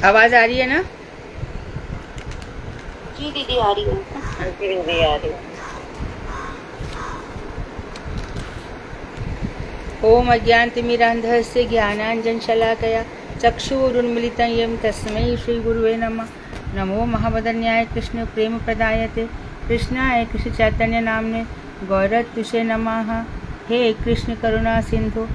आवाज आ रही है ना? जी दीदी आ रही है। जी दीदी आ रही है। ओम अज्ञानतिमिरान्धस्य ज्ञानाञ्जनशलाकया चक्षुरुन्मिलितं येन तस्मै श्रीगुरुवे नमः। नमो महावदन्याय कृष्ण प्रेम प्रदायते कृष्णाय कृष्ण चैतन्य नामने गौरत्युषे नमः। हे कृष्ण करुणा सिंधु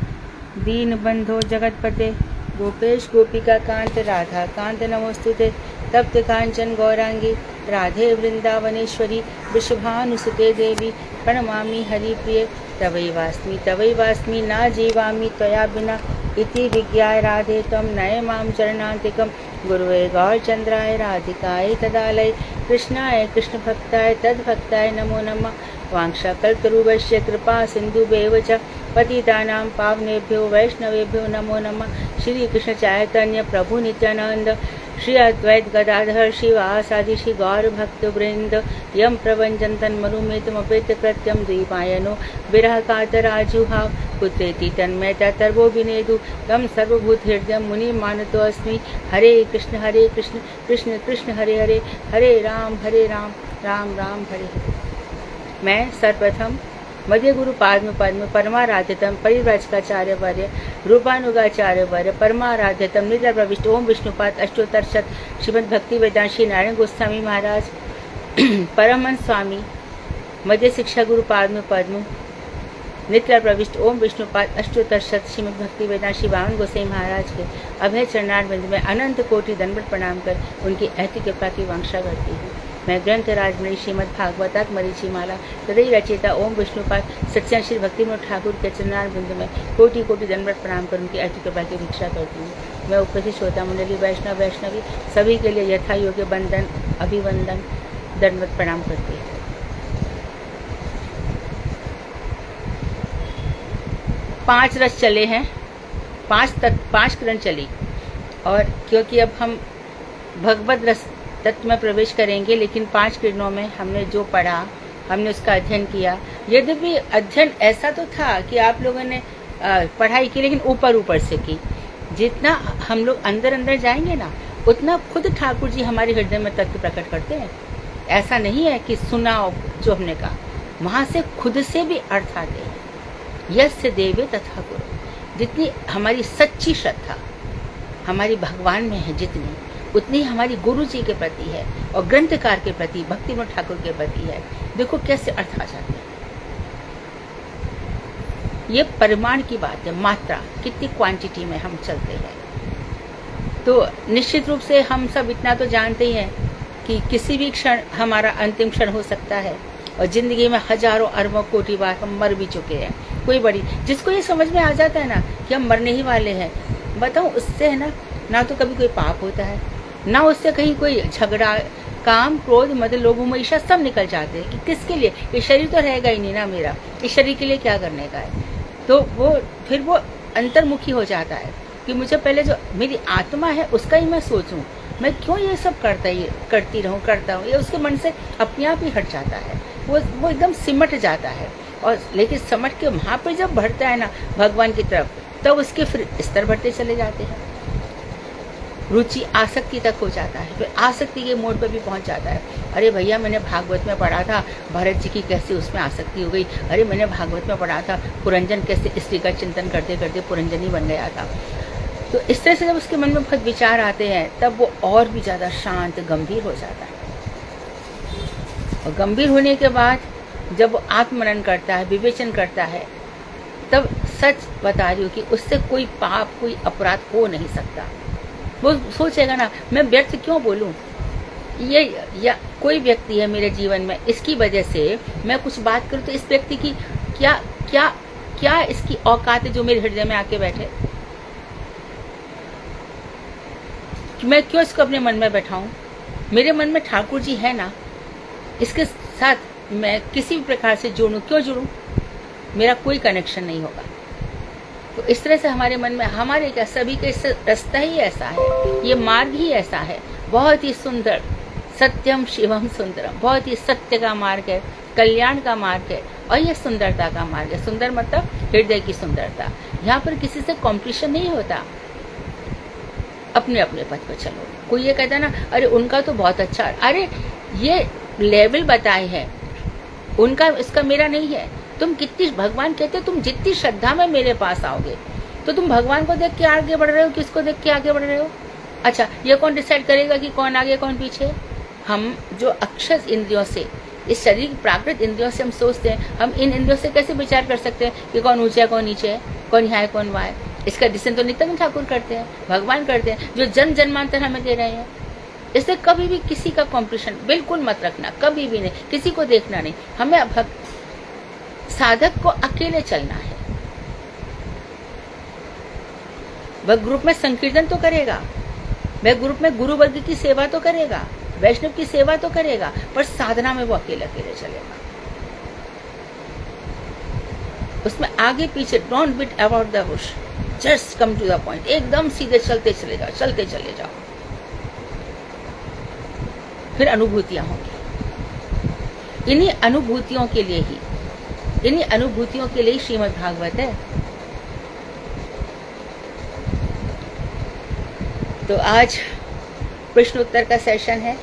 दीनबंधो जगतपते गोपेश गोपिका कांत राधा कांत नमोस्तुते। तप्त कांचन गौरांगी राधे वृंदावनेश्वरी वृषभानुसुते देवी प्रणमामि हरिप्रिये तवैवास्मि न जीवामि त्वया विना इति विज्ञाय राधे त्वं नय मां चरणान्तिकं गुरुवे गौरचन्द्राय राधिकाय तदालय कृष्णाय कृष्णभक्ताय तद्भक्ताय नमो नमः। वाञ्छाकल्पतरुभ्यश्च कृपा सिन्धुभ्येव च पतितानां पावनेभ्यो वैष्णवेभ्यो नमो नमः। श्री कृष्ण चैतन्य प्रभु नित्यानंद श्री अद्वैत गदाधर शिवासादि श्री गौर भक्त वृंद यम प्रभंजन तन्मरुमेतमपेत कृत्यम द्वीपायनो विरह कातराजुहाव पुत्रेति तन्मयता तर्वो विनेदु तम सर्वभूत हृदय मुनि मानतो अस्मि। हरे कृष्ण कृष्ण कृष्ण हरे हरे हरे राम राम राम हरे हरे। मैं सर्वप्रथम मध्य गुरु पाद्म पद्म परमाराध्यतम परिव्राजकाचार्य वर्य रूपानुगाचार्य वर्य परमाराध्यतम निद्रा प्रविष्ट ओम विष्णुपाद अष्टोत्तर शत श्रीमद भक्ति वेदांत श्री नारायण गोस्वामी महाराज परमहंस स्वामी मध्य शिक्षा गुरु पाद्म पद्म नित्य प्रविष्ट ओम विष्णुपाद अष्टोत्तर शत श्रीमद भक्ति वेदांत श्री वामन गोसाई महाराज के अभय चरणारविंद में अनंत कोटि दंडवत प्रणाम कर उनकी ऐति कृपा की वांछा करती हूँ। मैं ग्रंथ राजमणि श्रीमद भागवतात मरीचि माला हृदय रचयिता ओम विष्णुपाद सत्य श्री भक्ति विनोद ठाकुर के चरणारविंद में कोटि कोटि दंडवत प्रणाम कर उनकी ऐति कृपा की भिक्षा करती हूँ। मैं उपस्थित श्रोता मंडली वैष्णवी सभी के लिए यथा योग्य बंधन अभिवंदन दंडवत प्रणाम करती हूँ। 5 रस चले हैं, 5 किरण चली, और क्योंकि अब हम भगवत रस तत्व में प्रवेश करेंगे, लेकिन 5 किरणों में हमने जो पढ़ा, हमने उसका अध्ययन किया। यद्यपि अध्ययन ऐसा तो था कि आप लोगों ने पढ़ाई की, लेकिन ऊपर से की। जितना हम लोग अंदर जाएंगे ना, उतना खुद ठाकुर जी हमारे हृदय में तत्व प्रकट करते हैं। ऐसा नहीं है कि सुना जो हमने कहा, वहाँ से खुद से भी अर्थ आते हैं। यस्य देवे तथा गुरु। जितनी हमारी सच्ची श्रद्धा हमारी भगवान में है, जितनी उतनी हमारी गुरु जी के प्रति है और ग्रंथकार के प्रति भक्ति विनोद ठाकुर के प्रति है। देखो कैसे अर्थ आ जाते हैं। ये परिमाण की बात है, मात्रा कितनी क्वांटिटी में हम चलते हैं। तो निश्चित रूप से हम सब इतना तो जानते ही हैं कि किसी भी क्षण हमारा अंतिम क्षण हो सकता है, और जिंदगी में हजारों अरबों कोटि बार हम मर भी चुके हैं। कोई बड़ी जिसको ये समझ में आ जाता है ना कि हम मरने ही वाले हैं, बताऊं, उससे है ना तो कभी कोई पाप होता है, ना उससे कहीं कोई झगड़ा, काम, क्रोध, मद, लोभ, मोह, ईर्ष्या सब निकल जाते हैं। कि किसके लिए? ये शरीर तो रहेगा ही नहीं ना मेरा, इस शरीर के लिए क्या करने का है। तो फिर वो अंतर्मुखी हो जाता है कि मुझे पहले जो मेरी आत्मा है उसका ही मैं सोचूं, मैं क्यों ये सब करती रहूं, करता हूँ। ये उसके मन से अपने आप ही हट जाता है, वो एकदम सिमट जाता है। और लेकिन समट के वहाँ पर जब बढ़ता है ना भगवान की तरफ, तब उसके फिर स्तर बढ़ते चले जाते हैं। रुचि आसक्ति तक हो जाता है, फिर आसक्ति के मोड़ पर भी पहुंच जाता है। अरे भैया, मैंने भागवत में पढ़ा था भरत जी की कैसे उसमें आसक्ति हो गई। अरे मैंने भागवत में पढ़ा था पुरंजन कैसे स्त्री का चिंतन करते करते पुरंजन ही बन गया था। तो इस तरह से जब उसके मन में बहुत विचार आते हैं, तब वो और भी ज़्यादा शांत गंभीर हो जाता है। और गंभीर होने के बाद जब वो आत्ममनन करता है, विवेचन करता है, तब सच बता रही हूँ कि उससे कोई पाप, कोई अपराध हो नहीं सकता। वो सोचेगा ना, मैं व्यर्थ क्यों बोलूं, ये या कोई व्यक्ति है मेरे जीवन में, इसकी वजह से मैं कुछ बात करूं तो इस व्यक्ति की क्या क्या क्या इसकी औकात है जो मेरे हृदय में आके बैठे। मैं क्यों इसको अपने मन में बैठाऊं। मेरे मन में ठाकुर जी है ना, इसके साथ मैं किसी भी प्रकार से जुड़ूं, क्यों जुड़ूं, मेरा कोई कनेक्शन नहीं होगा। तो इस तरह से हमारे मन में, हमारे क्या, सभी का रास्ता ही ऐसा है, ये मार्ग ही ऐसा है, बहुत ही सुंदर, सत्यम शिवम सुंदरम, बहुत ही सत्य का मार्ग है, कल्याण का मार्ग है, और ये सुंदरता का मार्ग है। सुंदर मतलब हृदय की सुंदरता। यहाँ पर किसी से कॉम्पिटिशन नहीं होता। अपने अपने पथ पर चलो। कोई ये कहता है ना, अरे उनका तो बहुत अच्छा, अरे ये लेवल बताए हैं उनका, इसका मेरा नहीं है। तुम कितनी, भगवान कहते तुम जितनी श्रद्धा में मेरे पास आओगे, तो तुम भगवान को देख के आगे बढ़ रहे हो, किसको देख के आगे बढ़ रहे हो? अच्छा, ये कौन डिसाइड करेगा कि कौन आगे कौन पीछे? हम जो अक्षर इंद्रियों से, इस शरीर की प्राकृत इंद्रियों से हम सोचते हैं, हम इन इंद्रियों से कैसे विचार कर सकते हैं कि कौन ऊंचा है कौन नीचे है, कौन यहाँ है कौन वहाँ है? इसका डिसीजन तो नित्यानंद ठाकुर करते हैं, भगवान करते हैं, जो जन्म जन्मांतर हमें दे रहे हैं। इसलिए कभी भी किसी का कॉम्पिटिशन बिल्कुल मत रखना, कभी भी नहीं, किसी को देखना नहीं। हमें साधक को अकेले चलना है। वह ग्रुप में संकीर्तन तो करेगा, वह ग्रुप में गुरु वर्ग की सेवा तो करेगा, वैष्णव की सेवा तो करेगा, पर साधना में वो अकेले अकेले चलेगा। उसमें आगे पीछे don't beat about the bush, just come to the point, एकदम सीधे चलते चले जाओ, चलते चले जाओ, फिर अनुभूतियां होंगी। इन्हीं अनुभूतियों के लिए ही, इन्हीं अनुभूतियों के लिए श्रीमद् भागवत है। तो आज प्रश्न उत्तर का सेशन है।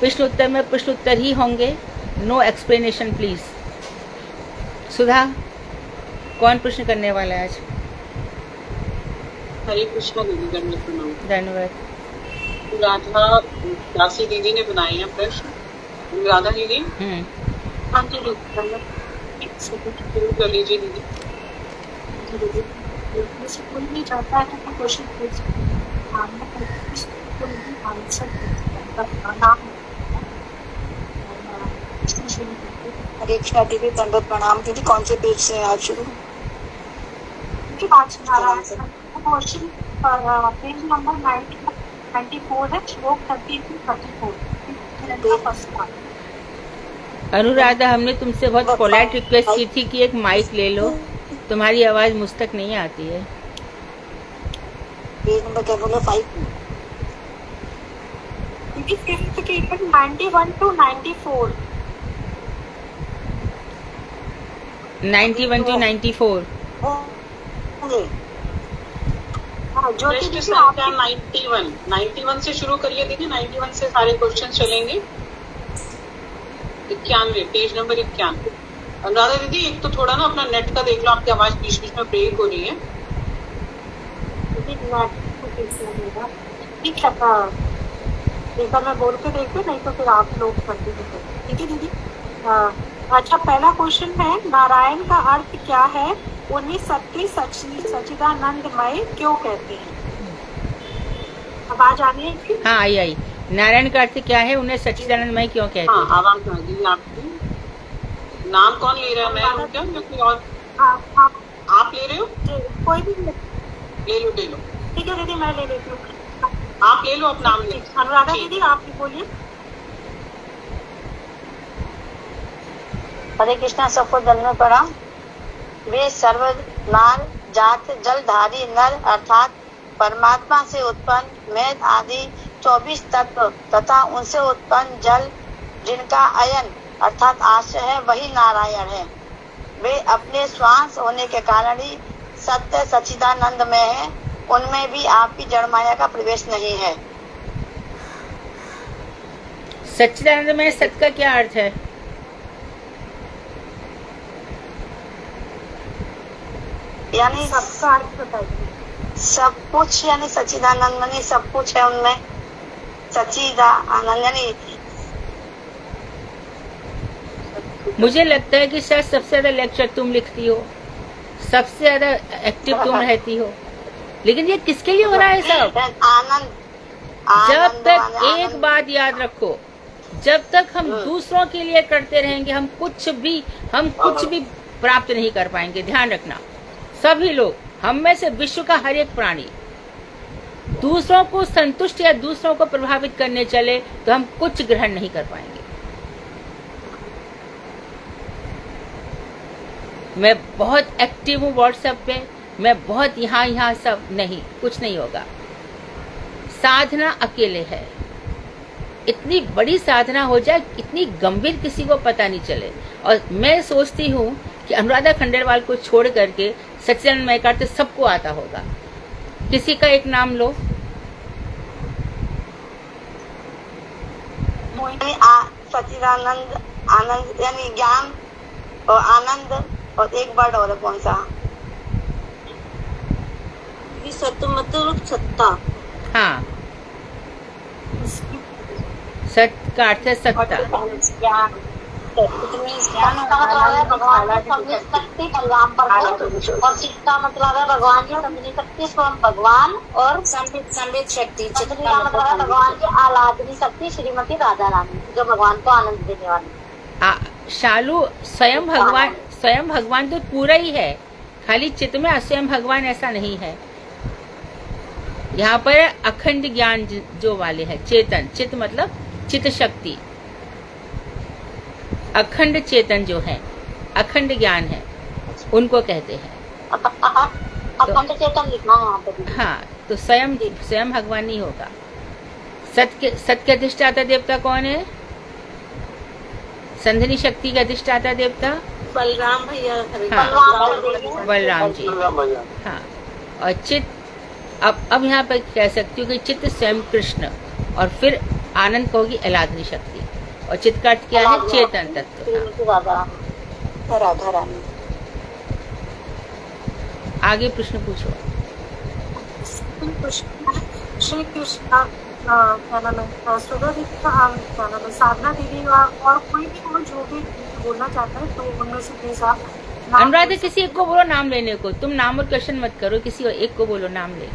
प्रश्न उत्तर में प्रश्न उत्तर ही होंगे, नो एक्सप्लेनेशन प्लीज। सुधा, कौन प्रश्न करने वाला है आज? हरे कृष्णा दीदी, दंडवत प्रणाम। धन्यवाद। राधा दासी दीदी ने बनाए हैं प्रश्न। राधा दीदी, हाँ जी, शुरू कर लीजिए दीदी। कोई भी चाहता है तो क्वेश्चन पूछ हरे कृष्णा दीदी, दंडवत प्रणाम दीदी। कौन से पेज से आज शुरू? क्वेश्चन पेज नंबर 94 है, श्लोक 33-34। अनुराधा, हमने तुमसे बहुत पोलाइट रिक्वेस्ट की थी कि एक माइक ले लो, तुम्हारी आवाज मुझ तक नहीं आती है। पेज नंबर क्या बोला? 5 91 to 94। 91 to 94। प्रश्न संख्या 91 से शुरू करिए दीदी। 91 से सारे क्वेश्चन चलेंगे। 91, पेज नंबर 91। अनुराधा दीदी, एक तो थोड़ा ना अपना नेट का देख लो, आपकी आवाज बीच बीच में ब्रेक हो रही है। ठीक है, एक बार मैं बोल के देखते, नहीं तो फिर आप लोग कर दीजिए। ठीक है दीदी। अच्छा, पहला क्वेश्चन है, नारायण का अर्थ क्या है? उन्हें सत्य सच्चिदानंदमय क्यों कहते हैं? आवाज आ रही है? हाँ, आई। नारायण का अर्थ क्या है? उन्हें सच्चिदानंदमय क्यों कहते हैं? हाँ, आवाज आ गई आपकी। नाम कौन ले रहा है? मैं हूँ क्या, कोई और? आप ले रहे हो? कोई भी ले लो। ठीक है दीदी, मैं ले लेती हूँ। आप ले लो, अपना नाम ले। अनुराधा दीदी, आप भी बोलिए। हरे कृष्णा, सबको दंडवत प्रणाम। वे सर्वनार जात जलधारी नर अर्थात परमात्मा से उत्पन्न मेद आदि 24 तत्व तथा उनसे उत्पन्न जल, जिनका अयन अर्थात आश्रय है, वही नारायण है। वे अपने श्वास होने के कारण ही सत्य सच्चिदानंद में है। उनमें भी आपकी जड़ माया का प्रवेश नहीं है। सच्चिदानंद में सत्य का क्या अर्थ है? यानी सबका अर्थ बताइए। सब कुछ, यानी सच्चिदानंद में सब कुछ है उनमें। सच्चिदानंद यानी, मुझे लगता है कि शायद सबसे ज्यादा लेक्चर तुम लिखती हो, सबसे ज्यादा एक्टिव तुम रहती हो, लेकिन ये किसके लिए हो रहा है सब? आनंद। जब तक एक बात याद रखो, जब तक हम दूसरों के लिए करते रहेंगे, हम कुछ भी प्राप्त नहीं कर पाएंगे। ध्यान रखना, सभी लोग, हम में से विश्व का हर एक प्राणी दूसरों को संतुष्ट या दूसरों को प्रभावित करने चले तो हम कुछ ग्रहण नहीं कर पाएंगे। मैं बहुत एक्टिव हूँ व्हाट्सएप पे, मैं बहुत यहाँ सब नहीं, कुछ नहीं होगा। साधना अकेले है, इतनी बड़ी साधना हो जाए, इतनी गंभीर, किसी को पता नहीं चले। और मैं सोचती हूँ कि अनुराधा खंडेलवाल को छोड़ करके सच्चिदानंदमय का अर्थ सबको आता होगा। किसी का एक नाम लो, यानी सच्चिदानंद आनंद यानी ज्ञान और आनंद, और एक वर्ड और है कौन सा? सत्य मतलब सत्ता। हाँ, सत्य का अर्थ है सत्ता। ज्ञान का मतलब है भगवान की समझ शक्ति कल्याण पर, और चित्त का मतलब है भगवान की समझ शक्ति स्वयं भगवान, और संबित शक्ति चित्त का मतलब है भगवान की आराधनी शक्ति श्रीमती राधा रानी, जो भगवान को आनंद देने वाली। शालू, स्वयं भगवान तो पूरा ही है, खाली चित्त में स्वयं भगवान ऐसा नहीं है। यहाँ पर अखंड ज्ञान जो वाले है, चेतन, चित्त मतलब चित्त शक्ति, अखंड चेतन जो है, अखंड ज्ञान है, उनको कहते हैं। अखंड चेतन लिखना है यहाँ पे। हाँ, तो स्वयं भगवान नहीं होगा। सत्य के अधिष्ठाता देवता कौन है? संधिनी शक्ति के अधिष्ठाता देवता बलराम भैया। हाँ, बलराम जी। हाँ, और चित्त, अब यहाँ पर कह सकती हूँ कि चित्त स्वयं कृष्ण, और फिर आनंद को होगी आराधनी शक्ति, और चित्त का अर्थ क्या है? चेतन तत्व। राधा रानी। आगे प्रश्न पूछो। श्री कृष्ण क्या नाम है, सुधा दीदी का क्या नाम है, साधना दीदी और कोई भी हो जो भी बोलना चाहता है तो उनमें से प्लीज आप अनुराधा, किसी एक को बोलो नाम लेने को। तुम नाम और क्वेश्चन मत करो, किसी एक को बोलो नाम ले।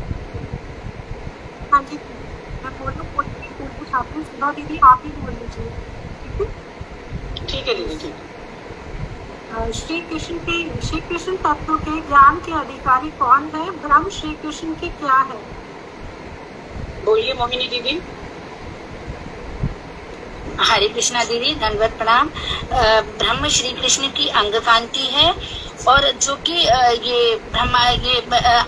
हाँ जी, मैं बोलूँ कोई भी बोलना चाहती हूँ, सुधा दीदी आप ही बोल लीजिए। ठीक है दीदी, ठीक है। श्री कृष्ण तत्व के ज्ञान के अधिकारी कौन है? ब्रह्म श्री कृष्ण की क्या है? बोलिए मोहिनी दीदी। हरे कृष्णा दीदी, दंडवत प्रणाम। ब्रह्म श्री कृष्ण की अंगकांति है, और जो कि ये ब्रह्मा ये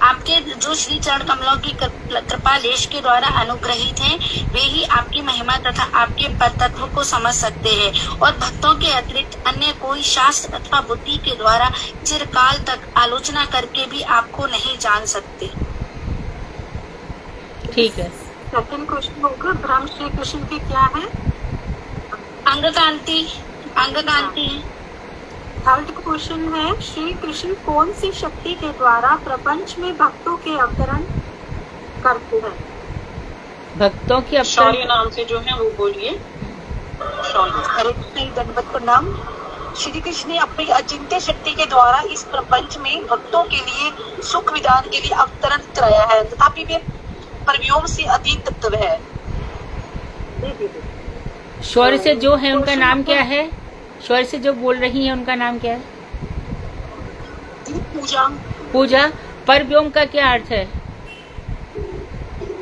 आपके जो श्री चरण कमलों की कृपा लेश के द्वारा अनुग्रहित हैं, वे ही आपकी महिमा तथा आपके तत्व को समझ सकते हैं, और भक्तों के अतिरिक्त अन्य कोई शास्त्र अथवा बुद्धि के द्वारा चिरकाल तक आलोचना करके भी आपको नहीं जान सकते। ठीक है। सेकंड क्वेश्चन होगा, ब्रह्म श्री कृष्ण की क्या है? अंगकांति है। थर्ड क्वेश्चन है, श्री कृष्ण कौन सी शक्ति के द्वारा प्रपंच में भक्तों के अवतरण करते हैं? भक्तों की अवतरण शौर्य नाम से जो है वो बोलिए। शौर्य। हरे कृष्ण, दंडवत प्रणाम। श्री कृष्ण ने अपनी अचिंत्य शक्ति के द्वारा इस प्रपंच में भक्तों के लिए सुख विधान के लिए अवतरण कराया है, तथापि वे परव्योम से अतीत तत्व है। शौर्य से जो है उनका नाम क्या है? शौर्य से जो बोल रही है उनका नाम क्या है? पूजा। परव्योम का क्या अर्थ है?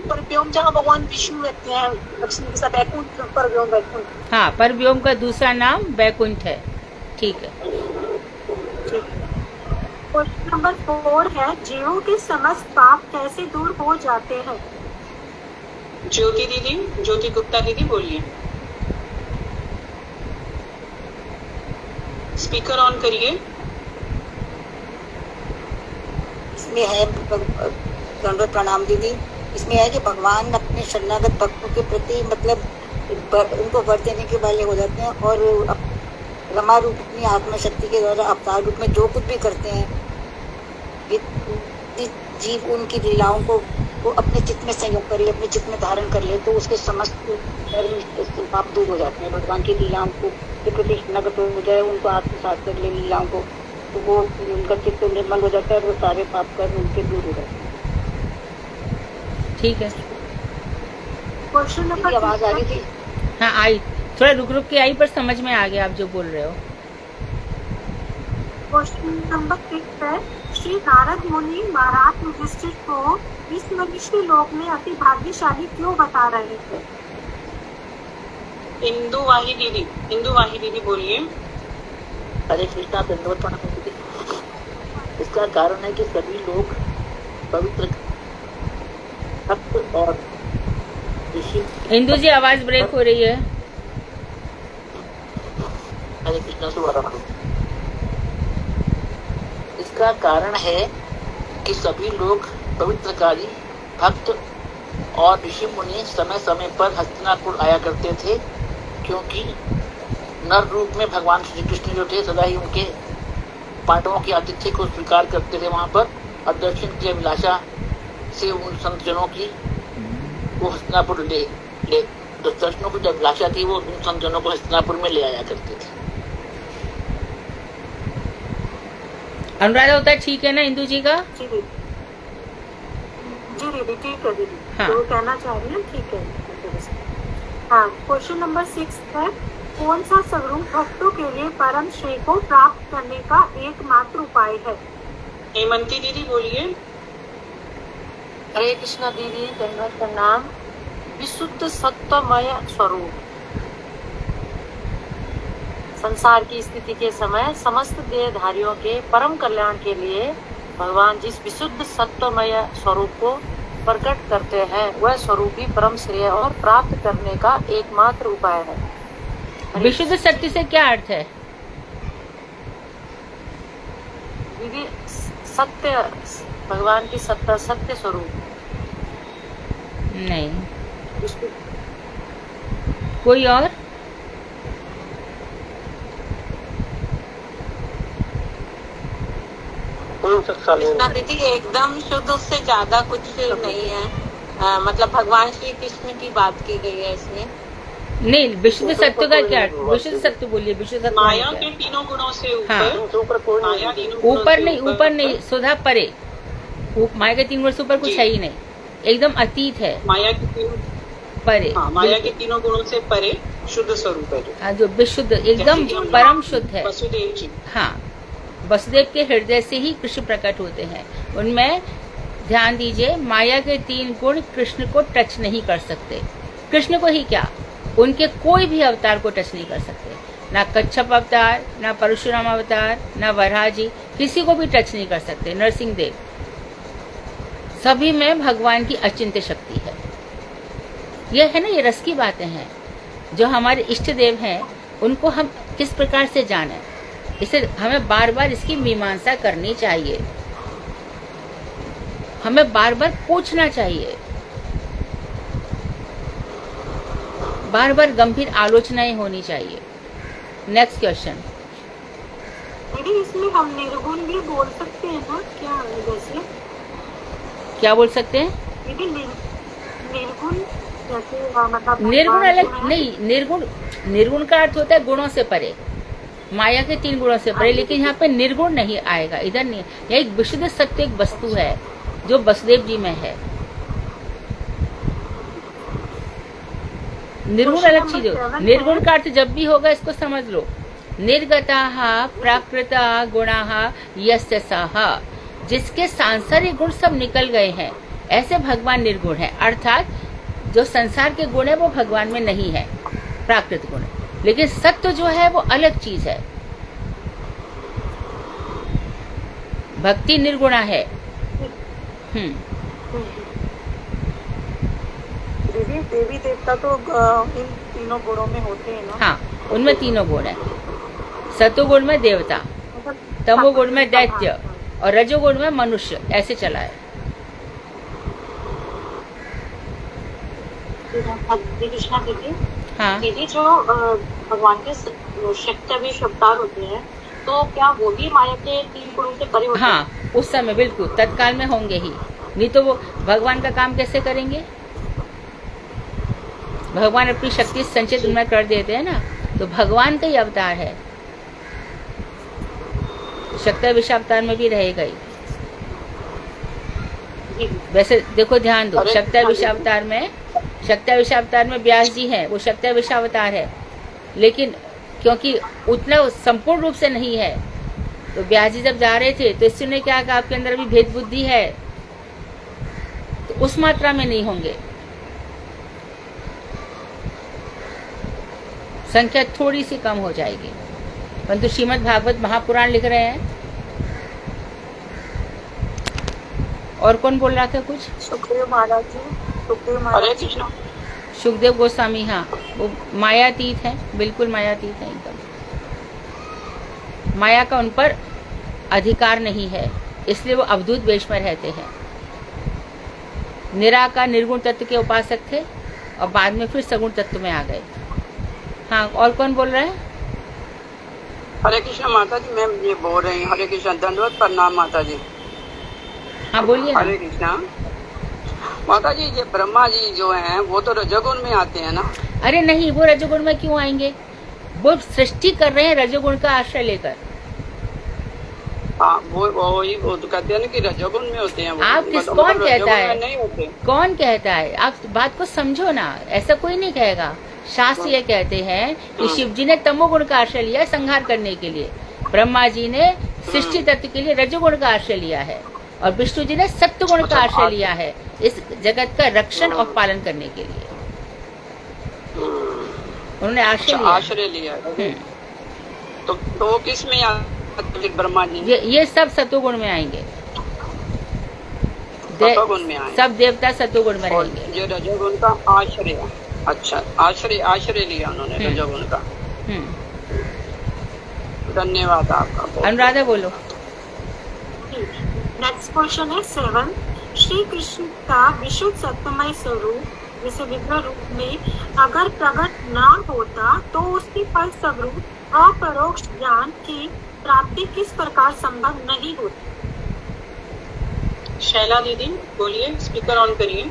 परव्योम जहाँ भगवान विष्णु रहते हैं, लक्ष्मी के साथ बैकुंठ, परव्योम बैकुंठ। हाँ, परव्योम का दूसरा नाम बैकुंठ है। ठीक है। क्वेश्चन नंबर 4 है, जीवों के समस्त पाप कैसे दूर हो जाते हैं? ज्योति गुप्ता दीदी बोलिए। स्पीकर ऑन करिए। इसमें है, दंडवत प्रणाम दीदी, इसमें है कि भगवान अपने शरणागत भक्तों के प्रति मतलब उनको वर देने के वाले हो जाते हैं, और रमा रूप अपनी आत्मा शक्ति के द्वारा अवतार रूप में जो कुछ भी करते हैं, जीव उनकी लीलाओं को वो अपने चित्त में संयोग कर ले, अपने चित्त में धारण कर ले, तो उसके समस्त पाप दूर हो जाते हैं। भगवान की लीलाओं को के प्रति शरणागत हो जाए, उनको आत्मसात कर ले लीलाओं को, तो वो उनका चित्त निर्मल हो जाता है, और वो सारे पाप कर उनके दूर हो जाते हैं। ठीक है। क्वेश्चन नंबर आवाज आ रही थी? हाँ, आई। थोड़ा रुक के आई, पर समझ में आ गया आप जो बोल रहे हो। क्वेश्चन नंबर 6 है, श्री नारद मुनि महाराज युधिष्ठिर को इस मनुष्य लोक में अति भाग्यशाली क्यों बता रहे थे? इंदु वाही दीदी बोलिए। हरे कृष्णा, दंडवत प्रणाम दीदी। इसका कारण है कि सभी लोग पवित्र भक्त और ऋषि। इंदु जी, आवाज ब्रेक हो रही है। हरे कृष्णा, शुभ। इसका कारण है कि सभी लोग पवित्रकारी भक्त और ऋषि मुनि समय समय पर हस्तिनापुर आया करते थे, क्योंकि नर रूप में भगवान श्री कृष्ण जो थे सदा ही उनके पांडवों के आतिथ्य को स्वीकार करते थे वहां पर, और दर्शन की अभिलाषा से उन संत जनों की वो हस्तिनापुर ले दर्शनों की जो अभिलाषा थी वो उन संत जनों को हस्तिनापुर में ले आया करते थे। अनुराधा होता है ठीक है ना इंदु जी का? जी दीदी, जी दीदी ठीक है दीदी। हाँ। जो कहना चाह रही है ठीक है। हाँ, क्वेश्चन नंबर 6 है, कौन सा स्वरूप भक्तों के लिए परम श्रेय को प्राप्त करने का एकमात्र उपाय है? हेमंती दीदी बोलिए। हरे कृष्णा दीदी, दंडवत प्रणाम। विशुद्ध सत्वमय स्वरूप। संसार की स्थिति के समय समस्त देहधारियों के परम कल्याण के लिए भगवान जिस विशुद्ध सत्वमय स्वरूप को प्रकट करते हैं वह स्वरूप ही परम श्रेय और प्राप्त करने का एकमात्र उपाय है। विशुद्ध सत्य से क्या अर्थ है? दीदी सत्य, भगवान की सत्ता, सत्य स्वरूप। नहीं, कोई और? कृष्णा दीदी एकदम शुद्ध, उससे ज्यादा कुछ नहीं है। मतलब भगवान श्री कृष्ण की बात की गई है इसमें। नहीं, विशुद्ध सत्य का क्या अर्थ? विशुद्ध सत्य बोलिए। विशुद्ध सत्य माया क्या? के तीनों गुणों से हाँ। माया तीनों गुणों ऊपर से नहीं, ऊपर नहीं, सुधा परे। माया के 3 वर्ष ऊपर कुछ जी। है ही नहीं, एकदम अतीत है, माया के तीनों, परे। हाँ, माया के तीनों गुणों से परे शुद्ध स्वरूप है जो। हाँ, जो विशुद्ध, एकदम जैसे कि हम परम शुद्ध है। वसुदेव जी। हाँ, वसुदेव के हृदय से ही कृष्ण प्रकट होते हैं। उनमें ध्यान दीजिए, माया के 3 गुण कृष्ण को टच नहीं कर सकते। कृष्ण को ही क्या, उनके कोई भी अवतार को टच नहीं कर सकते। ना कच्छप अवतार, ना परशुराम अवतार, ना वराह जी, किसी को भी टच नहीं कर सकते। नरसिंह देव, सभी में भगवान की अचिंत्य शक्ति है। यह है ना, ये रस की बातें हैं। जो हमारे इष्ट देव हैं उनको हम किस प्रकार से जाने, इसे हमें बार बार इसकी मीमांसा करनी चाहिए, हमें बार बार पूछना चाहिए, बार बार गंभीर आलोचनाएं होनी चाहिए। Next question. दीदी इसमें हम निर्गुण भी बोल सकते हैं ना क्या? जैसे क्या बोल सकते हैं? दीदी निर्गुण जैसे मतलब निर्गुण अलग नहीं, निर्गुण का अर्थ होता है गुणों से परे, माया के 3 गुणों से परे। लेकिन यहाँ पे निर्गुण नहीं आएगा, इधर नहीं। यह एक विशुद्ध सत्य, एक वस्तु है जो वसुदेव जी में है। निर्गुण अलग चीज हो। निर्गुण का अर्थ जब भी होगा इसको समझ लो, निर्गताः प्राकृता गुणाः यस्य सः, जिसके सांसारिक गुण सब निकल गए हैं, ऐसे भगवान निर्गुण है। अर्थात जो संसार के गुण है वो भगवान में नहीं है, प्राकृत गुण। लेकिन सत्य जो है वो अलग चीज है। भक्ति निर्गुणा है। देवी देवी देवता तो इन तीनों गुणों में होते हैं ना? हाँ, उनमें 3 गुण है। सतोगुण में देवता, तमोगुण में दैत्य और रजोगुण में मनुष्य, ऐसे चला है। कृष्णा दीदी, हाँ, दीदी जो भगवान के शक्ति अवतार होते हैं तो क्या वो भी माया के 3 गुणों से परे होते हैं? हाँ, उस समय बिल्कुल तत्काल में होंगे ही, नहीं तो वो भगवान का काम कैसे करेंगे? भगवान अपनी शक्ति संचित उनमें कर देते हैं ना, तो भगवान का ही अवतार है। शक्ति विषावतार में भी रहेगा ही। वैसे देखो, ध्यान दो, शक्ति विषावतार में व्यास जी हैं, वो शक्ति विषावतार है। लेकिन क्योंकि उतना संपूर्ण रूप से नहीं है, तो व्यास जी जब जा रहे थे तो इसने क्या कहा, आपके अंदर भी भेद बुद्धि है, तो उस मात्रा में नहीं होंगे, संख्या थोड़ी सी कम हो जाएगी। परंतु श्रीमद् भागवत महापुराण लिख रहे हैं। और कौन बोल रहा था कुछ? सुखदेव महाराज जी। हरे कृष्ण। सुखदेव गोस्वामी, हाँ, वो मायातीत है, बिल्कुल मायातीत है एकदम। माया का उन पर अधिकार नहीं है, इसलिए वो अवधूत वेश में रहते हैं। निराकार निर्गुण तत्व के उपासक थे और बाद में फिर सगुण तत्व में आ गए। हाँ, और कौन बोल रहा है? हरे कृष्ण माता जी, मैं ये बोल रही हूँ। हरे कृष्ण, दंडवत प्रणाम माता जी। हाँ बोलिए ना। हरे कृष्णा माता जी, ये ब्रह्मा जी जो हैं वो तो रजोगुण में आते हैं ना? अरे नहीं, वो रजोगुण में क्यों आएंगे? वो सृष्टि कर रहे हैं रजोगुण का आश्रय लेकर। हाँ, वो तो कहते हैं ना कि रजोगुण में होते हैं वो। आप मतलब कौन रजोगुण कहता में है? नहीं होते। कौन कहता है? आप बात को समझो ना, ऐसा कोई नहीं कहेगा। शास्त्र ये कहते हैं कि शिव जी ने तमोगुण का आश्रय लिया संहार करने के लिए, ब्रह्मा जी ने सृष्टि तत्व के लिए रजोगुण का आश्रय लिया है, और विष्णु जी ने सत्वगुण का आश्रय लिया है इस जगत का रक्षण और पालन करने के लिए। उन्होंने आश्रय लिया। तो वो किस में ब्रह्मा जी? ये सब सत्वगुण में आएंगे। सत्वगुण में आएंगे। सब देवता सत्वगुण में रहेंगे। ये रजोगुण का आश्रय। अच्छा, आश्रय लिया उन्होंने रजोगुण का। धन्यवाद आपका। अनुराधा बोलो। नेक्स्ट क्वेश्चन है 7। श्री कृष्ण का विशुद्ध सत्वमय स्वरूप जैसे विग्रह रूप में अगर प्रकट ना होता तो उसके फलस्वरूप अपरोक्ष ज्ञान की प्राप्ति किस प्रकार संभव नहीं होती? शैला दीदी बोलिए, स्पीकर ऑन करिए।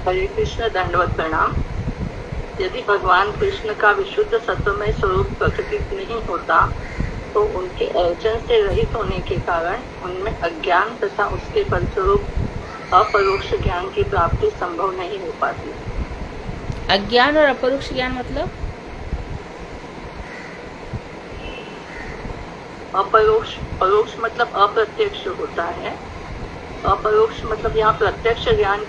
हरे कृष्ण, दंडवत प्रणाम। यदि भगवान कृष्ण का विशुद्ध सत्वमय स्वरूप प्रकटित नहीं होता तो उनके अर्चन से रहित होने के कारण उनमें अज्ञान तथा उसके फलस्वरूप अपरोक्ष ज्ञान की प्राप्ति संभव नहीं हो पाती। अज्ञान और अपरोक्ष ज्ञान मतलब? परोक्ष मतलब अप्रत्यक्ष होता है, अपरोक्ष मतलब यहाँ प्रत्यक्ष ज्ञान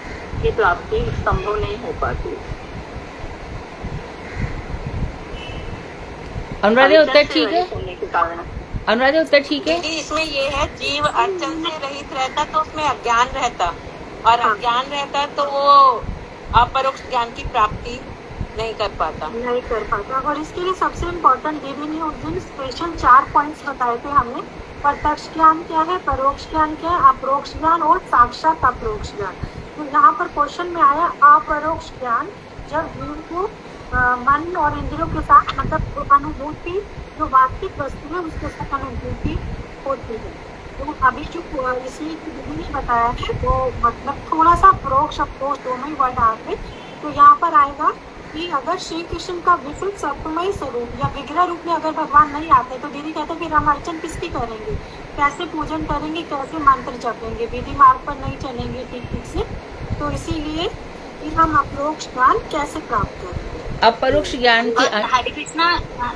की प्राप्ति संभव नहीं हो पाती। अनुराधा उत्तर ठीक है? होने के कारण अनुराधा उत्तर ठीक है? दीदी इसमें ये है, जीव अर्चन से रहित रहता तो उसमें अज्ञान रहता, और अज्ञान रहता तो वो अपरोक्ष ज्ञान की प्राप्ति नहीं कर पाता। और इसके लिए सबसे इम्पोर्टेंट दीदी ने उस दिन स्पेशल 4 पॉइंट्स बताए थे हमें। प्रत्यक्ष ज्ञान क्या है, परोक्ष ज्ञान क्या है, अपरोक्ष ज्ञान और साक्षात अपरोक्ष ज्ञान। तो यहाँ पर क्वेश्चन में आया अपरोक्ष ज्ञान, जब जीव को मन और इंद्रियों के साथ मतलब अनुभूति जो वास्तविक वस्तु है उसके साथ अनुभूति होती है। तो अभी जो इसलिए दीदी ने बताया है वो मतलब थोड़ा सा परोक्ष अपरोक्ष दोनों ही वर्ड आ गए। तो यहाँ पर आएगा कि अगर श्री कृष्ण का विशुद्ध सत्वमय स्वरूप या विग्रह रूप में अगर भगवान नहीं आते तो दीदी कहते फिर हम अर्चन किसकी करेंगे, कैसे पूजन करेंगे, कैसे मंत्र जपेंगे, विधि मार्ग पर नहीं चलेंगे ठीक से। तो इसीलिए कि हम अपरोक्ष ज्ञान कैसे प्राप्त करेंगे। अपरोक्ष ज्ञान की हरे कृष्णा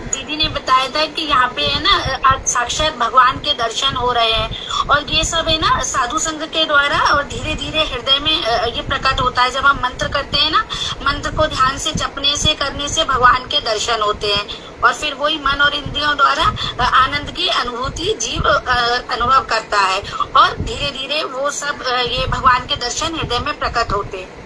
दीदी ने बताया था कि यहाँ पे है ना साक्षात भगवान के दर्शन हो रहे हैं, और ये सब है ना साधु संघ के द्वारा, और धीरे धीरे हृदय में ये प्रकट होता है। जब हम मंत्र करते हैं ना, मंत्र को ध्यान से जपने से करने से भगवान के दर्शन होते हैं, और फिर वही मन और इंद्रियों द्वारा आनंद की अनुभूति जीव अनुभव करता है, और धीरे धीरे वो सब ये भगवान के दर्शन हृदय में प्रकट होते हैं।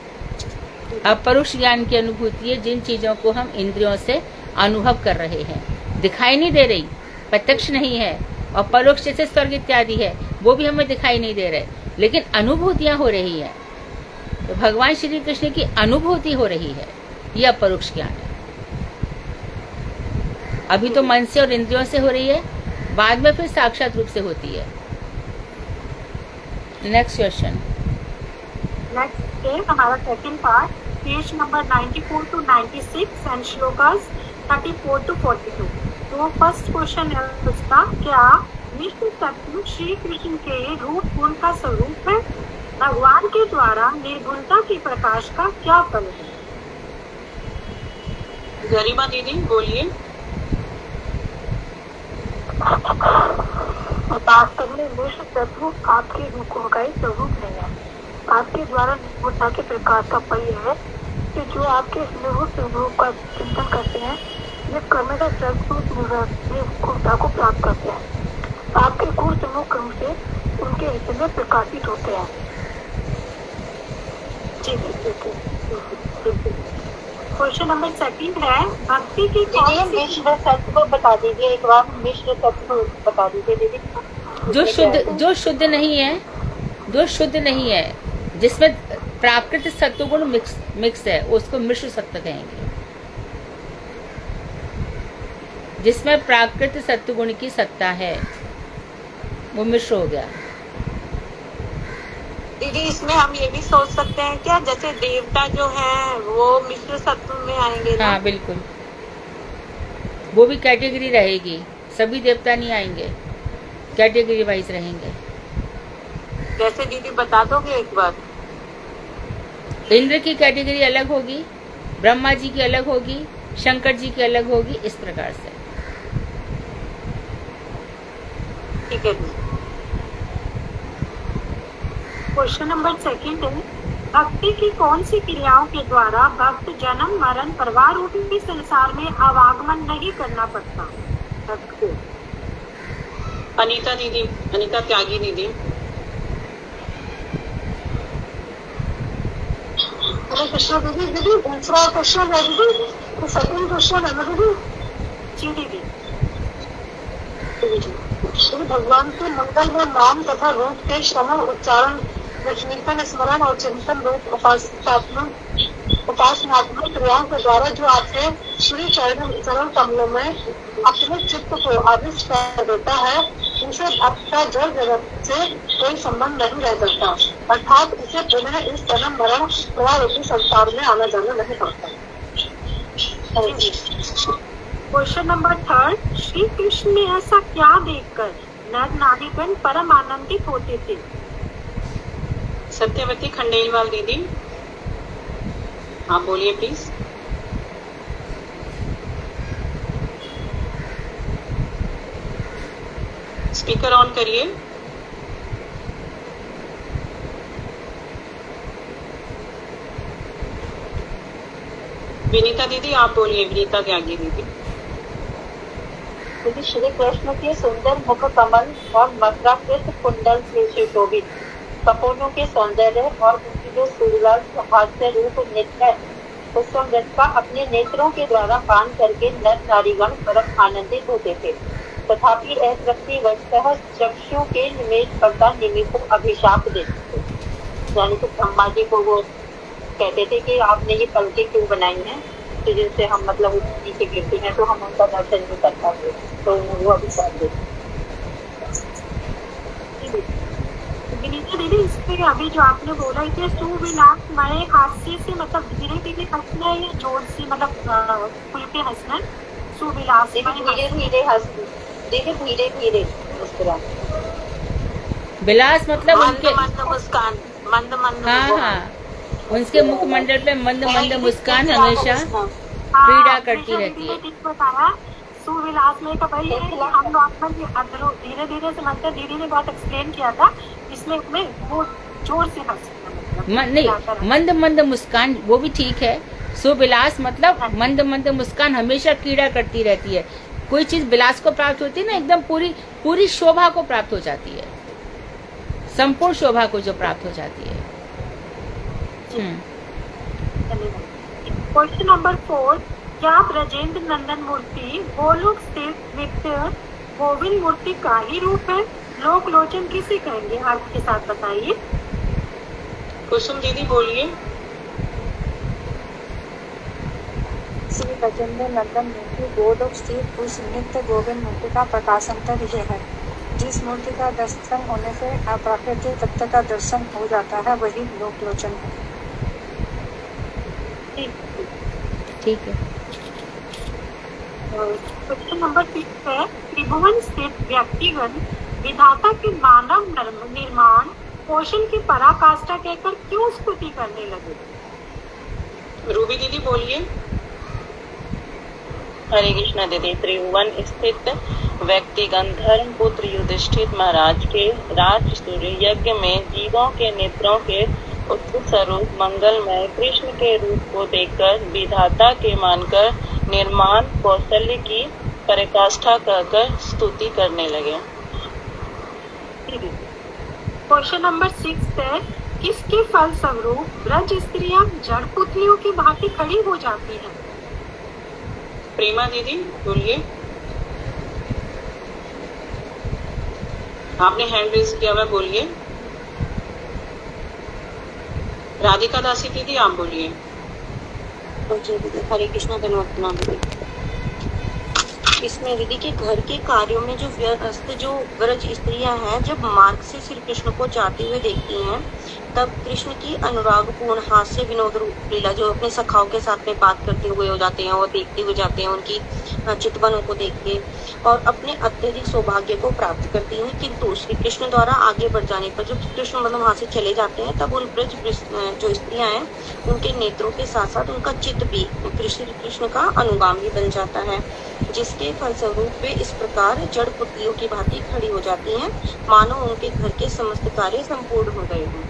अपरोक्ष ज्ञान की अनुभूति है जिन चीजों को हम इंद्रियों से अनुभव कर रहे हैं, दिखाई नहीं दे रही, प्रत्यक्ष नहीं है, और परोक्ष जैसे स्वर्ग इत्यादि है वो भी हमें दिखाई नहीं दे रहे, लेकिन अनुभूतियां हो रही है। तो भगवान श्री कृष्ण की अनुभूति हो रही है, ये अपरोक्ष ज्ञान है। अभी तो मन से और इंद्रियों से हो रही है, बाद में फिर साक्षात रूप से होती है। Next question. नेक्स्ट है हमारा second part, page number 94 to 96 and shlokas 34 to 42। तो फर्स्ट क्वेश्चन है उसका, क्या विश्व तत्व श्री कृष्ण के रूप गुण का स्वरूप है? भगवान के द्वारा निर्गुणता की प्रकाश का क्या फल है? गरिमा दीदी बोलिए। वास्तव में विश्व तत्व आपके रूपों का ही स्वरूप नहीं है, आपके द्वारा निर्गुणता के प्रकाश का फल है कि जो आपके स्वरूप का चिंतन करते हैं वे क्रमशः निर्गुणता को प्राप्त करते हैं। आपके गुण समूह क्रम से उनके हृदय में प्रकाशित होते हैं। क्वेश्चन नंबर 2 है, भक्ति की मिश्र तत्व बता दीजिए एक बार, मिश्र तत्व बता दीजिए दीदी। जो शुद्ध नहीं है, जो शुद्ध नहीं है, जिसमें प्राकृतिक सत्वगुण मिक्स है, उसको मिश्र सत्व कहेंगे। जिसमें प्राकृत सत्वगुण की सत्ता है, वो मिश्र हो गया। दीदी इसमें हम ये भी सोच सकते हैं क्या, जैसे देवता जो है वो मिश्र सत्व में आएंगे ना? हाँ बिल्कुल, वो भी कैटेगरी रहेगी, सभी देवता नहीं आएंगे, कैटेगरी वाइज रहेंगे। जैसे दीदी बता दोगे एक बार? इंद्र की कैटेगरी अलग होगी, ब्रह्मा जी की अलग होगी, शंकर जी की अलग होगी, इस प्रकार से। ठीक है दीदी। क्वेश्चन नंबर 2 है, भक्ति की कौन सी क्रियाओं के द्वारा भक्त जन्म मरण परिवार रूपी संसार में आवागमन नहीं करना पड़ता भक्त को? अनीता दीदी, अनीता त्यागी दीदी। हरे कृष्णा दीदी। दीदी दूसरा क्वेश्चन है दीदी, तो सेकंड क्वेश्चन है ना दीदी? जी दीदी। श्री भगवान के मंगल में नाम तथा रूप के श्रवण उच्चारण कीर्तन स्मरण और चिंतन रूप उपासनात्मक क्रियाओं के द्वारा जो आपके श्री चरण कमलों में अपने चित्त को आविष्ट कर देता है, उसे भक्त का जड़ जगत से कोई संबंध नहीं रह सकता, अर्थात उसे पुनः इस जन्म मरण प्रवाह रूपी संसार में आना जाना नहीं पड़ता। क्वेश्चन नंबर 3, श्री कृष्ण ने ऐसा क्या देखकर नर नारीगण परम आनंदित होते थे? सत्यवती खंडेलवाल दीदी, आप बोलिए प्लीज। स्पीकर ऑन करिए। विनीता दीदी आप बोलिए, विनीता त्यागी दीदी। क्योंकि श्री कृष्ण के सुंदर मुख कमल और मकराकृत कुंडल से सुशोभित कपोलों के सौंदर्य और उनकी जो सुलभ हास्य रूप नेत्र है, उस सौंदर्य का अपने नेत्रों के द्वारा पान करके नर नारीगण परम आनंदित होते थे। तथापि अतृप्ति वशतः चक्षु के निमेष करता निमि को अभिशाप देते थे, यानी कि ब्रह्मा जी को वो कहते थे कि आपने ये पलके क्यों बनाई हैं, तो जिनसे हम मतलब नीचे गिरते हैं तो हम उनका दर्शन नहीं कर पाते, तो वो अभिशाप देते। दीदी इसमें अभी जो आपने बोला कि सुविलासमय हास्य से मतलब धीरे धीरे हंसना है या जोर से मतलब खुल के हंसना? सुविलास धीरे धीरे हंसना, देखिए धीरे धीरे मुस्कुराना। विलास मतलब मंद उनके मंद मुस्कान, मंद मंद। हाँ हाँ, उनके मुखमंडल पे मंद मंद मुस्कान हमेशा क्रीड़ा करती रहती है। बताया सुविलास में तो भाई हम नॉर्मल अंदर धीरे धीरे से मतलब दीदी ने बहुत एक्सप्लेन किया था, इसमें वो जोर से हंसना नहीं, मंद मंद मुस्कान वो भी ठीक है। सुविलास मतलब मंद मंद मुस्कान हमेशा क्रीड़ा करती रहती है। कोई चीज विलास को प्राप्त होती है ना, एकदम पूरी शोभा को प्राप्त हो जाती है, संपूर्ण शोभा को जो प्राप्त हो जाती है। क्वेश्चन नंबर 4, क्या ब्रजेंद्र नंदन मूर्ति गोलोक स्थित नित्य गोविंद मूर्ति का ही रूप है? लोक लोचन किसे कहेंगे, आपके साथ बताइए। कुसुम दीदी बोलिए। श्री ब्रजेंद्र नंदन मूर्ति गोलोक स्थित उस नित्य गोविंद मूर्ति का प्रकाशांतर यह है, जिस मूर्ति का दर्शन होने से अप्राकृतिक तत्व का दर्शन हो जाता है, वही लोक लोचन है। ठीक है। क्वेश्चन नंबर 6 है, त्रिभुवन स्थित व्यक्तिगण विधाता के मानव निर्माण पोषण की पराकाष्ठा कहकर क्यों स्तुति करने लगे? रूबी दीदी बोलिए। हरे कृष्णा दीदी, त्रिभुवन स्थित व्यक्तिगण धर्म पुत्र युधिष्ठिर महाराज के राज सूर्य यज्ञ में जीवों के नेत्रों के उत्कट स्वरूप मंगलमय कृष्ण के रूप को देखकर विधाता के मानकर निर्माण कौशल्य की पराकाष्ठा कहकर स्तुति करने लगे। क्वेश्चन नंबर 6 है, किसके फल स्वरूप ब्रज स्त्रियां जड़ पुतलियों की भांति खड़ी हो जाती हैं? प्रेमा दीदी बोलिए। आपने हैंड रेज किया हुआ, बोलिए। राधिका दासी दीदी आप बोलिए। हरे कृष्णा, धन्यवाद दीदी। इसमें दीदी के घर के कार्यों में जो व्यस्त जो व्रज स्त्रियां हैं, जब मार्ग से श्री कृष्ण को जाते हुए देखती हैं, तब कृष्ण की अनुरागपूर्ण हास्य विनोद रूप लीला जो अपने सखाओं के साथ में बात करते हुए हो जाते हैं और देखते हुए जाते हैं उनकी चितवनों को देख के, और अपने अत्यधिक सौभाग्य को प्राप्त करती हैं। किंतु श्री कृष्ण द्वारा आगे बढ़ जाने पर जब कृष्ण मतलब वहां से चले जाते हैं, तब उन ब्रज जो स्त्रियां हैं उनके नेत्रों के साथ साथ उनका चित्त भी श्री कृष्ण का अनुगामी बन जाता है, जिसके फलस्वरूप वे इस प्रकार जड़ पुतलियों की भांति खड़ी हो जाती हैं, मानो उनके घर के समस्त कार्य संपूर्ण हो गए हों।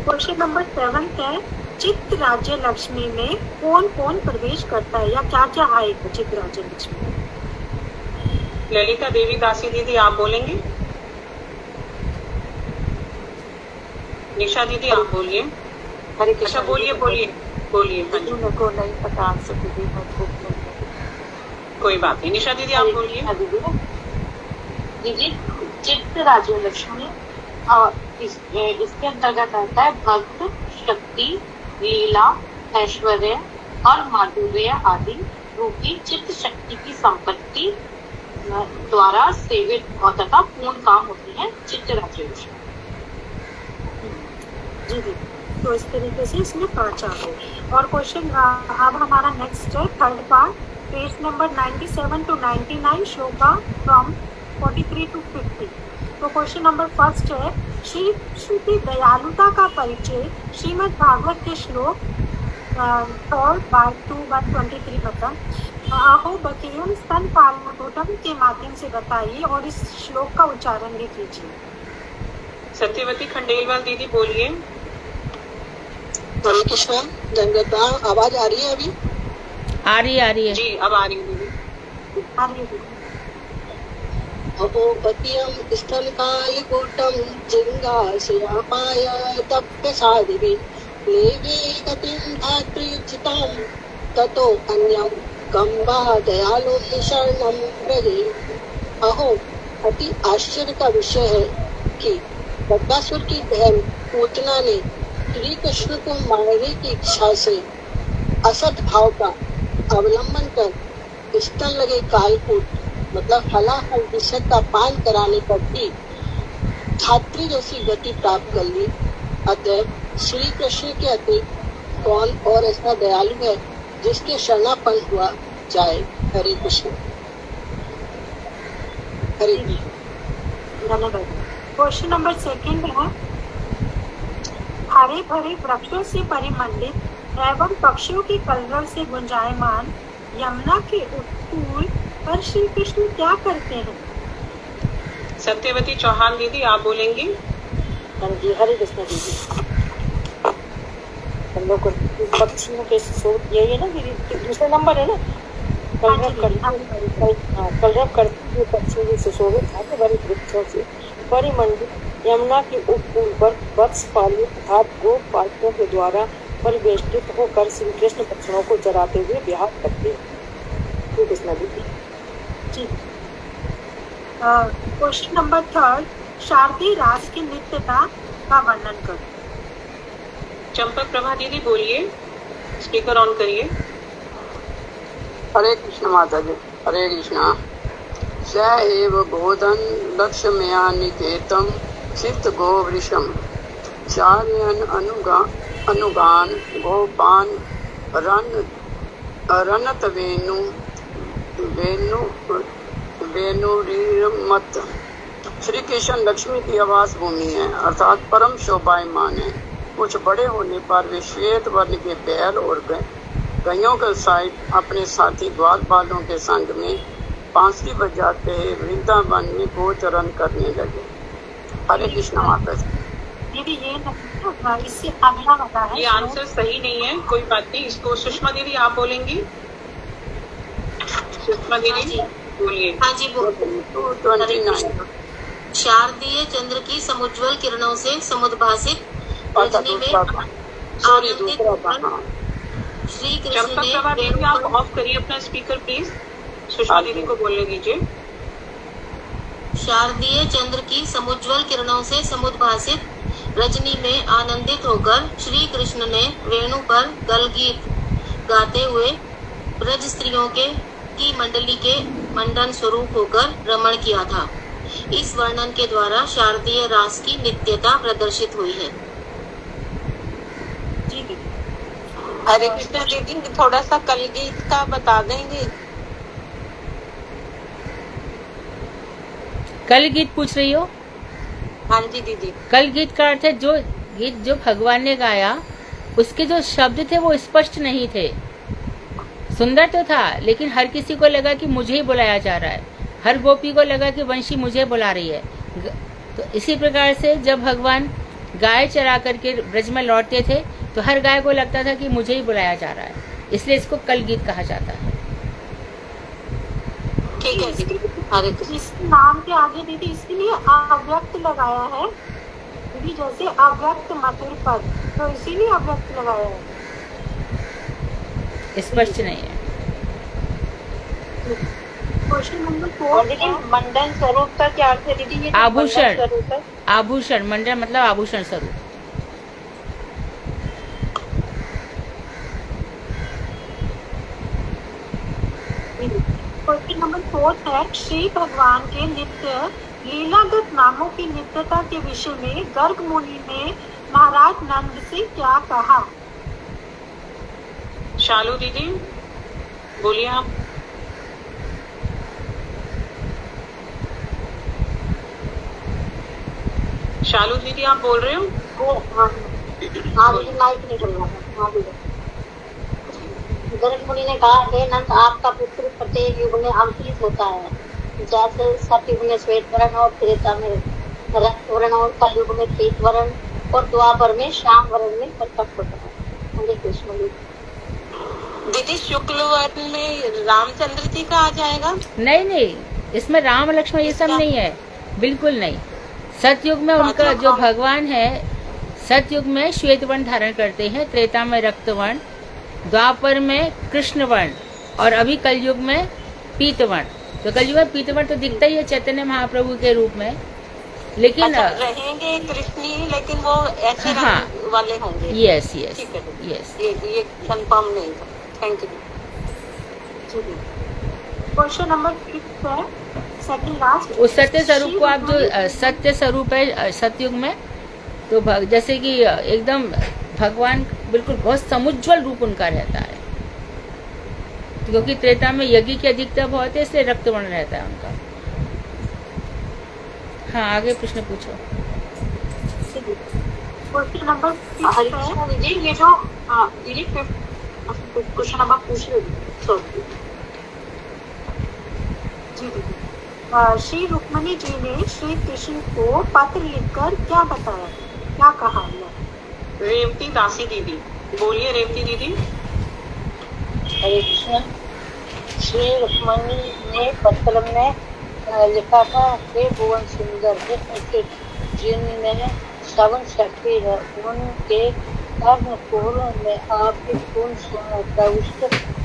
क्वेश्चन नंबर 7 है, चित्त राज्य लक्ष्मी में कौन कौन प्रवेश करता है या क्या क्या आएगा चित्त राज्य लक्ष्मी में? ललिता देवी दासी दीदी आप बोलेंगे? निशा दीदी आप बोलिए। हरे अच्छा बोलिए बोलिए बोलिए। मेरे को नहीं पता आंसर दीदी, कोई बात नहीं, निशा दीदी आप बोलिए। दीदी चित्त राज्य लक्ष्मी और इसके अंतर्गत आता है भक्त, शक्ति, लीला, ऐश्वर्य और माधुर्य आदि रूपी चित्त शक्ति की संपत्ति द्वारा सेवित और तथा पूर्ण काम होती है चित्त राज्य लक्ष्मी। जी, तो इस तरीके से इसमें 5 आ गए। और क्वेश्चन अब हमारा नेक्स्ट है 3rd part, page number 97 to 99, shloka from 43 to 50। तो क्वेश्चन नंबर 1 है, श्रुति दयालुता का परिचय श्रीमद् भागवत के श्लोक 3:2-23 मतलब अहो बकेयम स्तन पालनोटम के माध्यम से बताइए और इस श्लोक का उच्चारण भी कीजिए। सत्यवती खंडेलवाल दीदी बोलिए। हरे कृष्ण, दंडवत। आवाज आ रही है अभी? आ रही है जी, अब आ रही है दीदी। आ रही है। अपोपतियम स्तन कालिकूटम जिंगासयापाय तप्य साधिवी लेवे गतिं धात्रियुचितां ततो अन्यं गंगा दयालु शरणं व्रजे। अहो, अति आश्चर्य का विषय है कि बद्दासुर की बहन पूतना ने श्री कृष्ण को मारने की इच्छा से असत भाव का अवलंबन कर स्तन लगे कालकूट मतलब हलाहल विषय का पान कराने पर भी धात्री जैसी गति प्राप्त कर ली। अतः श्री कृष्ण के अतिरिक्त कौन और ऐसा दयालु है जिसके शरणापन्न हुआ जाए। हरे कृष्ण। हरे धन्यवाद। क्वेश्चन नंबर 2 है, हरे भरे वृक्षों से परिमंडित एवं पक्षियों के कलरव से गुंजायमान यमुना के उपकूल पर श्री कृष्ण क्या करते हैं? सत्यवती चौहान दीदी आप बोलेंगी। हाँ जी, हरे कृष्ण दीदी। हम लोग पक्षियों के स्रोत यही है ना दीदी, दूसरा नंबर है ना, कलरव करते हुए पक्षियों के सुशोभित हरे भरे वृक्षों से परिमंडित यमुना के उपकूल पर वत्स पालु अर्थात गो पालकों के द्वारा परिवेष्टित होकर श्री कृष्ण पक्षियों को जराते हुए विहार करते हैं। श्री कृष्ण दीदी। क्वेश्चन नंबर 3, शारदीय रास की नित्यता का वर्णन करो। चंपक प्रभा दीदी बोलिए, स्पीकर ऑन करिए। हरे कृष्ण माता जी। हरे कृष्णा। स एव बोधन लक्ष्मया निकेतम चित्त गो वृषम चार्यन अनुगान गोपान रनत वेणुरीरमत। श्री कृष्ण लक्ष्मी की आवास भूमि है अर्थात परम शोभायमान है। कुछ बड़े होने पर वे श्वेत वर्ण के बैल और गैयों के साथ अपने साथी ग्वालपालों के संग में बांसुरी बजाते वृंदावन में गोचरण करने लगे। हरे कृष्ण माता जी। दीदी ये इससे अगला होता है, ये आंसर सही नहीं है, कोई बात नहीं। इसको सुषमा दीदी आप बोलेंगी। सुषमा दीदी बोलिए। हाँ जी बोलिए। शारदीय चंद्र की समुज्वल किरणों से समुद्भासित रजनी में आनंदित श्री कृष्ण ने। आप ऑफ करिए अपना स्पीकर प्लीज, सुषमा दीदी को बोलने दीजिए। शारदीय चंद्र की समुज्वल किरणों से समुद्भासित रजनी में आनंदित होकर श्री कृष्ण ने वेणु पर गल गीत गाते हुए ब्रज स्त्रियों की मंडली के मंडन स्वरूप होकर रमण किया था। इस वर्णन के द्वारा शारदीय रास की नित्यता प्रदर्शित हुई है। हरे कृष्णा दीदी, थोड़ा सा कल गीत का बता देंगे? कल गीत पूछ रही हो? हाँ जी दीदी। कल गीत का अर्थ है जो गीत जो भगवान ने गाया उसके जो शब्द थे वो स्पष्ट नहीं थे। सुंदर तो था लेकिन हर किसी को लगा कि मुझे ही बुलाया जा रहा है, हर गोपी को लगा कि वंशी मुझे बुला रही है। तो इसी प्रकार से जब भगवान गाय चरा करके ब्रज में लौटते थे तो हर गाय को लगता था कि मुझे ही बुलाया जा रहा है, इसलिए इसको कल गीत कहा जाता है। ठीक है दीदी। हरे कृष्ण। इस नाम के आगे दीदी इसके लिए अव्यक्त लगाया है दीदी, जैसे अव्यक्त मधुर पद, तो इसीलिए अव्यक्त लगाया है। स्पष्ट नहीं है। क्वेश्चन नंबर 4 मंडन स्वरूप का क्या अर्थ है दीदी? ये आभूषण, आभूषण, मंडन मतलब आभूषण स्वरूप। क्वेश्चन नंबर 4 है, श्री भगवान के नित्य लीलागत नामों की नित्यता के विषय में गर्ग मुनि ने महाराज नंद से क्या कहा? शालू दीदी बोलिए आप। शालू दीदी आप बोल रहे हो? हाँ दीदी, माइक नहीं चल रहा था। हाँ दीदी। गर्ग मुनि ने कहा, हे नंद, आपका पुत्र प्रत्येक युग में अंकुरित होता है। जैसे सतयुग में श्वेत वर्ण और त्रेता में रक्त वर्ण और कलयुग में पीत वर्ण और द्वापर में श्याम वर्ण में प्रकट होता है। हरे कृष्ण दीदी, शुक्ल वर्ण में रामचंद्र जी का आ जाएगा? नहीं नहीं, इसमें राम लक्ष्मण ये सब नहीं है, बिल्कुल नहीं। सतयुग में उनका जो भगवान है, सतयुग में श्वेत वर्ण धारण करते हैं, त्रेता में रक्त वर्ण, द्वापर में कृष्ण वर्ण और अभी कलयुग में पीत वर्ण। तो कलयुग में पीत वर्ण तो दिखता ही है चैतन्य महाप्रभु के रूप में, लेकिन रहेंगे कृष्णी, लेकिन वो ऐसे रंग वाले होंगे। यस यस यस, ये कंफर्म नहीं था। Thank you. क्वेश्चन नंबर 6 है, सेकंड लास्ट। उस सत्य स्वरूप को आप जो सत्य स्वरूप है सतयुग में, तो जैसे कि एकदम भगवान बिल्कुल बहुत समुज्वल रूप उनका रहता है, क्योंकि त्रेता में यज्ञ की अधिकता बहुत है, इसलिए रक्तवर्ण रहता है उनका। हाँ, आगे प्रश्न पूछो। क्वेश्चन नंबर 6 है, ये जो दीदी क्वेश्चन नंबर पूछ रहे श्री रुक्मणी जी ने श्री कृष्ण को पत्र लिखकर क्या बताया, क्या कहा? रेवती दासी दीदी बोलिए। रेवती दीदी। हरे कृष्ण। श्री रुक्मणी ने पत्र में लिखा था, हे भुवन सुंदर, हे जिनमें श्रवण शक्ति है, उनके कर्म पूर्व में आपके गुण प्रविष्ट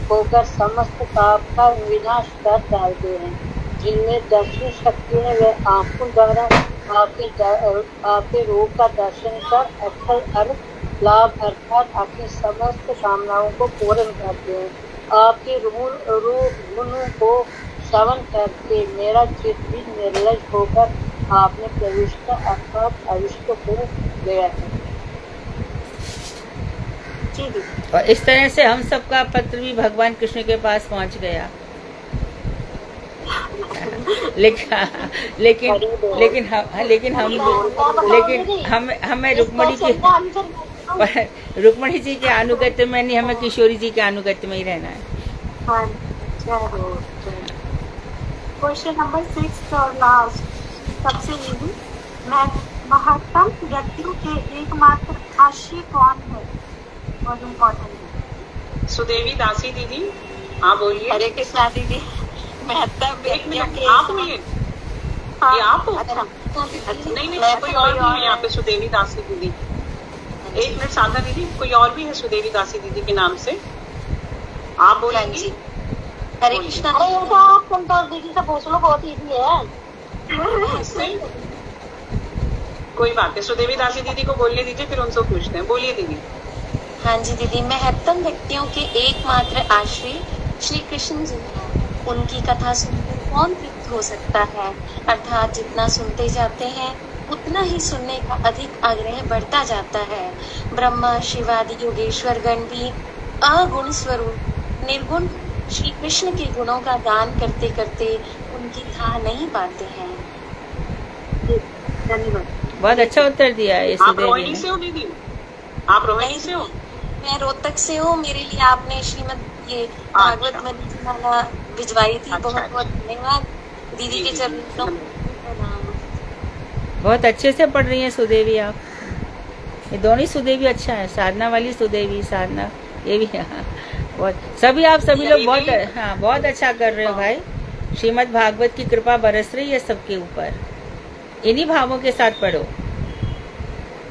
होकर समस्त पाप का विनाश कर डालते हैं। जिनमें दर्शन शक्ति है, वे आंखों द्वारा आपके रूप का दर्शन कर अक्षर अर्थ लाभ अर्थात आपकी समस्त कामनाओं को पूर्ण करते हैं। आपके रूप गुणों को श्रवण करके मेरा चित्त भी निर्लज होकर आपने प्रविष्ट अर्थात अविष्ट हो गया है। और इस तरह से हम सबका पत्र भी भगवान कृष्ण के पास पहुंच गया। लेकिन हमें रुक्मणी जी के अनुगत्य में नहीं, हमें किशोरी जी के अनुगत्य में ही रहना है। क्वेश्चन नंबर 6 और लास्ट, सबसे नीचे, महत्तम व्यक्तियों के एकमात्र आश्रय कौन है? बहुत इम्पोर्टेंट है। सुदेवी दासी दीदी हाँ बोलिए। हरे कृष्णा दीदी। महत्तम व्यक्तियों के आप बोलिए। ये आप हो? नहीं कोई और भी है यहाँ पे सुदेवी दासी दीदी। एक मिनट साधना दीदी, कोई और भी है सुदेवी दासी दीदी के नाम से? आप बोलेंगी। हरे कृष्णा। अरे ये तो आप संतोष दीदी से पूछ लो, बहुत इजी है। कोई बात है, सुदेवी दासी दीदी को बोलने दीजिए, फिर उनसे पूछते हैं। बोलिए दीदी। हाँ जी दीदी, महत्तम व्यक्तियों के एकमात्र आश्रय श्री कृष्ण जी हैं, उनकी कथा सुनकर कौन तृप्त हो सकता है। अर्थात जितना सुनते जाते हैं उतना ही सुनने का अधिक आग्रह बढ़ता जाता है। ब्रह्मा शिवादि योगेश्वर गण भी अगुण स्वरूप निर्गुण श्री कृष्ण के गुणों का गान करते करते उनकी था नहीं पाते हैं। धन्यवाद। बहुत अच्छा उत्तर दिया है आप सुदेवी रोहिणी ने। से हो दीदी? आप रोहिणी से हो? मैं रोहतक से हूँ। मेरे लिए आपने श्रीमद ये भागवत माला भिजवाई थी। बहुत बहुत धन्यवाद दीदी के चरणों में प्रणाम। बहुत अच्छे से पढ़ रही हैं सुदेवी आप। ये दोनों ही सुदेवी अच्छा है, साधना वाली सुदेवी, साधना ये भी। हाँ, बहुत सभी आप सभी लोग बहुत हाँ बहुत अच्छा कर रहे हो भाई। श्रीमद् भागवत की कृपा बरस रही है सबके ऊपर। इन्हीं भावों के साथ पढ़ो।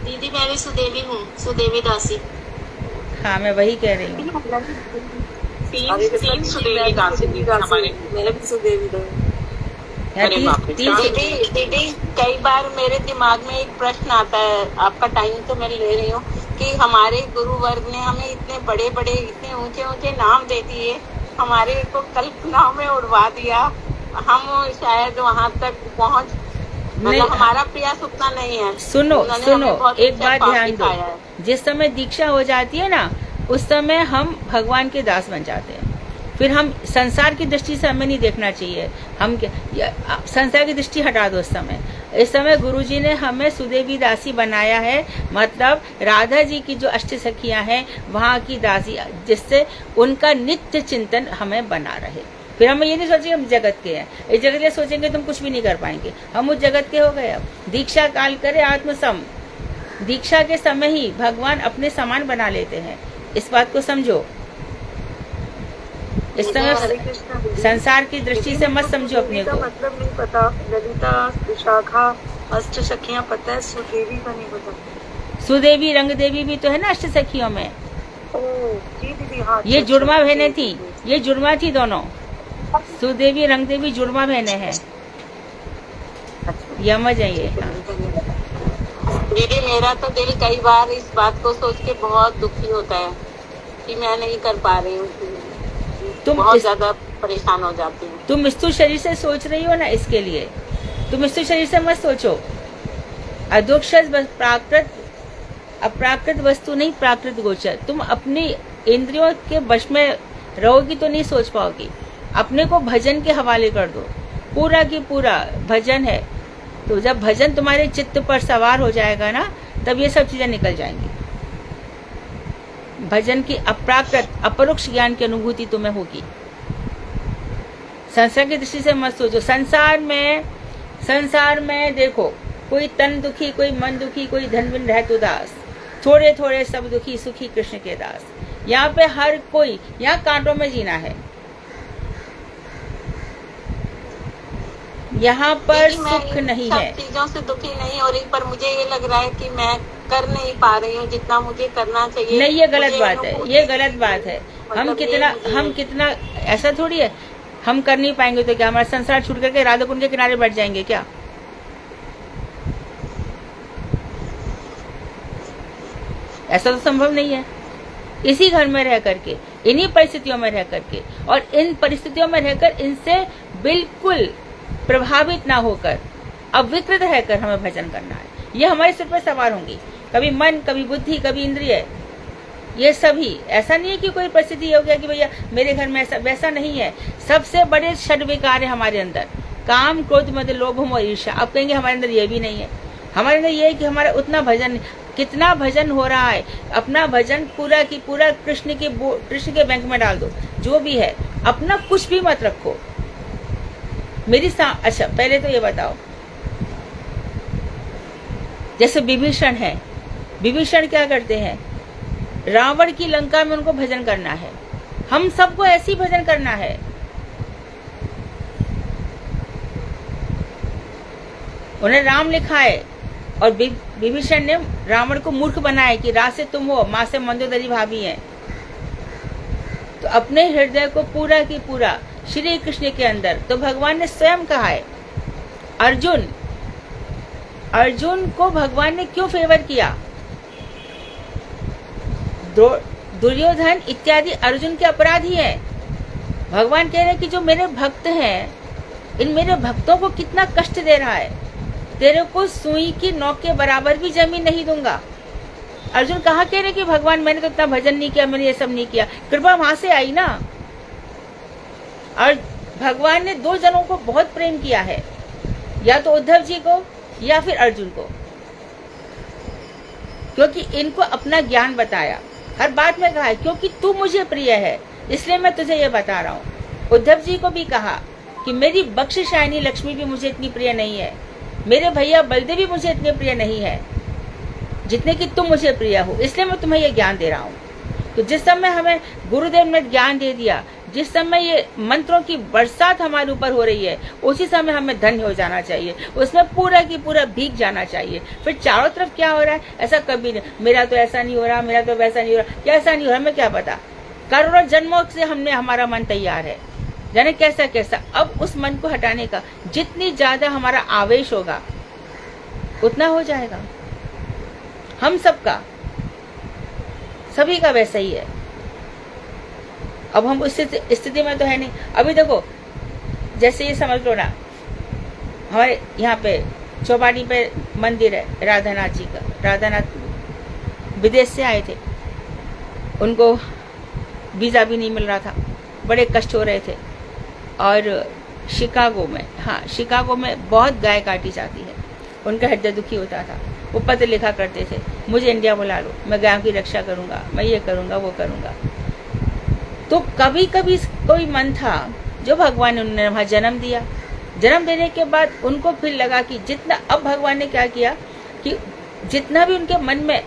दीदी मैं भी सुदेवी हूँ, सुदेवी दासी। हाँ मैं वही कह रही हूँ। तीन सुदेवी दासी थी हमारे। मैं भी सुदेवी दीदी कई बार मेरे दिमाग में एक प्रश्न आता है, आपका टाइम तो मैं ले रही हूँ, कि हमारे गुरु वर्ग ने हमें इतने बड़े बड़े इतने ऊंचे ऊंचे नाम दे दिए, हमारे को कल्पनाओं में उड़वा दिया। हम शायद वहाँ तक पहुँच, मतलब हमारा प्रयास उतना नहीं है। सुनो एक बात ध्यान दो, जिस समय दीक्षा हो जाती है ना उस समय हम भगवान के दास बन जाते हैं। फिर हम संसार की दृष्टि से हमें नहीं देखना चाहिए। हम संसार की दृष्टि हटा दो। इस समय गुरुजी ने हमें सुदेवी दासी बनाया है, मतलब राधा जी की जो अष्ट सखियां हैं वहाँ की दासी, जिससे उनका नित्य चिंतन हमें बना रहे। फिर हम ये नहीं सोचेंगे हम जगत के हैं, इस जगत के सोचेंगे तुम कुछ भी नहीं कर पाएंगे। हम उस जगत के हो गए। अब दीक्षा काल करे आत्मसम, दीक्षा के समय ही भगवान अपने समान बना लेते हैं। इस बात को समझो। इस समय संसार की दृष्टि से मत समझो अपने को। मतलब नहीं पता, ललिता विशाखा अष्ट सखियां पता है, सुदेवी का नहीं पता। सुदेवी रंग देवी भी तो है ना अष्ट सखियों में। जी दीदी हाँ। ये जुड़वा बहनें थी, ये जुड़वा थी दोनों। सुदेवी रंग देवी जुड़वा बहनें हैं। यमज है ये। दीदी मेरा तो दिल कई बार इस बात को सोच के बहुत दुखी होता है कि मैं नहीं कर पा रही हूँ। तुम बहुत ज्यादा परेशान हो जाती हूँ। तुम स्थूल शरीर से सोच रही हो ना, इसके लिए तुम स्थूल शरीर से मत सोचो। अधोक्षर प्राकृत अप्राकृत वस्तु नहीं, प्राकृत गोचर। तुम अपनी इंद्रियों के वश में रहोगी तो नहीं सोच पाओगी। अपने को भजन के हवाले कर दो। पूरा की पूरा भजन है, तो जब भजन तुम्हारे चित्त पर सवार हो जाएगा ना, तब ये सब चीजें निकल जाएंगी। भजन की अप्राकृत अपरोक्ष ज्ञान की अनुभूति तुम्हें होगी। संसार की दृष्टि से मत सोचो। संसार में देखो, कोई तन दुखी, कोई मन दुखी, कोई धन बिन रहत उदास, थोड़े थोड़े सब दुखी, सुखी कृष्ण के दास। यहाँ पे हर कोई, यहाँ कांटों में जीना है। यहाँ पर सुख नहीं है। सब चीजों से दुखी नहीं हो रही, पर मुझे ये लग रहा है कि मैं कर नहीं पा रही हूँ जितना मुझे करना चाहिए। नहीं, ये गलत बात है, ये गलत बात है। हम कितना ऐसा थोड़ी है, हम कर नहीं पाएंगे तो क्या हमारा संसार छूट करके राधा कुंड के किनारे बैठ जाएंगे क्या? ऐसा तो संभव नहीं है। इसी घर में रह करके, इन्हीं परिस्थितियों में रह करके, और इन परिस्थितियों में रहकर इनसे बिल्कुल प्रभावित ना होकर अविकृत रहकर हमें भजन करना है। ये हमारे सिर पर सवार होंगी, कभी मन, कभी बुद्धि, कभी इंद्रिय। ये सभी, ऐसा नहीं है कि कोई परिस्थिति हो गया कि भैया मेरे घर में ऐसा, वैसा नहीं है। सबसे बड़े षड विकार है हमारे अंदर, काम, क्रोध, मद, लोभ, मोह, ईर्ष्या। अब कहेंगे हमारे अंदर ये भी नहीं है। हमारे अंदर ये है कि हमारा उतना भजन, कितना भजन हो रहा है। अपना भजन पूरा की पूरा कृष्ण के बैंक में डाल दो। जो भी है, अपना कुछ भी मत रखो। अच्छा पहले तो ये बताओ, जैसे विभीषण है, विभीषण क्या करते हैं? रावण की लंका में उनको भजन करना है। हम सबको ऐसी भजन करना है। उन्हें राम लिखा है, और विभीषण ने रावण को मूर्ख बनाया कि रात से तुम हो, माँ से मंदोदरी भाभी है। तो अपने हृदय को पूरा की पूरा श्री कृष्ण के अंदर, तो भगवान ने स्वयं कहा है, अर्जुन को भगवान ने क्यों फेवर किया? दुर्योधन इत्यादि अर्जुन के अपराधी हैं। भगवान कह रहे हैं कि जो मेरे भक्त हैं, इन मेरे भक्तों को कितना कष्ट दे रहा है, तेरे को सुई की नोक के बराबर भी जमीन नहीं दूंगा। अर्जुन कहाँ कह रहे कि भगवान मैंने तो इतना भजन नहीं किया, मैंने ये सब नहीं किया। कृपा वहां से आई ना। और भगवान ने दो जनों को बहुत प्रेम किया है, या तो उद्धव जी को या फिर अर्जुन को, क्योंकि इनको अपना ज्ञान बताया। हर बात में कहा है क्योंकि तू मुझे प्रिय है इसलिए मैं तुझे ये बता रहा हूँ। उद्धव जी को भी कहा कि मेरी बख्शिशायनी लक्ष्मी भी मुझे इतनी प्रिय नहीं है, मेरे भैया बलदेव भी मुझे इतने प्रिय नहीं है जितने कि तुम मुझे प्रिय हो, इसलिए मैं तुम्हें ये ज्ञान दे रहा हूँ। तो जिस समय हमें गुरुदेव ने ज्ञान दे दिया, जिस समय ये मंत्रों की बरसात हमारे ऊपर हो रही है, उसी समय हमें धन्य हो जाना चाहिए, उसमें पूरा की पूरा भीग जाना चाहिए। फिर चारों तरफ क्या हो रहा है ऐसा कभी नहीं, मेरा तो ऐसा नहीं हो रहा, मेरा तो वैसा नहीं हो रहा, क्या ऐसा नहीं हो रहा, हमें क्या पता। करोड़ों जन्मों से हमारा मन तैयार है, जाने कैसा कैसा। अब उस मन को हटाने का जितनी ज्यादा हमारा आवेश होगा उतना हो जाएगा। हम सबका, सभी का वैसा ही है। अब हम उस स्थिति में तो है नहीं। अभी देखो, जैसे ये समझ लो ना, हमारे यहाँ पे चौपाटी पे मंदिर है राधानाथ जी का। राधानाथ विदेश से आए थे, उनको वीजा भी नहीं मिल रहा था, बड़े कष्ट हो रहे थे। और शिकागो में, हाँ शिकागो में बहुत गाय काटी जाती है, उनका हृदय दुखी होता था। वो पत्र लिखा करते थे, मुझे इंडिया बुला लो, मैं गायों की रक्षा करूंगा, मैं ये करूंगा वो करूंगा। तो कभी कभी कोई मन था जो भगवान ने उन्हें वहां जन्म दिया। जन्म देने के बाद उनको फिर लगा कि जितना, अब भगवान ने क्या किया कि जितना भी उनके मन में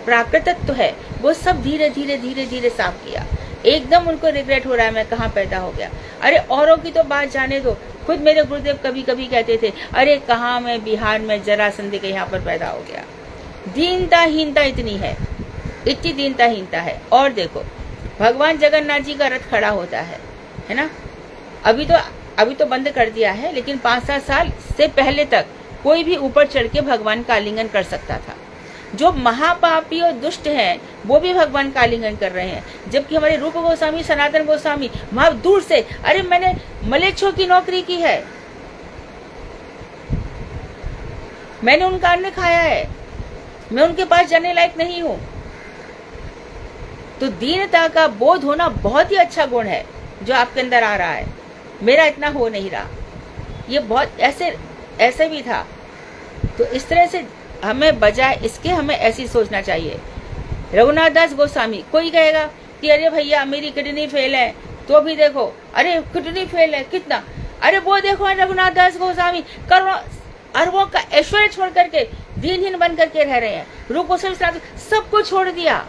प्राकृतत्व है वो सब धीरे धीरे धीरे धीरे साफ किया। एकदम उनको रिग्रेट हो रहा है मैं कहाँ पैदा हो गया। अरे औरों की तो बात जाने दो, खुद मेरे गुरुदेव कभी कभी कहते थे, अरे कहाँ मैं बिहार में जरासंध के यहाँ पर पैदा हो गया। दीनता हीनता इतनी है, इतनी दीनता हीनता है। और देखो भगवान जगन्नाथ जी का रथ खड़ा होता है ना। अभी तो बंद कर दिया है, लेकिन 5-7 साल से पहले तक कोई भी ऊपर चढ़ के भगवान का आलिंगन कर सकता था। जो महापापी और दुष्ट हैं वो भी भगवान का आलिंगन कर रहे हैं, जबकि हमारे रूप गोस्वामी, सनातन गोस्वामी वहां दूर से, अरे मैंने मलेच्छों की नौकरी की है, मैंने उनका अन्न खाया है, मैं उनके पास जाने लायक नहीं हूं। तो दीनता का बोध होना बहुत ही अच्छा गुण है जो आपके अंदर आ रहा है। मेरा इतना हो नहीं रहा, ये बहुत ऐसे भी था। तो इस तरह से हमें बजाय इसके हमें ऐसी सोचना चाहिए। रघुनाथ दास गोस्वामी, कोई कहेगा कि अरे भैया मेरी किडनी फेल है, तो भी देखो, अरे किडनी फेल है कितना, अरे वो देखो रघुनाथ दास गोस्वामी करोड़ों अरबों का ऐश्वर्य छोड़ करके दीनहीन बन करके रह रहे हैं। रूप गोस्वामी सब कुछ छोड़ दिया।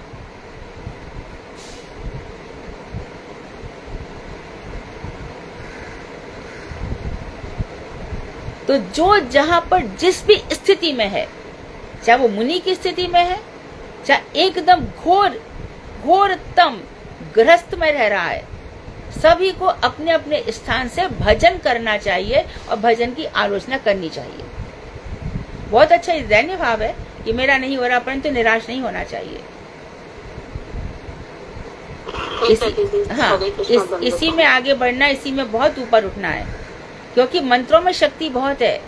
तो जो जहां पर जिस भी स्थिति में है, चाहे वो मुनि की स्थिति में है, चाहे एकदम घोरतम गृहस्थ में रह रहा है, सभी को अपने अपने स्थान से भजन करना चाहिए और भजन की आलोचना करनी चाहिए। बहुत अच्छा दैन्य भाव है कि मेरा नहीं हो रहा, परंतु निराश नहीं होना चाहिए। इसी में आगे बढ़ना, इसी में बहुत ऊपर उठना है, क्योंकि मंत्रों में शक्ति बहुत है।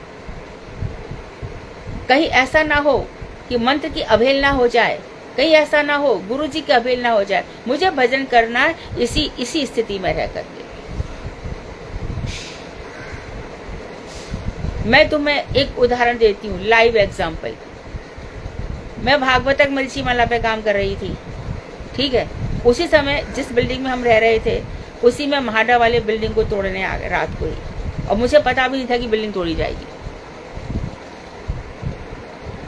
कहीं ऐसा ना हो कि मंत्र की अवहेलना हो जाए, कहीं ऐसा ना हो गुरु जी की अवहेलना हो जाए। मुझे भजन करना है इसी स्थिति में रह करके। मैं तुम्हें एक उदाहरण देती हूँ, लाइव एग्जाम्पल। मैं भागवतक मरीची माला पे काम कर रही थी, ठीक है। उसी समय जिस बिल्डिंग में हम रह रहे थे, उसी में महाडा वाले बिल्डिंग को तोड़ने आ गए रात को ही, और मुझे पता भी नहीं था कि बिल्डिंग तोड़ी जाएगी।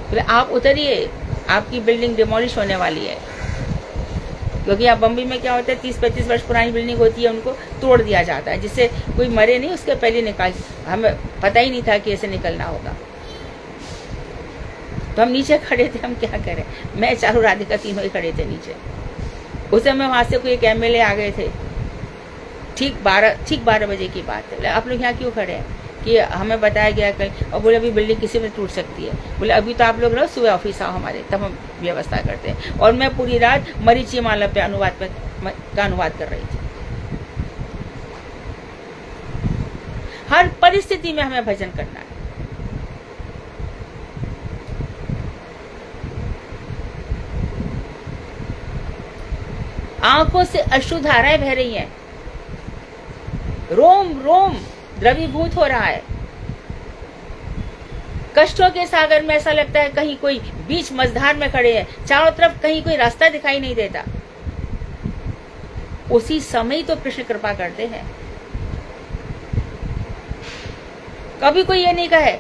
बोले आप उतरिए, आपकी बिल्डिंग डिमोलिश होने वाली है। क्योंकि यहाँ बम्बई में क्या होता है, 30-35 वर्ष पुरानी बिल्डिंग होती है, उनको तोड़ दिया जाता है, जिससे कोई मरे नहीं, उसके पहले निकाल। हमें पता ही नहीं था कि ऐसे निकलना होगा। तो हम नीचे खड़े थे, हम क्या करें। मैं, चारू, राधिका तीनों ही खड़े थे नीचे। उस समय वहां से कोई एक MLA आ गए थे। ठीक 12 बजे की बात है। आप लोग यहाँ क्यों खड़े हैं? कि हमें बताया गया कल, और बोले अभी बिल्डिंग किसी में टूट सकती है। बोले अभी तो आप लोग रहो, सुबह ऑफिस आओ हमारे, तब हम व्यवस्था करते हैं। और मैं पूरी रात मरीची माला पे अनुवाद कर रही थी। हर परिस्थिति में हमें भजन करना है। आंखों से अश्रु धाराएं बह रही हैं, रोम रोम द्रवीभूत हो रहा है। कष्टों के सागर में ऐसा लगता है कहीं कोई बीच मझधार में खड़े हैं, चारों तरफ कहीं कोई रास्ता दिखाई नहीं देता। उसी समय तो कृष्ण कृपा करते हैं। कभी कोई ये नहीं कहे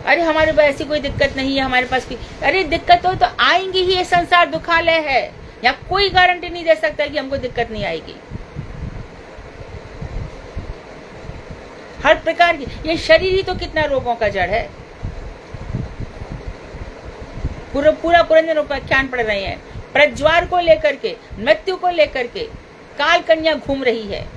अरे हमारे पास ऐसी कोई दिक्कत नहीं है, हमारे पास कोई, अरे दिक्कत हो तो आएंगी ही, ये संसार दुखालय है, या कोई गारंटी नहीं दे सकता कि हमको दिक्कत नहीं आएगी। हर प्रकार की, ये शरीर ही तो कितना रोगों का जड़ है। पूरा पुरंदर उपाख्यान पढ़ रहे हैं। प्रज्वार को लेकर के, मृत्यु को लेकर के काल कन्या घूम रही है।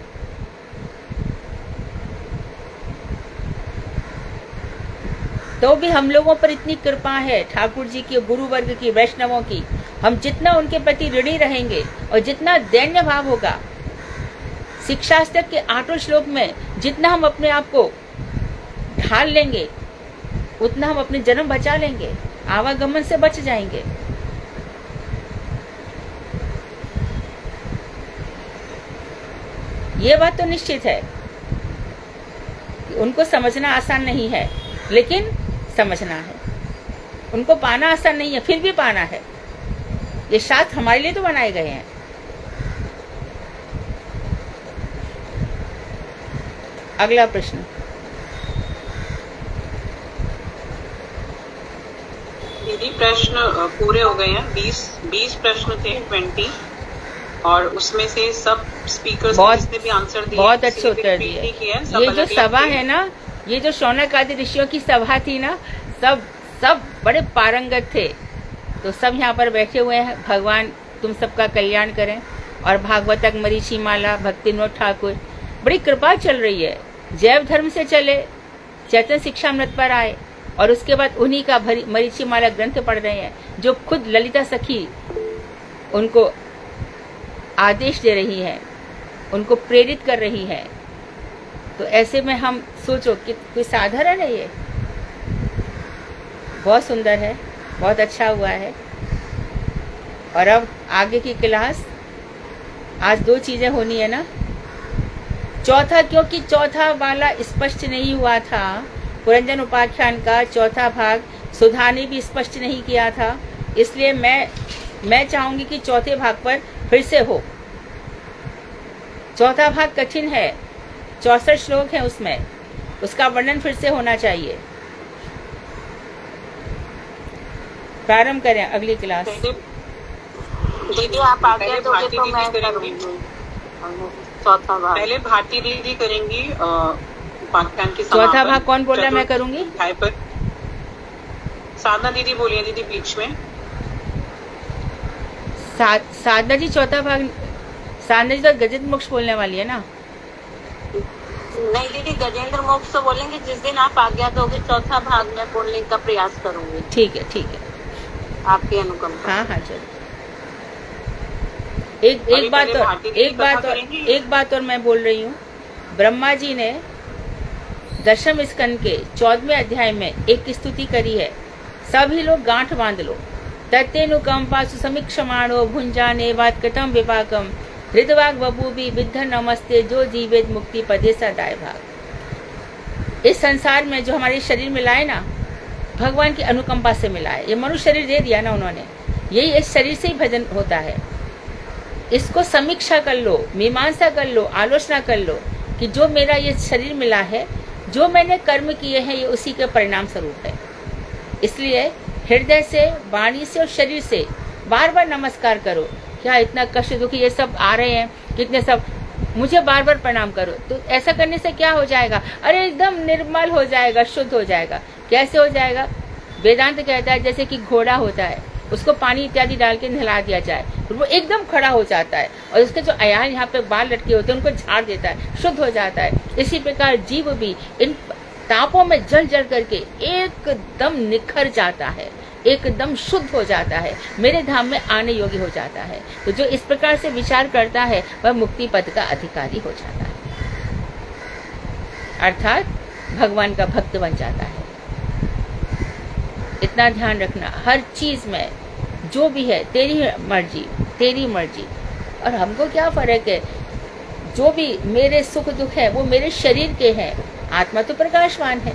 तो भी हम लोगों पर इतनी कृपा है ठाकुर जी की, गुरु वर्ग की, वैष्णवों की। हम जितना उनके प्रति ऋणी रहेंगे और जितना दैन्य भाव होगा, शिक्षास्तक के 8 श्लोक में जितना हम अपने आप को ढाल लेंगे, उतना हम अपने जन्म बचा लेंगे, आवागमन से बच जाएंगे। ये बात तो निश्चित है कि उनको समझना आसान नहीं है, लेकिन समझना है। उनको पाना आसान नहीं है, फिर भी पाना है। ये शास्त्र हमारे लिए तो बनाए गए हैं। अगला प्रश्न। दीदी प्रश्न पूरे हो गए हैं। 20 प्रश्न थे, 20, और उसमें से सब स्पीकर्स ने भी आंसर दिए, बहुत अच्छे उत्तर दिए। ये जो सभा है ना, ये जो शौनक आदि ऋषियों की सभा थी ना, सब बड़े पारंगत थे। तो सब यहाँ पर बैठे हुए हैं। भगवान तुम सबका कल्याण करें। और भागवतक मरीचि माला, भक्ति विनोद ठाकुर, बड़ी कृपा चल रही है। जैव धर्म से चले, चैतन्य शिक्षामृत पर आए, और उसके बाद उन्हीं का मरीचि माला ग्रंथ पढ़ रहे हैं, जो खुद ललिता सखी उनको आदेश दे रही है, उनको प्रेरित कर रही है। तो ऐसे में हम सोचो कि कोई साधारण है, ये बहुत सुंदर है, बहुत अच्छा हुआ है। और अब आगे की क्लास, आज 2 चीजें होनी है ना। चौथा, क्योंकि चौथा वाला स्पष्ट नहीं हुआ था, पुरंजन उपाख्यान का चौथा भाग सुधा ने भी स्पष्ट नहीं किया था, इसलिए मैं चाहूंगी कि चौथे भाग पर फिर से हो। चौथा भाग कठिन है, 64 श्लोक है उसमें, उसका वर्णन फिर से होना चाहिए। प्रारंभ करें अगली क्लास। दीदी आप आगे दोगे तो मैं करूंगी चौथा भाग। पहले भारती दीदी करेंगी उपाख्यान की चौथा भाग। कौन बोल रहा है? मैं करूंगी। साधना दीदी बोलिए दीदी बीच में। साधना जी चौथा भाग, साधना जी तो गजेंद्र मोक्ष बोलने वाली है ना? नहीं दीदी, गजेंद्र मोक्ष तो बोलेंगे जिस दिन आप आज्ञा दोगे। चौथा भाग में बोलने का प्रयास करूंगी। ठीक है, ठीक है, आपकी अनुकंपा। हाँ चलो। एक बात और मैं बोल रही हूँ। ब्रह्मा जी ने दशम स्कंद के 14वें अध्याय में एक स्तुति करी है, सभी लोग गांठ बांध लो। तत्तेनुकंपा सुसमीक्षमाणो भुंजाने वात कटम विपाकम हृदवाग बबूबी विद्ध नमस्ते जो जीवेद मुक्ति पदे सदाय भाग। इस संसार में जो हमारे शरीर मिला है ना, भगवान की अनुकंपा से मिला है। ये मनुष्य शरीर दे दिया ना उन्होंने, यही इस शरीर से ही भजन होता है। इसको समीक्षा कर लो, मीमांसा कर लो, आलोचना कर लो कि जो मेरा ये शरीर मिला है, जो मैंने कर्म किए हैं, ये उसी के परिणाम स्वरूप है। इसलिए हृदय से, वाणी से और शरीर से बार बार नमस्कार करो। क्या इतना कष्ट दुखी ये सब आ रहे हैं, कितने सब, मुझे बार बार प्रणाम करो। तो ऐसा करने से क्या हो जाएगा? अरे एकदम निर्मल हो जाएगा, शुद्ध हो जाएगा। कैसे हो जाएगा? वेदांत कहता है जैसे कि घोड़ा होता है, उसको पानी इत्यादि डाल के नहला दिया जाए, वो एकदम खड़ा हो जाता है, और उसके जो अयान यहाँ पे बाल लटके होते हैं उनको झाड़ देता है, शुद्ध हो जाता है। इसी प्रकार जीव भी इन तापों में जल जल करके एकदम निखर जाता है, एकदम शुद्ध हो जाता है, मेरे धाम में आने योग्य हो जाता है। तो जो इस प्रकार से विचार करता है वह मुक्ति पद का अधिकारी हो जाता है। अर्थात भगवान का भक्त बन जाता है। इतना ध्यान रखना, हर चीज में जो भी है तेरी मर्जी, तेरी मर्जी। और हमको क्या फर्क है, जो भी मेरे सुख दुख है वो मेरे शरीर के हैं, आत्मा तो प्रकाशवान है।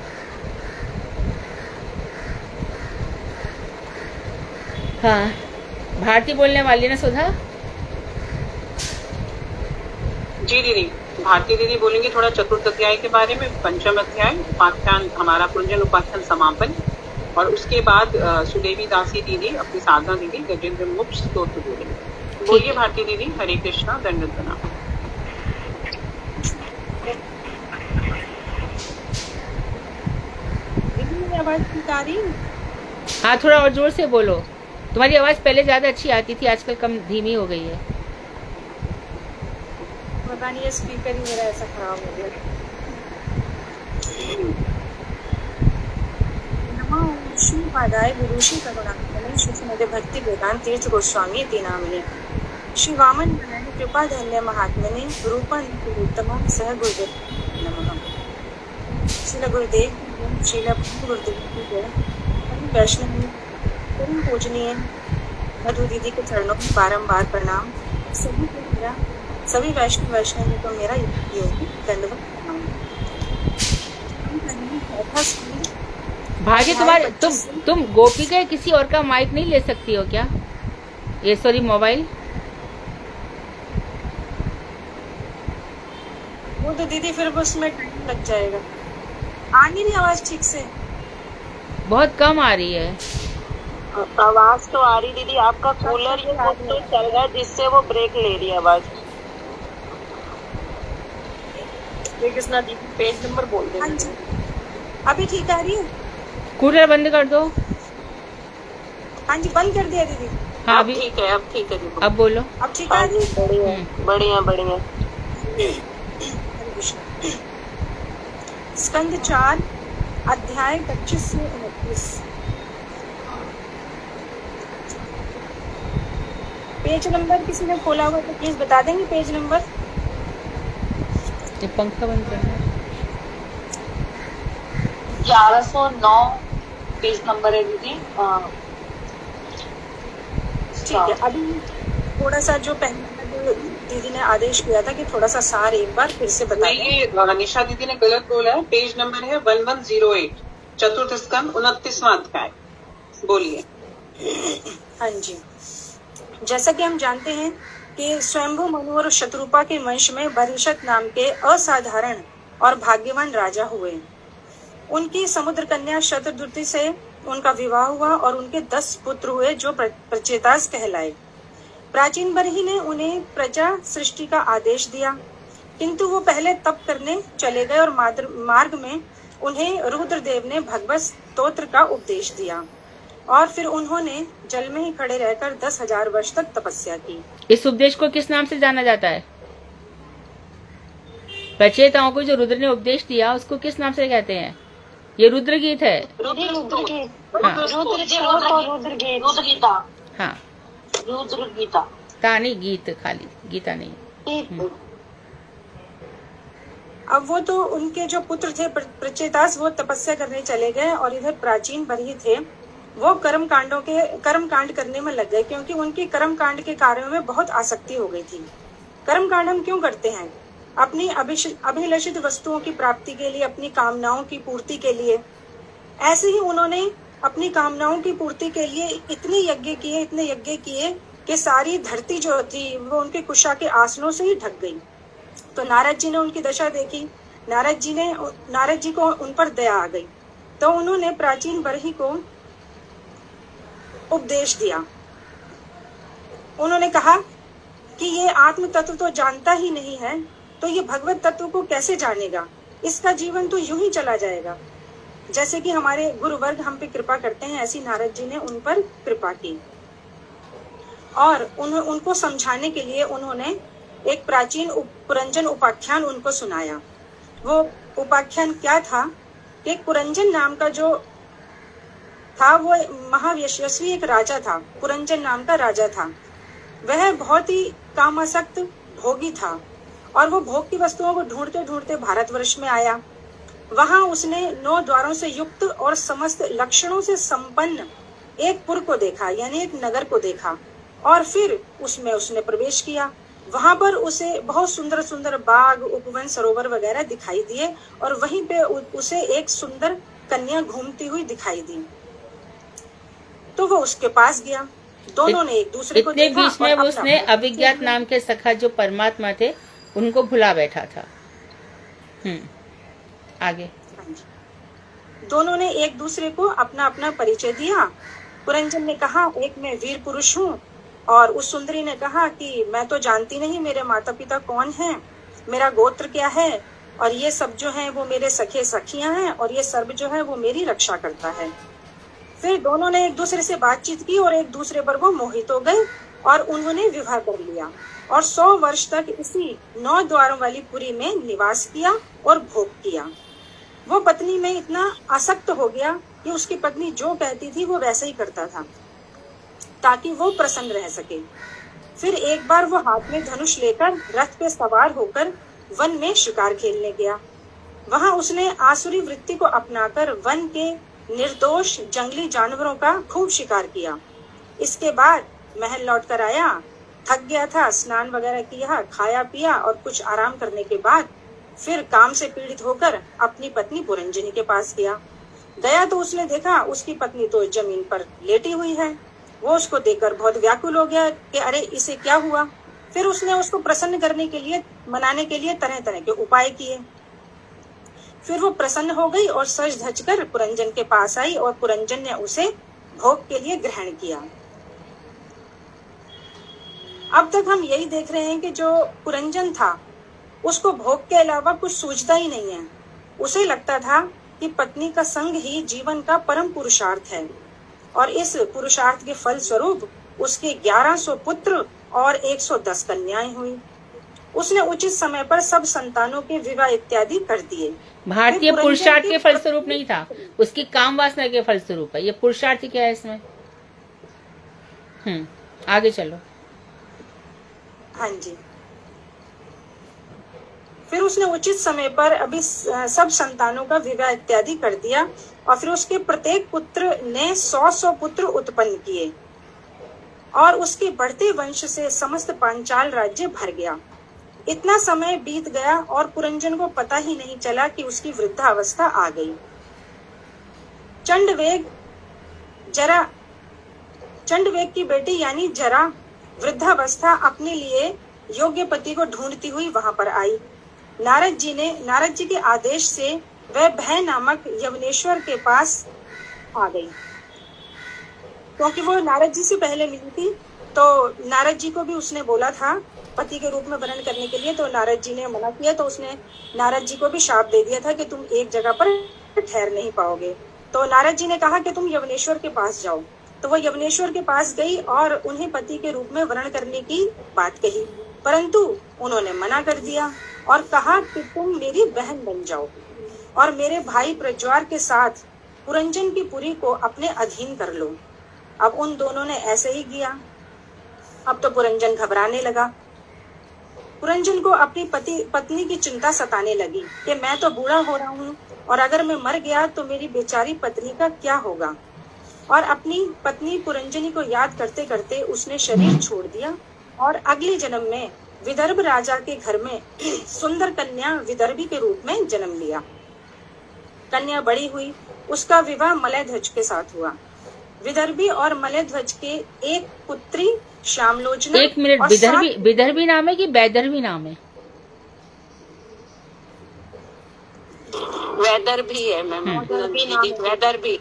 हाँ, भारती बोलने वाली ना सुधा? जी दीदी, भारती दीदी बोलेंगे थोड़ा चतुर्थ अध्याय के बारे में, पंचम अध्याय उपाख्यान, हमारा पुंजन उपाख्यान समापन, और उसके बाद सुदेवी दासी दीदी, अपनी साधना दीदी गजेंद्र मुक्त स्तोत्र बोलेंगे। बोलिए भारती दीदी। हरे कृष्णा, दंडवत प्रणाम। आवाज ठीक आ रही है? हाँ, थोड़ा और जोर से बोलो। तुम्हारी आवाज पहले ज्यादा अच्छी आती थी, आजकल कम धीमी हो गई है। पता नहीं, ये स्पीकर ही मेरा ऐसा खराब हो गया। नमो श्री पादाय गुरु श्री करुणाकरणे श्री भक्ति वेदांत तीर्थ गोस्वामी इति नामिने श्री वामन मनन कृपा धन्य महात्मने रूपं उत्तमं सह गुरुदेव नमः। श्रील गुरुदेव, श्रील गुरुदेव, वैष्णव परम पूजनीय मधु दीदी के चरणों में बारंबार प्रणाम। सभी को मेरा, सभी वैष्णव को मेरा योगी दंडवत प्रणाम। भाग्य तुम्हारे, तुम गोपी के किसी और का माइक नहीं ले सकती हो क्या? ये सॉरी, मोबाइल। वो तो दीदी फिर उसमें टाइम लग जाएगा। आ नहीं रही आवाज ठीक से? बहुत कम आ रही है आवाज। तो आ रही दीदी, आपका कूलर ये कुछ तो चल रहा है जिससे वो ब्रेक ले रही है आवाज। कृष्णा दीदी पेज नंबर बोल दे। हाँ जी, अभी ठीक आ रही है? कूलर बंद कर दो। हाँ जी, बंद कर दिया दीदी। हाँ, अभी ठीक है, अब ठीक है दीदी। अब बोलो। अब ठीक आ रही है? बढ़िया बढ़िया बढ़िया। स्कंद 4 अध्याय 25 से 29। पेज नंबर किसी ने खोला हुआ तो प्लीज बता देंगे पेज नंबर। ये पंखा बंद करना। 1109 पेज नंबर है दीदी। ठीक है, अभी थोड़ा सा जो पहले दीदी ने आदेश किया था कि थोड़ा सा सार एक बार फिर से बताइए। ये निशा दीदी ने गलत बोला है, पेज नंबर है 1108, चतुर्थ स्कंद 29वां अध्याय। बोलिए। हाँ जी, जैसा कि हम जानते हैं कि स्वयंभू मनु और शत्रुपा के वंश में बरिशत नाम के असाधारण और भाग्यवान राजा हुए। उनकी समुद्र कन्या शतद्रुति से उनका विवाह हुआ और उनके 10 पुत्र हुए जो प्रचेतास कहलाए। प्राचीन बरही ने उन्हें प्रजा सृष्टि का आदेश दिया, किंतु वो पहले तप करने चले गए और मार्ग में उन्हें रुद्रदेव ने भगवत स्तोत्र का उपदेश दिया और फिर उन्होंने जल में ही खड़े रहकर 10,000 वर्ष तक तपस्या की। इस उपदेश को किस नाम से जाना जाता है? प्रचेताओं को जो रुद्र ने उपदेश दिया उसको किस नाम से कहते हैं? ये रुद्र गीत है। रुद्र गीता। तानी गीत, खाली गीता नहीं। अब वो तो उनके जो पुत्र थे प्रचेतास, वो तपस्या करने चले गए और इधर प्राचीन बरही थे, वो कर्म कांड करने में लग गए, क्योंकि उनकी कर्म कांड के कार्यों में बहुत आसक्ति हो गई थी। कर्म कांड हम क्यों करते हैं? अपनी अभिलषित वस्तुओं की प्राप्ति के लिए, अपनी कामनाओं की पूर्ति के लिए। ऐसे ही उन्होंने अपनी कामनाओं की पूर्ति के लिए इतने यज्ञ किए कि सारी धरती जो थी वो उनके कुशा के आसनों से ही ढक गई। तो नारद जी ने उनकी दशा देखी। नारद जी को उन पर दया आ गई, तो उन्होंने प्राचीन बरही को उपदेश दिया। उन्होंने कहा कि ये आत्म तत्व तो जानता ही नहीं है, तो ये भगवत तत्व को कैसे जानेगा? इसका जीवन तो यूं ही चला जाएगा। जैसे कि हमारे गुरु वर्ग हम पे कृपा करते हैं, ऐसी नारद जी ने उन पर कृपा की और उनको समझाने के लिए उन्होंने एक प्राचीन पुरंजन उपाख्यान उनको सुनाया। वो उपाख्यान क्या था कि पुरंजन नाम का जो था वो महायशस्वी एक राजा था। पुरंजन नाम का राजा था। वह बहुत ही कामासक्त भोगी था और वो भोग की वस्तुओं को ढूंढते ढूंढते भारतवर्ष में आया। वहां उसने 9 द्वारों से युक्त और समस्त लक्षणों से संपन्न एक पुर को देखा, यानी एक नगर को देखा, और फिर उसमें उसने प्रवेश किया। वहां पर उसे बहुत सुंदर सुंदर बाग, उपवन, सरोवर वगैरह दिखाई दिए, और वहीं पे उसे एक सुंदर कन्या घूमती हुई दिखाई दी। तो वो उसके पास गया। दोनों ने एक दूसरे को देखा। बीच में उसने अविज्ञात नाम के सखा जो परमात्मा थे उनको भुला बैठा था। आगे दोनों ने एक दूसरे को अपना अपना परिचय दिया। पुरंजन ने कहा, एक मैं वीर पुरुष हूँ, और उस सुंदरी ने कहा कि मैं तो जानती नहीं मेरे माता पिता कौन हैं, मेरा गोत्र क्या है, और ये सब जो हैं वो मेरे सखे सखियां हैं, और ये सर्प जो है वो मेरी रक्षा करता है। फिर दोनों ने एक दूसरे से बातचीत की और एक दूसरे पर वो मोहित हो गए और उन्होंने विवाह कर लिया, और 100 वर्ष तक इसी 9 द्वारों वाली पुरी में निवास किया और भोग किया। वो पत्नी में इतना आसक्त हो गया कि उसकी पत्नी जो कहती थी वो वैसा ही करता था, ताकि वो प्रसन्न रह सके। फिर एक बार वो हाथ में धनुष लेकर रथ पे सवार होकर वन में शिकार खेलने गया। वहां उसने आसुरी वृत्ति को अपनाकर वन के निर्दोष जंगली जानवरों का खूब शिकार किया। इसके बाद महल लौट कर आया, थक गया था, स्नान वगैरह किया, खाया पिया, और कुछ आराम करने के बाद फिर काम से पीड़ित होकर अपनी पत्नी पुरंजनी के पास गया तो उसने देखा उसकी पत्नी तो जमीन पर लेटी हुई है। वो उसको देखकर बहुत व्याकुल हो गया कि अरे इसे क्या हुआ। फिर उसने उसको प्रसन्न करने के लिए, मनाने के लिए तरह तरह के उपाय किए। फिर वो प्रसन्न हो गई और सज धज कर पुरंजन के पास आई, और पुरंजन ने उसे भोग के लिए ग्रहण किया। अब तक हम यही देख रहे हैं कि जो पुरंजन था उसको भोग के अलावा कुछ सूझता ही नहीं है। उसे लगता था कि पत्नी का संग ही जीवन का परम पुरुषार्थ है, और इस पुरुषार्थ के फल स्वरूप उसके 1100 पुत्र और 110 कन्याएं हुई। उसने उचित समय पर सब संतानों के विवाह इत्यादि कर दिए। भारतीय पुरुषार्थ के फलस्वरूप नहीं था, उसकी काम वासना के फलस्वरूप है। ये पुरुषार्थ क्या है इसमें? आगे चलो। हाँ जी। फिर उसने उचित समय पर अभी सब संतानों का विवाह इत्यादि कर दिया, और फिर उसके प्रत्येक पुत्र ने 100 पुत्र उत्पन्न किए, और उसके बढ़ते वंश से समस्त पांचाल राज्य भर गया। इतना समय बीत गया और पुरंजन को पता ही नहीं चला कि उसकी वृद्धावस्था आ गई। चंडवेग की बेटी यानी जरा वृद्धावस्था अपने लिए योग्य पति को ढूंढती हुई वहां पर आई। नारद जी के आदेश से वह भय नामक यवनेश्वर के पास आ गई। क्योंकि वो नारद जी से पहले मिली थी, तो नारद जी को भी उसने बोला था पति के रूप में वर्ण करने के लिए, तो नारद जी ने मना किया। तो उसने नारद जी को भी शाप दे दिया था कि तुम एक जगह पर ठहर नहीं पाओगे। तो नारद जी ने कहा कि तुम यवनेश्वर के पास जाओ। तो वो यवनेश्वर के पास गई और उन्हें पति के रूप में वर्ण करने की बात कही, परंतु उन्होंने मना कर दिया और कहा कि तुम मेरी बहन बन जाओ और मेरे भाई प्रज्वार के साथ पुरंजन की पुरी को अपने अधीन कर लो। अब उन दोनों ने ऐसे ही किया। अब तो पुरंजन घबराने लगा। पुरंजन को अपनी पत्नी की चिंता सताने लगी कि मैं तो बूढ़ा हो रहा हूँ और अगर मैं मर गया तो मेरी बेचारी पत्नी का क्या होगा। और अपनी पत्नी पुरंजनी को याद करते करते उसने शरीर छोड़ दिया और अगले जन्म में विदर्भ राजा के घर में सुंदर कन्या विदर्भी के रूप में जन्म लिया। कन्या बड़ी हुई, उसका विवाह मलयध्वज के साथ हुआ। विदर्भी और मलयध्वज के एक पुत्री श्यामलोचना। एक मिनट, विदर्भी नाम है कि वैदर्भी नाम है? वैदर्भी है मैम, वैदर्भी।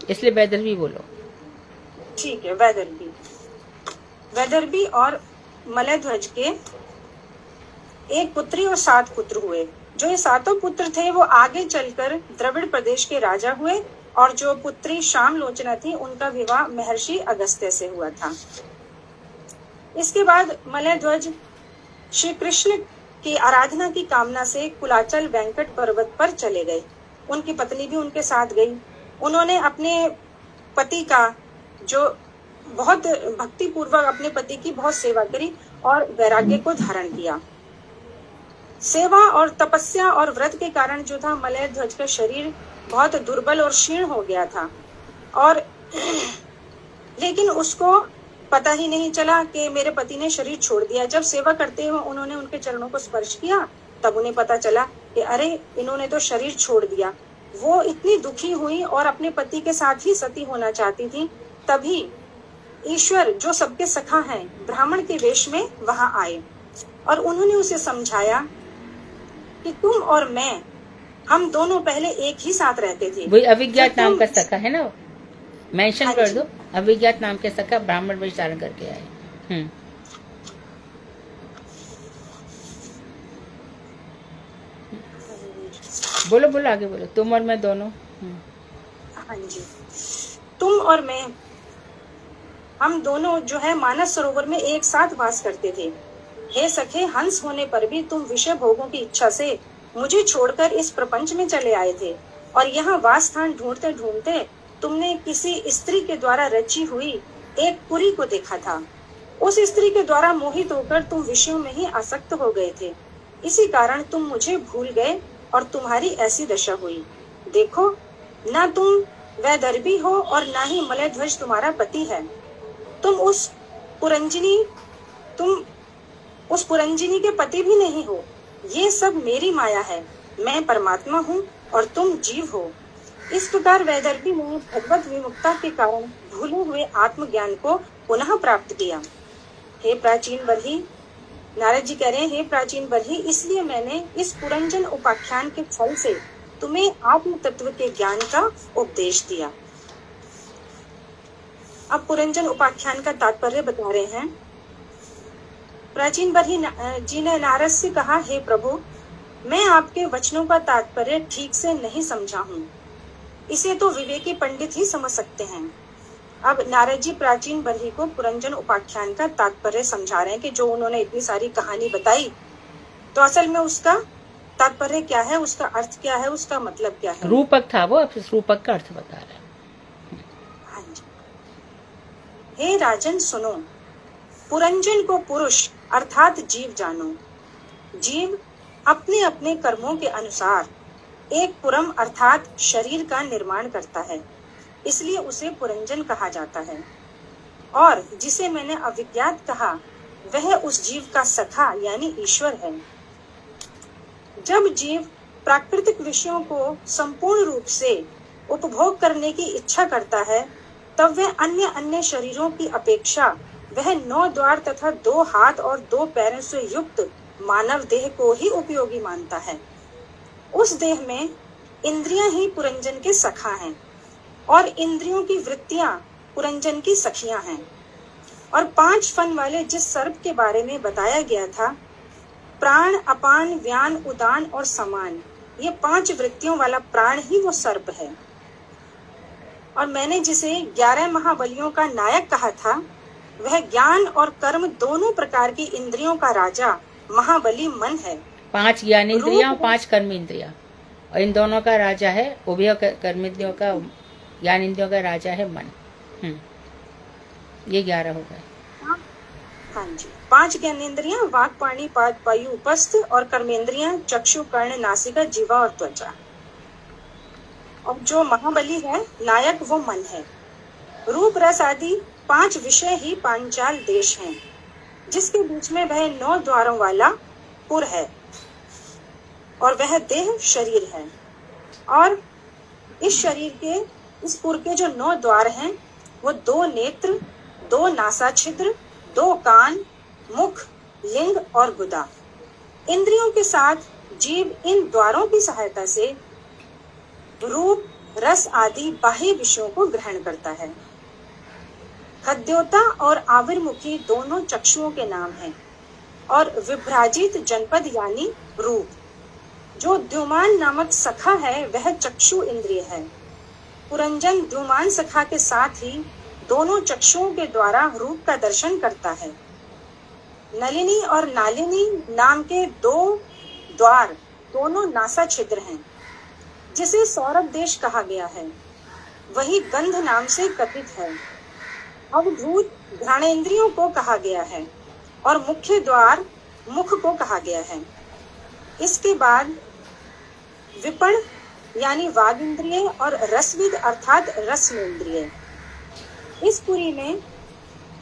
इसलिए वैदर्भी बोलो। ठीक है, वैदर्भी और मलयध्वज के एक पुत्री और 7 पुत्र हुए। जो ये 7 पुत्र थे वो आगे चलकर द्रविड़ प्रदेश के राजा हुए और जो पुत्री श्यामलोचना थी उनका विवाह महर्षि अगस्त्य से हुआ था। इसके बाद मलयध्वज श्री कृष्ण की आराधना की कामना से कुलाचल वेंकट पर्वत पर चले गए। उनकी पत्नी भी उनके साथ गई। उन्होंने अपने पति का जो बहुत भक्ति पूर्वक अपने पति की बहुत सेवा करी और वैराग्य को धारण किया। सेवा और तपस्या और व्रत के कारण जो था मलय ध्वज का शरीर बहुत दुर्बल और क्षीण हो गया था, और लेकिन उसको पता ही नहीं चला कि मेरे पति ने शरीर छोड़ दिया। जब सेवा करते हुए उन्होंने उनके चरणों को स्पर्श किया तब उन्हें पता चला कि अरे इन्होंने तो शरीर छोड़ दिया। वो इतनी दुखी हुई और अपने पति के साथ ही सती होना चाहती थी। तभी ईश्वर जो सबके सखा हैं ब्राह्मण के वेश में वहां आए और उन्होंने उसे समझाया कि तुम और मैं, हम दोनों पहले एक ही साथ रहते थे। वही अभिज्ञात नाम का सखा है ना, मेंशन कर दो, अभिज्ञात नाम के सखा ब्राह्मण वेश धारण करके आए। बोलो बोलो आगे बोलो। तुम और मैं दोनों। हाँ जी, तुम और मैं, हम दोनों जो है मानस सरोवर में एक साथ वास करते थे। हे सखे, हंस होने पर भी तुम विषय भोगों की इच्छा से मुझे छोड़कर इस प्रपंच में चले आए थे, और यहाँ वास स्थान ढूंढते ढूंढते तुमने किसी स्त्री के द्वारा रची हुई एक पुरी को देखा था। उस स्त्री के द्वारा मोहित होकर तुम विषयों में ही आसक्त हो गए थे। इसी कारण तुम मुझे भूल गए और तुम्हारी ऐसी दशा हुई। देखो, ना तुम वैदर्भी हो और ना ही मलय ध्वज तुम्हारा पति है। तुम उस पुरंजिनी के पति भी नहीं हो। ये सब मेरी माया है। मैं परमात्मा हूँ और तुम जीव हो। इस प्रकार वैदर्भी ने भगवत विमुक्ता के कारण भूले हुए आत्मज्ञान को पुनः प्राप्त किया। हे प्राचीन बरही, नारद जी कह रहे हैं, हे प्राचीन बरही, इसलिए मैंने इस पुरंजन उपाख्यान के फल से तुम्हें आत्म तत्व के ज्ञान का उपदेश दिया। अब पुरंजन उपाख्यान का तात्पर्य बता रहे हैं। प्राचीन बरही जी ने नारद से कहा, हे प्रभु, मैं आपके वचनों का तात्पर्य ठीक से नहीं समझा हूँ। इसे तो विवेकी पंडित ही समझ सकते हैं। अब नारद जी प्राचीन बरही को पुरंजन उपाख्यान का तात्पर्य समझा रहे हैं कि जो उन्होंने इतनी सारी कहानी बताई, तो असल में उसका तात्पर्य क्या है, उसका अर्थ क्या है, उसका मतलब क्या है। रूपक था वो, अब इस रूपक का अर्थ बता रहे हैं। हाँ जी। हे राजन सुनो, पुरंजन को पुरुष अर्थात जीव जानो। जीव अपने अपने कर्मों के अनुसार एक पुरम अर्थात शरीर का निर्माण करता है, इसलिए उसे पुरंजन कहा जाता है। और जिसे मैंने अविज्ञात कहा, वह उस जीव का सखा यानी ईश्वर है। जब जीव प्राकृतिक विषयों को संपूर्ण रूप से उपभोग करने की इच्छा करता है, तब वह अन्य अन्य शरीरों की अपेक्षा वह 9 द्वार तथा 2 हाथ और 2 पैरों से युक्त मानव देह को ही उपयोगी मानता है। उस देह में इंद्रियां ही पुरंजन के सखा हैं और इंद्रियों की वृत्तियां पुरंजन की सखियां हैं। और 5 फन वाले जिस सर्प के बारे में बताया गया था, प्राण, अपान, व्यान, उदान और समान, ये 5 वृत्तियों वाला प्राण ही वो सर्प है। और मैंने जिसे 11 महाबलियों का नायक कहा था, वह ज्ञान और कर्म दोनों प्रकार की इंद्रियों का राजा महाबली मन है। 5 ज्ञानेंद्रियां और 5 कर्मेंद्रियां, और इन दोनों का राजा है, उभय कर्मेंद्रियों का, ज्ञानेंद्रियों का राजा है मन। ये 11 हो गए। हाँ जी, 5 ज्ञानेंद्रियां वाक, पानी, पाद, वायु, उपस्थ, और कर्मेंद्रियां चक्षु, कर्ण, नासिका, जीवा और त्वचा। और जो महाबली है नायक, वो मन है। रूप, रस आदि 5 विषय ही पांचाल देश हैं, जिसके बीच में वह 9 द्वारों वाला पुर है, और वह देह शरीर है। और इस शरीर के, इस पुर के जो 9 द्वार हैं, वो 2 नेत्र, 2 नासा छिद्र, 2 कान, मुख, लिंग और गुदा। इंद्रियों के साथ जीव इन द्वारों की सहायता से रूप, रस आदि बाह्य विषयों को ग्रहण करता है। खद्योता और आविर्मुखी दोनों चक्षुओं के नाम हैं, और विभ्राजित जनपद यानी रूप। जो द्युमान नामक सखा है, वह चक्षु इंद्रिय है। पुरंजन द्युमान सखा के साथ ही दोनों चक्षुओं के द्वारा रूप का दर्शन करता है। नलिनी और नालिनी नाम के 2 द्वार दोनों नासा छिद्र हैं, जिसे सौरभ देश कहा गया है। वही गंध नाम से कथित है। अवधूत घ्राणेंद्रियों को कहा गया है, और मुख्य द्वार मुख को कहा गया है। इसके बाद विपण यानी वाग इंद्रिय और रसविद अर्थात रसनेन्द्रिय। इस पुरी में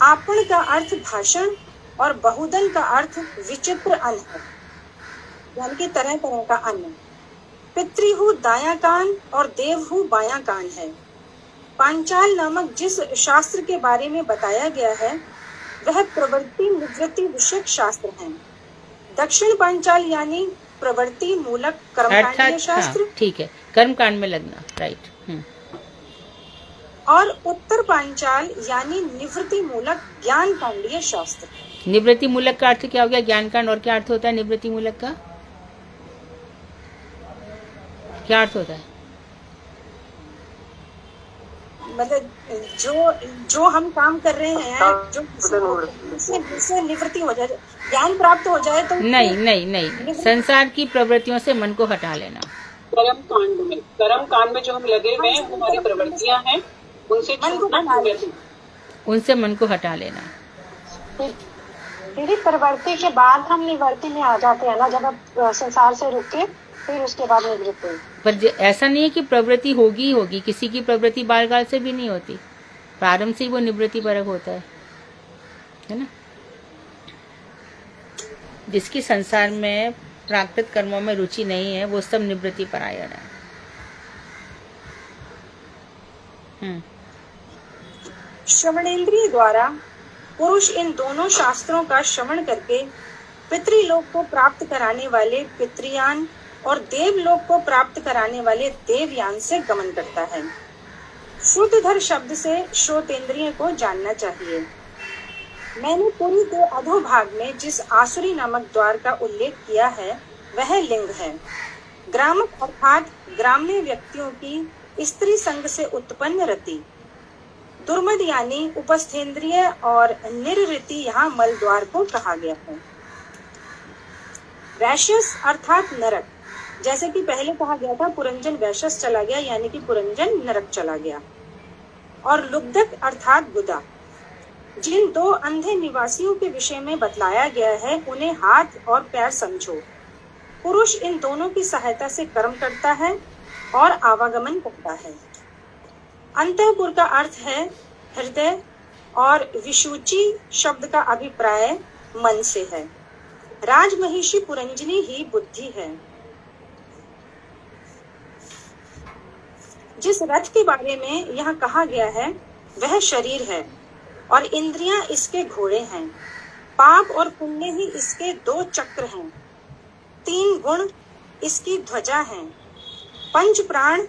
आपण का अर्थ भाषण और बहुदल का अर्थ विचित्र अन्न है, यानी कि तरह तरह का अन्न। पितृहु दाया कान और देवहु बाया कान है। पांचाल नामक जिस शास्त्र के बारे में बताया गया है वह प्रवृत्ति निवृत्ति विषयक शास्त्र है। दक्षिण पांचाल यानी प्रवृत्ति मूलक कर्मकांडीय शास्त्र, ठीक है, कर्म कांड में लगना, राइट। और उत्तर पांचाल यानी निवृत्ति मूलक ज्ञान कांडीय शास्त्र। निवृत्ति मूलक का अर्थ क्या हो गया? ज्ञान कांड। और क्या अर्थ होता है निवृत्ति मूलक का? क्या अर्थ होता है? मतलब जो हम काम कर रहे हैं, जो जिससे निवृत्ति हो जाए, ज्ञान प्राप्त हो जाए तो नहीं, संसार की प्रवृत्तियों से मन को हटा लेना। कर्म कांड में जो हम लगे हुए हैं वो हमारी प्रवृत्तियां हैं, उनसे मन को हटा लेना। दीदी प्रवृत्ति के बाद हम निवृत्ति में आ जाते हैं ना, जब आप संसार से रुक के फिर उसके बाद निवृत्ति। पर ऐसा नहीं है कि प्रवृत्ति होगी ही होगी, किसी की प्रवृत्ति बालकाल से भी नहीं होती, प्रारंभ से ही वो निवृत्ति परक होता है ना। जिसकी संसार में प्राकृत कर्मों में रुचि नहीं है वो सब निवृत्ति परायण है। श्रवणेन्द्रिय द्वारा पुरुष इन दोनों शास्त्रों का श्रवण करके पितृलोक को प्राप्त कराने वाले पितृयान और देवलोक को प्राप्त कराने वाले देवयान से गमन करता है। श्रुतिधर शब्द से श्रोतेंद्रिय को जानना चाहिए। मैंने पुरी के अधोभाग में जिस आसुरी नामक द्वार का उल्लेख किया है वह लिंग है। ग्रामक अर्थात ग्राम्य व्यक्तियों की स्त्री संग से उत्पन्न रति। दुर्मद यानी उपस्थेंद्रिय और निरृति यहाँ मल द्वार को कहा गया है। वैश्यस अर्थात नरक, जैसे कि पहले कहा गया था पुरंजन वैश्यस चला गया, यानी कि पुरंजन नरक चला गया। और लुब्धक अर्थात बुदा। जिन दो अंधे निवासियों के विषय में बतलाया गया है उन्हें हाथ और पैर समझो। पुरुष इन दोनों की सहायता से कर्म करता है और आवागमन करता है। अंतःपुर का अर्थ है हृदय और विशुचि शब्द का अभिप्राय मन से है। राजमहिषी पुरंजनी ही बुद्धि है। जिस रथ के बारे में यहाँ कहा गया है वह शरीर है और इंद्रियां इसके घोड़े हैं। पाप और पुण्य ही इसके दो चक्र हैं। 3 गुण इसकी ध्वजा हैं। 5 प्राण,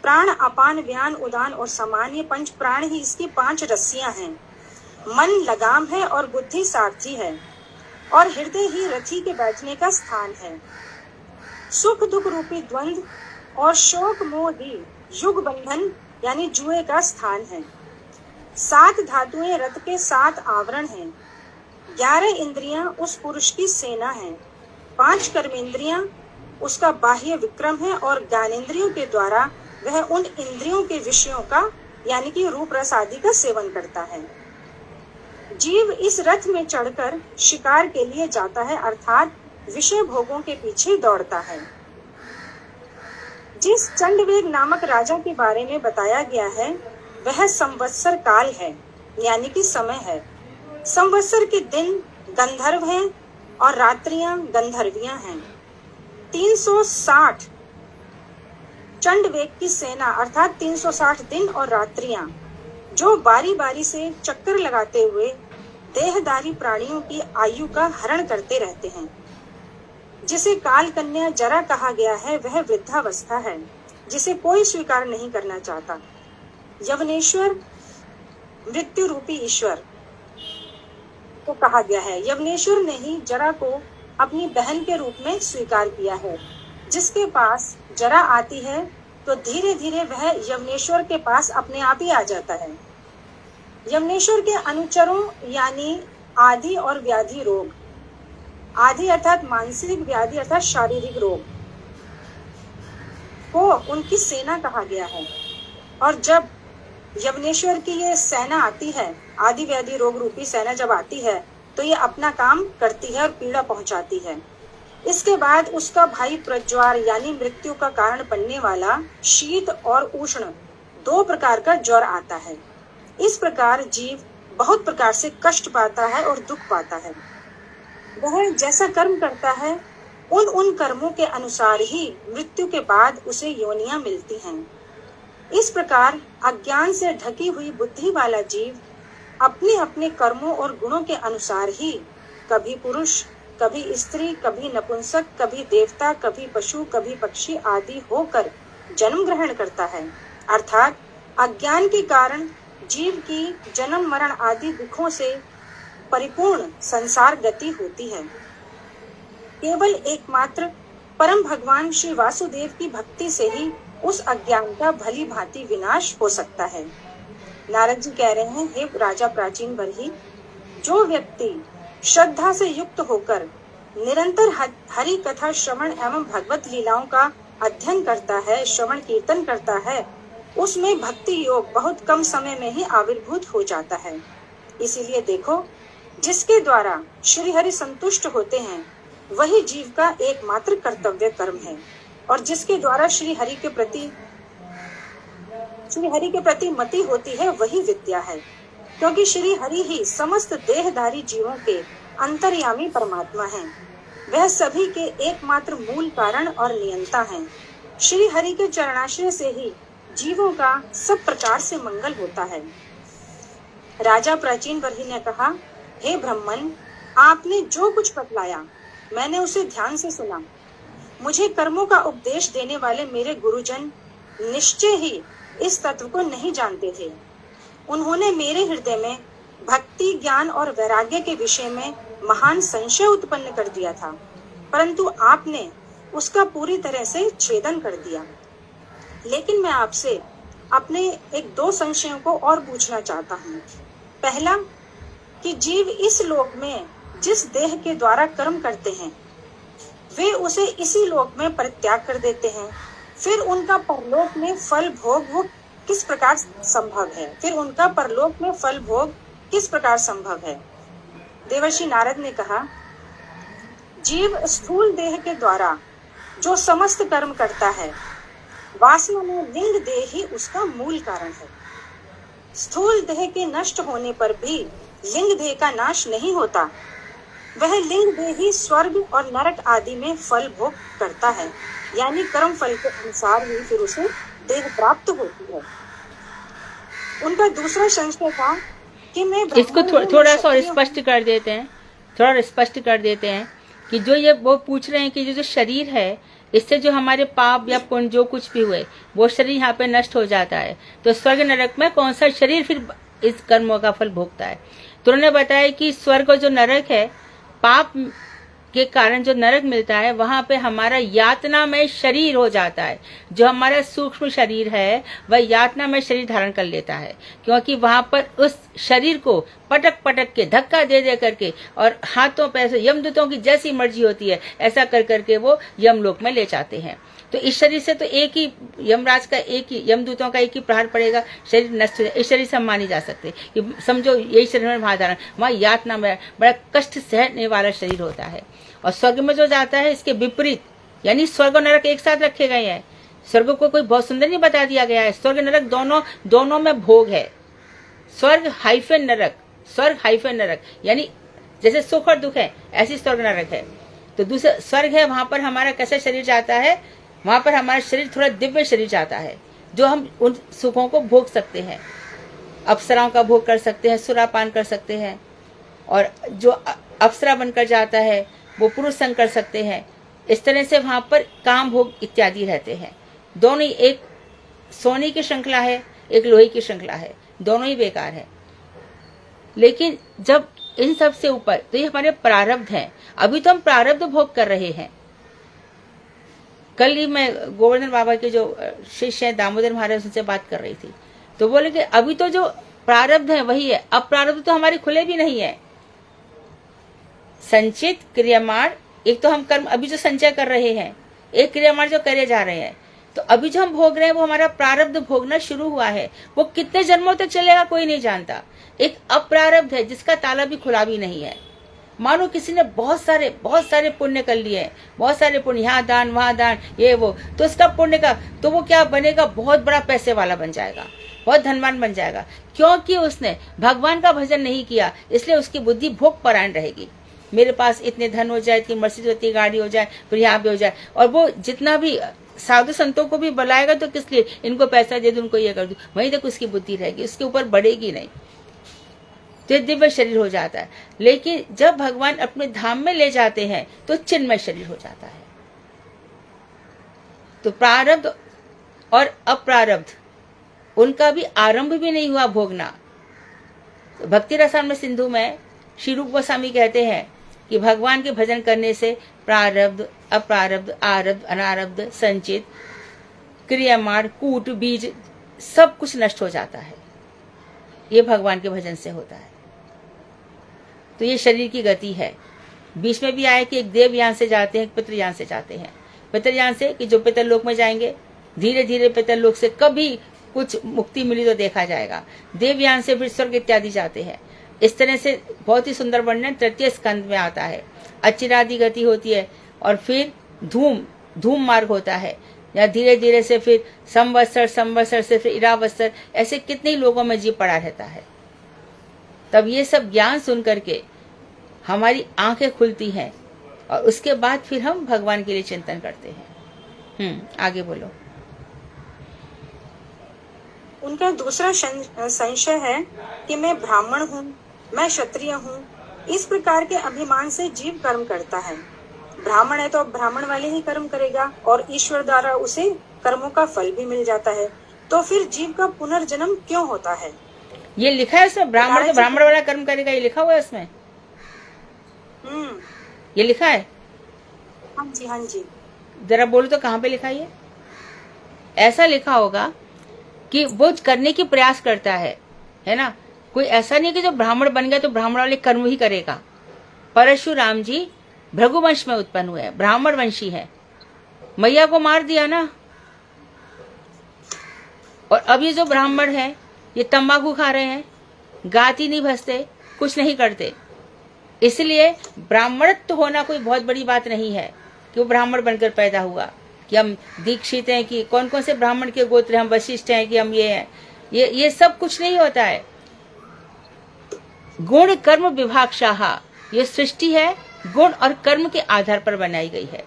प्राण अपान व्यान उदान और समान, ये 5 प्राण ही इसकी 5 रस्सियां हैं। मन लगाम है और बुद्धि सारथी है और हृदय ही रथी के बैठने का स्थान है। सुख दुख रूपी द्वंद्व और शोक मोह ही युग बंधन यानी जुए का स्थान है। 7 धातुएं रथ के 7 आवरण हैं। 11 इंद्रियां उस पुरुष की सेना हैं। 5 कर्मेंद्रियां उसका बाह्य विक्रम है और ज्ञानेंद्रियों के द्वारा वह उन इंद्रियों के विषयों का यानी कि रूप रस आदि का सेवन करता है। जीव इस रथ में चढ़कर शिकार के लिए जाता है, अर्थात विषय भोगों के पीछे दौड़ता है। जिस चंडवेग नामक राजा के बारे में बताया गया है वह संवत्सर काल है, यानी कि समय है। संवत्सर के दिन गंधर्व हैं और रात्रियां गंधर्वियां हैं। 360 चंडवेग की सेना अर्थात 360 दिन और रात्रियां जो बारी बारी से चक्कर लगाते हुए देहधारी प्राणियों की आयु का हरण करते रहते हैं। जिसे काल कन्या जरा कहा गया है वह वृद्धावस्था है जिसे कोई स्वीकार नहीं करना चाहता। यवनेश्वर मृत्यु रूपी ईश्वर को कहा गया है। यवनेश्वर ने ही जरा को अपनी बहन के रूप में स्वीकार किया है। जिसके पास जरा आती है तो धीरे धीरे वह यवनेश्वर के पास अपने आप ही आ जाता है। यवनेश्वर के अनुचरों यानी आदि और व्याधि रोग, आदि अर्थात मानसिक, व्याधि अर्थात शारीरिक रोग को उनकी सेना कहा गया है। और जब यवनेश्वर की ये सेना आती है, आदि व्याधि रोग रूपी सेना जब आती है तो ये अपना काम करती है और पीड़ा पहुंचाती है। इसके बाद उसका भाई प्रज्वार यानी मृत्यु का कारण बनने वाला शीत और उष्ण 2 प्रकार का ज्वर आता है। इस प्रकार जीव बहुत प्रकार से कष्ट पाता है और दुख पाता है। वह जैसा कर्म करता है उन कर्मों के अनुसार ही मृत्यु के बाद उसे योनियां मिलती हैं। इस प्रकार अज्ञान से ढकी हुई बुद्धि वाला जीव अपने अपने कर्मों और गुणों के अनुसार ही कभी पुरुष, कभी स्त्री, कभी नपुंसक, कभी देवता, कभी पशु, कभी पक्षी आदि होकर जन्म ग्रहण करता है। अर्थात अज्ञान के कारण जीव की जन्म मरण आदि दुखों से परिपूर्ण संसार गति होती है। केवल एकमात्र परम भगवान श्री वासुदेव की भक्ति से ही उस अज्ञान का भली भांति विनाश हो सकता है। नारद जी कह रहे हैं, हे राजा प्राचीन बरही, जो व्यक्ति श्रद्धा से युक्त होकर निरंतर हरि कथा श्रवण एवं भगवत लीलाओं का अध्ययन करता है, श्रवण कीर्तन करता है, उसमें भक्ति योग बहुत कम समय में ही आविर्भूत हो जाता है। इसीलिए देखो, जिसके द्वारा श्री हरि संतुष्ट होते हैं वही जीव का एकमात्र कर्तव्य कर्म है, और जिसके द्वारा श्री हरि के प्रति मति होती है वही विद्या है। क्योंकि श्री हरि ही समस्त देहधारी जीवों के अंतर्यामी परमात्मा हैं। वह सभी के एकमात्र मूल कारण और नियंता हैं। श्री हरि के चरणाश्रय से ही जीवों का सब प्रकार से मंगल होता है। राजा प्राचीन बरही ने कहा, हे ब्राह्मण, आपने जो कुछ बतलाया मैंने उसे ध्यान से सुना। मुझे कर्मों का उपदेश देने वाले मेरे गुरुजन निश्चय ही इस तत्व को नहीं जानते थे। उन्होंने मेरे हृदय में भक्ति, ज्ञान और वैराग्य के विषय में महान संशय उत्पन्न कर दिया था, परंतु आपने उसका पूरी तरह से छेदन कर दिया। लेकिन मैं आपसे अपने 1-2 संशयों को और पूछना चाहता हूँ। पहला, कि जीव इस लोक में जिस देह के द्वारा कर्म करते हैं वे उसे इसी लोक में परित्याग कर देते हैं, फिर उनका परलोक में फल भोग वो किस प्रकार संभव है? देवर्षि नारद ने कहा, जीव स्थूल देह के द्वारा जो समस्त कर्म करता है, वासना में लिंग देह ही उसका मूल कारण है। स्थूल देह के नष्ट होने पर भी लिंग देह का नाश नहीं होता। वह लिंग देह ही स्वर्ग और नरक आदि में फल भोग करता है, यानी कर्म फल के अनुसार ही फिर उसे देह प्राप्त होती है। उनका दूसरा संशय था कि मैं इसको थोड़ा सा स्पष्ट कर देते हैं कि जो ये वो पूछ रहे हैं कि जो शरीर है, इससे जो हमारे पाप या पुण्य जो कुछ भी हुए वो शरीर यहाँ पे नष्ट हो जाता है, तो स्वर्ग नरक में कौन सा शरीर फिर इस कर्मों का फल भोगता है? तो उन्होंने बताया कि स्वर्ग और जो नरक है, पाप के कारण जो नरक मिलता है वहां पे हमारा यातना में शरीर हो जाता है। जो हमारा सूक्ष्म शरीर है वह यातना में शरीर धारण कर लेता है, क्योंकि वहां पर उस शरीर को पटक पटक के धक्का दे दे करके और हाथों पैर से यमदूतों की जैसी मर्जी होती है ऐसा कर करके वो यमलोक में ले जाते हैं। तो इस शरीर से तो एक ही यमराज का यमदूतों का एक ही प्रहार पड़ेगा, शरीर नष्ट हो जाए। इस शरीर से हम मान नहीं जा सकते कि समझो यही शरीर में महाधारण, वहाँ यातना में बड़ा कष्ट सहने वाला शरीर होता है। और स्वर्ग में जो जाता है इसके विपरीत, यानी स्वर्ग और नरक एक साथ रखे गए हैं। स्वर्ग को कोई बहुत सुंदर नहीं बता दिया गया है। स्वर्ग नरक दोनों में भोग है। स्वर्ग हाइफन नरक, यानी जैसे सुख और दुख है ऐसी स्वर्ग नरक है। तो दूसरा स्वर्ग है, वहां पर हमारा कैसा शरीर जाता है, वहां पर हमारा शरीर थोड़ा दिव्य शरीर जाता है, जो हम उन सुखों को भोग सकते हैं, अप्सराओं का भोग कर सकते हैं, सुरापान कर सकते हैं, और जो अप्सरा बनकर जाता है वो पुरुष संग कर सकते हैं। इस तरह से वहां पर काम भोग इत्यादि रहते हैं। दोनों ही, एक सोने की श्रृंखला है, एक लोहे की श्रृंखला है, दोनों ही बेकार है। लेकिन जब इन सब से ऊपर, तो ये हमारे प्रारब्ध हैं। अभी तो हम प्रारब्ध भोग कर रहे हैं। कल ही मैं गोवर्धन बाबा के जो शिष्य हैं दामोदर महाराज, उनसे बात कर रही थी, तो बोले कि अभी तो जो प्रारब्ध है वही है, अब प्रारब्ध तो हमारे खुले भी नहीं है। संचित क्रियामाण, एक तो हम कर्म अभी जो संचय कर रहे हैं, एक क्रियामाण जो करे जा रहे हैं, तो अभी जो हम भोग रहे हैं वो हमारा प्रारब्ध भोगना शुरू हुआ है। वो कितने जन्मों तक चलेगा कोई नहीं जानता। एक अप्रारब्ध है जिसका ताला भी खुला भी नहीं है, मानो किसी ने बहुत सारे पुण्य कर लिए हैं, बहुत सारे पुण्य, यहाँ दान वहाँ दान ये वो, तो उसका पुण्य का तो वो क्या बनेगा, बहुत बड़ा पैसे वाला बन जाएगा, बहुत धनवान बन जाएगा, क्योंकि उसने भगवान का भजन नहीं किया। इसलिए उसकी बुद्धि भोग परायण रहेगी। मेरे पास इतने धन हो जाए, इतनी मर्सिडीज होती गाड़ी हो जाए, फिर यहाँ भी हो जाए, और वो जितना भी साधु संतों को भी बुलाएगा तो किस लिए, इनको पैसा दे दूं, उनको ये कर दूं, वहीं तक उसकी बुद्धि रहेगी, उसके ऊपर बढ़ेगी नहीं, तो दिव्य शरीर हो जाता है। लेकिन जब भगवान अपने धाम में ले जाते हैं तो चिन्मय शरीर हो जाता है। तो प्रारब्ध और अप्रारब्ध उनका भी आरंभ भी नहीं हुआ भोगना। तो भक्ति रसायन सिंधु में श्री रूप गोस्वामी कहते हैं कि भगवान के भजन करने से प्रारब्ध, अप्रारब्ध, आरब्ध, अनारब्ध, संचित, क्रियामाण, कूट, बीज सब कुछ नष्ट हो जाता है। ये भगवान के भजन से होता है। तो ये शरीर की गति है। बीच में भी आया कि एक देवयान से जाते हैं, एक पितृयान से जाते हैं। पितृयान से कि जो पितरलोक में जाएंगे, धीरे धीरे पितरलोक से कभी कुछ मुक्ति मिली तो देखा जाएगा। देवयान से फिर स्वर्ग इत्यादि जाते हैं। इस तरह से बहुत ही सुंदर वर्णन तृतीय स्कंद में आता है। अचिरादि गति होती है और फिर धूम मार्ग होता है, या धीरे धीरे से फिर संवत्सर से फिर इरावत्सर, ऐसे कितने लोगों में जीव पड़ा रहता है। तब ये सब ज्ञान सुन करके हमारी आंखें खुलती हैं और उसके बाद फिर हम भगवान के लिए चिंतन करते हैं। आगे बोलो। उनका दूसरा संशय है कि मैं ब्राह्मण हूँ, मैं क्षत्रिय हूँ। इस प्रकार के अभिमान से जीव कर्म करता है। ब्राह्मण है तो ब्राह्मण वाले ही कर्म करेगा और ईश्वर द्वारा उसे कर्मों का फल भी मिल जाता है। तो फिर जीव का पुनर्जन्म क्यों होता है? ये लिखा है इसमें, ब्राह्मण तो ब्राह्मण वाला कर्म करेगा, ये लिखा हुआ है इसमें। ये लिखा है? हाँ जी, हाँ जी। जरा बोलो तो कहाँ पे लिखा है? ऐसा लिखा होगा कि वो करने की प्रयास करता है ना। कोई ऐसा नहीं कि जो ब्राह्मण बन गया तो ब्राह्मण वाले कर्म ही करेगा। परशुराम जी भृगुवंश में उत्पन्न हुए, ब्राह्मण वंशी है। मैया को मार दिया ना, और अब ये जो ब्राह्मण है ये तंबाकू खा रहे हैं, गाती नहीं भसते, कुछ नहीं करते। इसलिए ब्राह्मणत्व होना कोई बहुत बड़ी बात नहीं है कि वो ब्राह्मण बनकर पैदा हुआ, कि हम दीक्षित हैं, कि कौन कौन से ब्राह्मण के गोत्र हम वशिष्ठ हैं, कि हम ये हैं। ये सब कुछ नहीं होता है। गुण कर्म विभागशाह, ये सृष्टि है, गुण और कर्म के आधार पर बनाई गई है।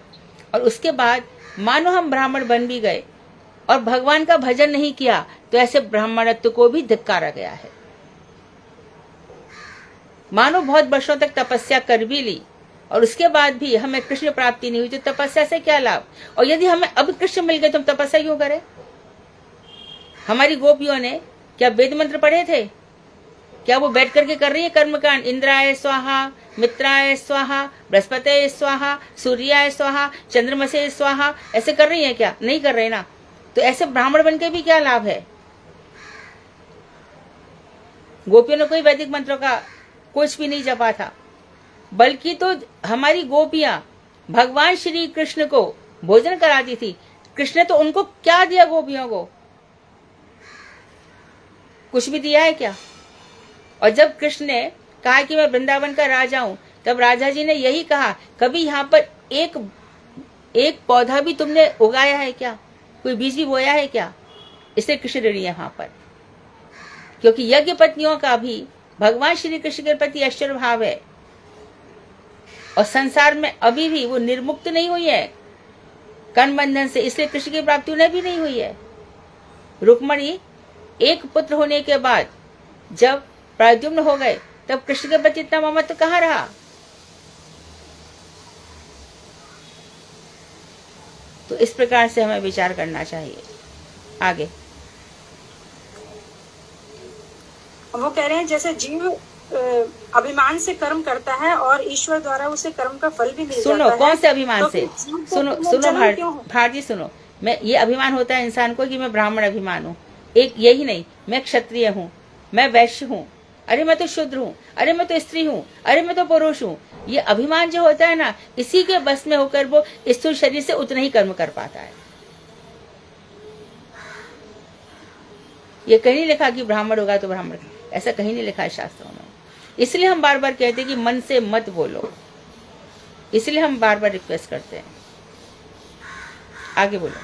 और उसके बाद मानो हम ब्राह्मण बन भी गए और भगवान का भजन नहीं किया तो ऐसे ब्राह्मणत्व को भी धिक्कारा गया है। मानो बहुत वर्षों तक तपस्या कर भी ली और उसके बाद भी हमें कृष्ण प्राप्ति नहीं हुई, तो तपस्या से क्या लाभ? और यदि हमें अब कृष्ण मिल गए तो हम तपस्या क्यों करें? हमारी गोपियों ने क्या वेद मंत्र पढ़े थे? क्या वो बैठ करके कर रही है कर्मकांड? इंद्राय स्वाहा, मित्राय स्वाहा, बृहस्पति स्वाहा, सूर्याय स्वाहा, चंद्रमसे स्वाहा, ऐसे कर रही है क्या? नहीं कर रहे ना। तो ऐसे ब्राह्मण बन के भी क्या लाभ है? गोपियों ने कोई वैदिक मंत्रों का कुछ भी नहीं जपा था, बल्कि तो हमारी गोपियां भगवान श्री कृष्ण को भोजन कराती थी। कृष्ण ने तो उनको क्या दिया? गोपियों को कुछ भी दिया है क्या? और जब कृष्ण ने कहा कि मैं वृंदावन का राजा हूं, तब राजा जी ने यही कहा, कभी यहाँ पर एक पौधा भी तुमने उगाया है क्या? कोई बीज भी बोया है क्या? इससे कृष्ण ऋणी है वहां पर, क्योंकि यज्ञ पत्नियों का भी भगवान श्री कृष्ण के प्रति ऐश्वर्य भाव है और संसार में अभी भी वो निर्मुक्त नहीं हुई है कर्म बंधन से, इसलिए कृष्ण की प्राप्ति उन्हें भी नहीं हुई है। रुक्मणी एक पुत्र होने के बाद जब प्रद्युम्न हो गए तब कृष्ण के प्रति इतना ममत्व कहाँ रहा? तो इस प्रकार से हमें विचार करना चाहिए। आगे वो कह रहे हैं जैसे जीव अभिमान से कर्म करता है और ईश्वर द्वारा उसे कर्म का फल भी मिल जाता है। सुनो, कौन से अभिमान तो से? सुनो भारती सुनो, मैं ये अभिमान होता है इंसान को कि मैं ब्राह्मण अभिमान हूँ। एक यही नहीं, मैं क्षत्रिय हूँ, मैं वैश्य हूँ, अरे मैं तो शूद्र हूँ, अरे मैं तो स्त्री हूँ, अरे मैं तो पुरुष हूँ। ये अभिमान जो होता है ना, इसी के बस में होकर वो स्थूल शरीर से उतना ही कर्म कर पाता है। ये कहीं नहीं लिखा कि ब्राह्मण होगा तो ब्राह्मण, ऐसा कहीं नहीं लिखा है शास्त्रों में। इसलिए हम बार बार कहते हैं कि मन से मत बोलो, इसलिए हम बार बार रिक्वेस्ट करते हैं। आगे बोलो।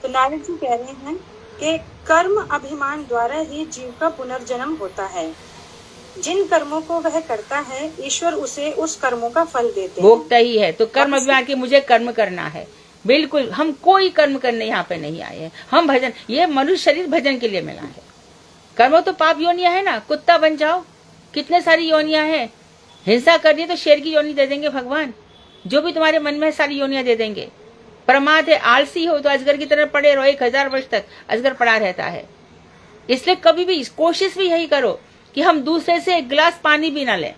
तो नारद जी कह रहे हैं कि कर्म अभिमान द्वारा ही जीव का पुनर्जन्म होता है। जिन कर्मों को वह करता है ईश्वर उसे उस कर्मों का फल देते हैं। भोगता ही है। तो कर्म अभिमान के मुझे कर्म करना है, बिल्कुल हम कोई कर्म करने यहाँ पे नहीं आए हैं। हम भजन, ये मनुष्य शरीर भजन के लिए मिला है। कर्म तो पाप योनियां है ना, कुत्ता बन जाओ, कितने सारी योनियां हैं। हिंसा कर दी तो शेर की योनि दे देंगे भगवान, जो भी तुम्हारे मन में है सारी योनियां दे देंगे। प्रमाद है, आलसी हो तो अजगर की तरह पड़े रहो, 1000 वर्ष तक अजगर पड़ा रहता है। इसलिए कभी भी कोशिश भी यही करो कि हम दूसरे से एक गिलास पानी भी ना लें।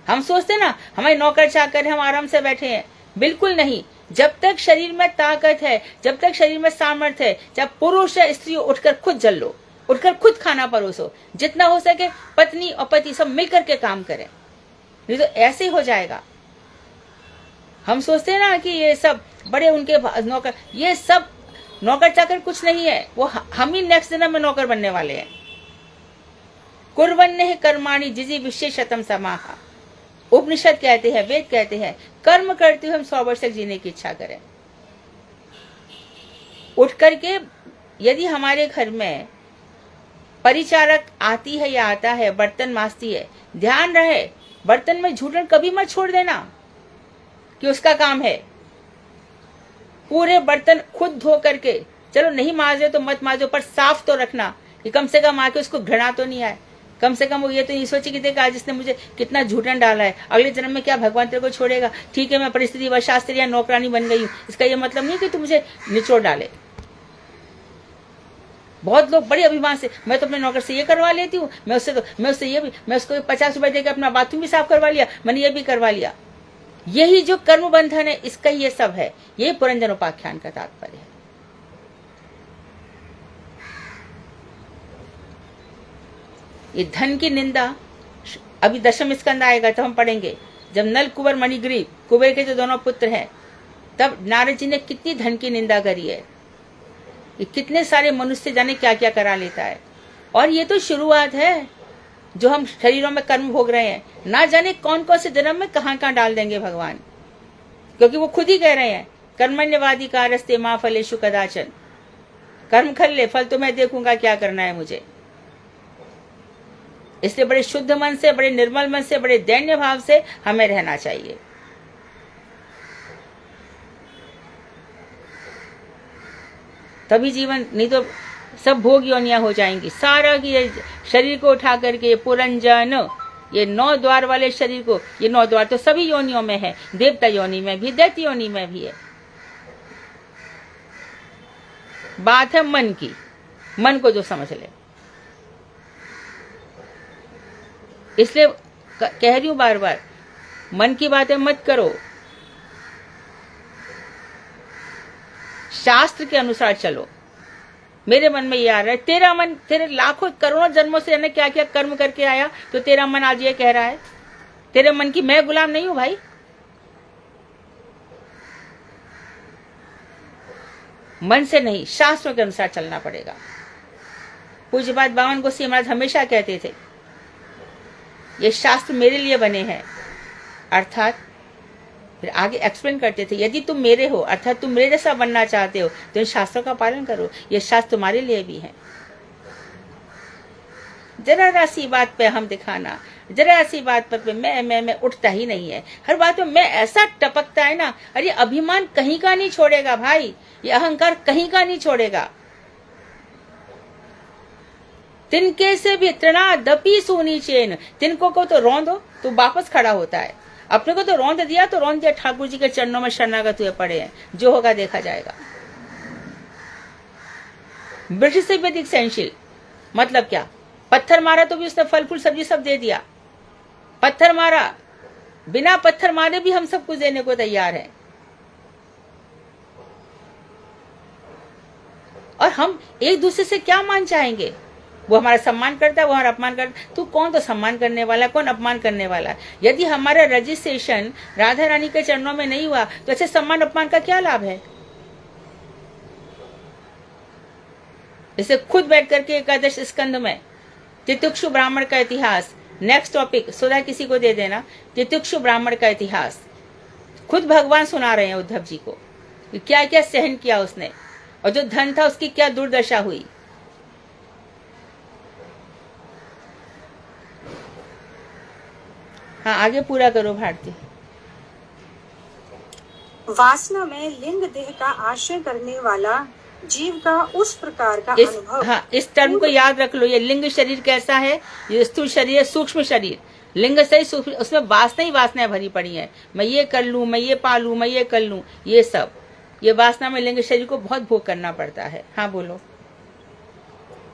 हम सोचते ना हमारे नौकर चाकर हम आराम से बैठे हैं, बिल्कुल नहीं। जब तक शरीर में ताकत है, जब तक शरीर में सामर्थ्य है, जब पुरुष या स्त्री उठकर खुद जल लो, उठकर खुद खाना परोसो। जितना हो सके पत्नी और पति सब मिलकर के काम करें, नहीं तो ऐसे ही हो जाएगा। हम सोचते हैं ना कि ये सब बड़े उनके नौकर, ये सब नौकर चाकर कुछ नहीं है, वो हम ही नेक्स्ट जन्म में नौकर बनने वाले हैं। कुर्वन्नेह कर्माणि जिजी विशेषतम समाहा। उपनिषद कहते हैं, वेद कहते हैं, कर्म करते हुए हम 100 वर्ष तक जीने की इच्छा करें। उठ करके यदि हमारे घर में परिचारक आती है या आता है, बर्तन मांजती है, ध्यान रहे बर्तन में झूठन कभी मत छोड़ देना कि उसका काम है। पूरे बर्तन खुद धो करके, चलो नहीं मांजे तो मत मांजो, पर साफ तो रखना कि कम से कम आके उसको घृणा तो नहीं आए। कम से कम वो ये तो नहीं सोचे कि देखा आज इसने मुझे कितना झूठन डाला है, अगले जन्म में क्या भगवान तेरे को छोड़ेगा। ठीक है मैं परिस्थिति व शास्त्री या नौकरानी बन गई हूँ, इसका ये मतलब नहीं कि तू मुझे निचोड़ डाले। बहुत लोग बड़े अभिमान से, मैं तो अपने नौकर से ये करवा लेती हूँ, मैं उसको 50 रुपए देकर अपना बाथरूम भी साफ करवा लिया, मैंने ये भी करवा लिया। यही जो कर्म बंधन है, इसका ये सब है। यही पुरंजन उपाख्यान का तात्पर्य है। ये धन की निंदा अभी 10वें स्कंद आएगा तो हम पढ़ेंगे। जब नल कुंवर मणिग्रीव, कुबेर के जो दोनों पुत्र हैं, तब नारद जी ने कितनी धन की निंदा करी है। ये कितने सारे मनुष्य जाने क्या क्या करा लेता है। और ये तो शुरुआत है, जो हम शरीरों में कर्म भोग रहे हैं, ना जाने कौन कौन से जन्म में कहां कहां डाल देंगे भगवान। क्योंकि वो खुद ही कह रहे हैं, कर्मण्यवाधिकारस्ते मा फलेषु कदाचन। कर्म कर ले, फल तो मैं देखूंगा क्या करना है मुझे। इसलिए बड़े शुद्ध मन से, बड़े निर्मल मन से, बड़े दैन्य भाव से हमें रहना चाहिए। तभी जीवन, नहीं तो सब भोग योनियां हो जाएंगी। सारा की शरीर को उठा करके पुरंजन, ये 9 द्वार वाले शरीर को, ये 9 द्वार तो सभी योनियों में है, देवता योनि में भी, दैत्य योनि में भी है। बात है मन की, मन को जो समझ ले। इसलिए कह रही हूं बार बार, मन की बातें मत करो, शास्त्र के अनुसार चलो। मेरे मन में ये आ रहा है, तेरा मन तेरे लाखों करोड़ों जन्मों से जाने क्या क्या कर्म करके आया, तो तेरा मन आज ये कह रहा है। तेरे मन की मैं गुलाम नहीं हूं भाई। मन से नहीं, शास्त्रों के अनुसार चलना पड़ेगा। पूज्य बात बावन गोस्वामी महाराज हमेशा कहते थे, ये शास्त्र मेरे लिए बने हैं। अर्थात फिर आगे एक्सप्लेन करते थे, यदि तुम मेरे हो, अर्थात तुम मेरे जैसा बनना चाहते हो, तो इन शास्त्रों का पालन करो। ये शास्त्र तुम्हारे लिए भी है। जरा सी बात पे हम दिखाना, जरा सी बात पर मैं उठता ही नहीं है। हर बात में मैं ऐसा टपकता है ना। अरे अभिमान कहीं का नहीं छोड़ेगा भाई, ये अहंकार कहीं का नहीं छोड़ेगा। तिनके से भी तृणा दपी सोनी चेन। तिनको को तो रौंदो तो वापस खड़ा होता है, अपने को तो रौंद दिया तो रौंद दिया। ठाकुर जी के चरणों में शरणागत हुए पड़े हैं, जो होगा देखा जाएगा। ब्रिटिश से भी अधिक सहनशील मतलब क्या? पत्थर मारा तो भी उसने फल फूल सब्जी सब दे दिया। पत्थर मारा, बिना पत्थर मारे भी हम सब कुछ देने को तैयार हैं। और हम एक दूसरे से क्या मान चाहेंगे? वो हमारा सम्मान करता है, वो हमारा अपमान करता है। तू कौन तो सम्मान करने वाला, कौन अपमान करने वाला? यदि हमारा रजिस्ट्रेशन राधा रानी के चरणों में नहीं हुआ तो ऐसे सम्मान अपमान का क्या लाभ है? इसे खुद बैठ करके एकादश स्कंद में तितिक्षु ब्राह्मण का इतिहास, नेक्स्ट टॉपिक सुधा किसी को दे देना। तितिक्षु ब्राह्मण का इतिहास खुद भगवान सुना रहे हैं उद्धव जी को, क्या क्या सहन किया उसने, और जो धन था उसकी क्या दुर्दशा हुई। हाँ आगे पूरा करो भारती। वासना में लिंग देह का आश्रय करने वाला जीव का उस प्रकार का अनुभव। हाँ, इस टर्म को याद रख लो। ये लिंग शरीर कैसा है? ये स्थूल शरीर है, सूक्ष्म शरीर। लिंग शरीर सूक्ष्म, उसमें वासना ही वासनाएं भरी पड़ी हैं। मैं ये कर लूं, मैं ये पालूं, मैं ये कर लूं, ये सब, ये वासना में लिंग शरीर को बहुत भोग करना पड़ता है। हाँ बोलो।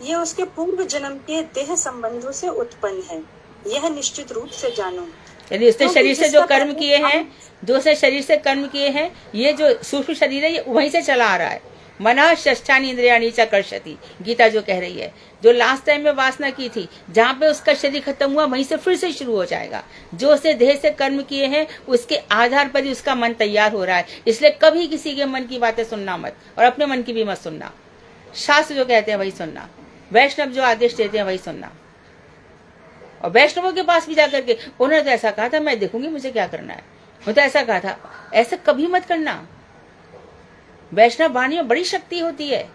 ये उसके पूर्व जन्म के देह संबंधों से उत्पन्न है, यह निश्चित रूप से जानो। यदि उसने शरीर से जो कर्म किए हैं, जो उसने शरीर से कर्म किए हैं, ये जो सूक्ष्म शरीर है ये वहीं से चला आ रहा है। मनः षष्ठानि इंद्रियाणि च कर्षति, गीता जो कह रही है। जो लास्ट टाइम में वासना की थी, जहाँ पे उसका शरीर खत्म हुआ वहीं से फिर से शुरू हो जाएगा। जो उसने देह से कर्म किए हैं उसके आधार पर ही उसका मन तैयार हो रहा है। इसलिए कभी किसी के मन की बातें सुनना मत, और अपने मन की भी मत सुनना। शास्त्र जो कहते हैं वही सुनना, वैष्णव जो आदेश देते हैं वही सुनना। और वैष्णवों के पास भी जाकर के उन्होंने तो ऐसा कहा था, मैं देखूंगी मुझे क्या करना है, वो तो ऐसा कहा था, ऐसा कभी मत करना। वैष्णव वाणी में बड़ी शक्ति होती है।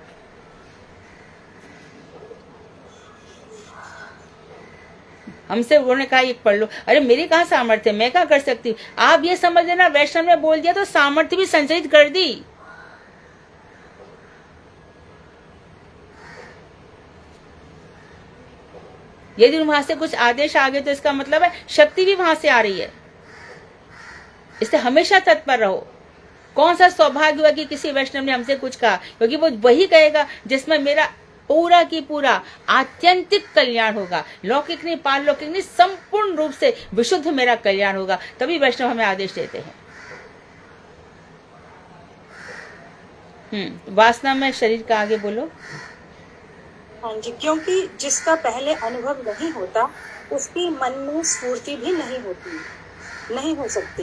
हमसे उन्होंने कहा एक पढ़ लो, अरे मेरी कहाँ सामर्थ्य, मैं क्या कर सकती हूँ। आप ये समझ लेना, वैष्णव ने बोल दिया तो सामर्थ्य भी संचरित कर दी। यदि वहां से कुछ आदेश आ गए तो इसका मतलब है शक्ति भी वहां से आ रही है। इससे हमेशा तत्पर रहो। कौन सा सौभाग्य हुआ कि किसी वैष्णव ने हमसे कुछ कहा, क्योंकि वो वही कहेगा जिसमें मेरा पूरा की पूरा आत्यंतिक कल्याण होगा। लौकिक नहीं, पारलौकिक नहीं, संपूर्ण रूप से विशुद्ध मेरा कल्याण होगा। तभी वैष्णव हमें आदेश देते हैं। वासना में शरीर का आगे बोलो। हाँ जी, क्योंकि जिसका पहले अनुभव नहीं होता उसकी मन में स्फूर्ति भी नहीं होती, नहीं हो सकती।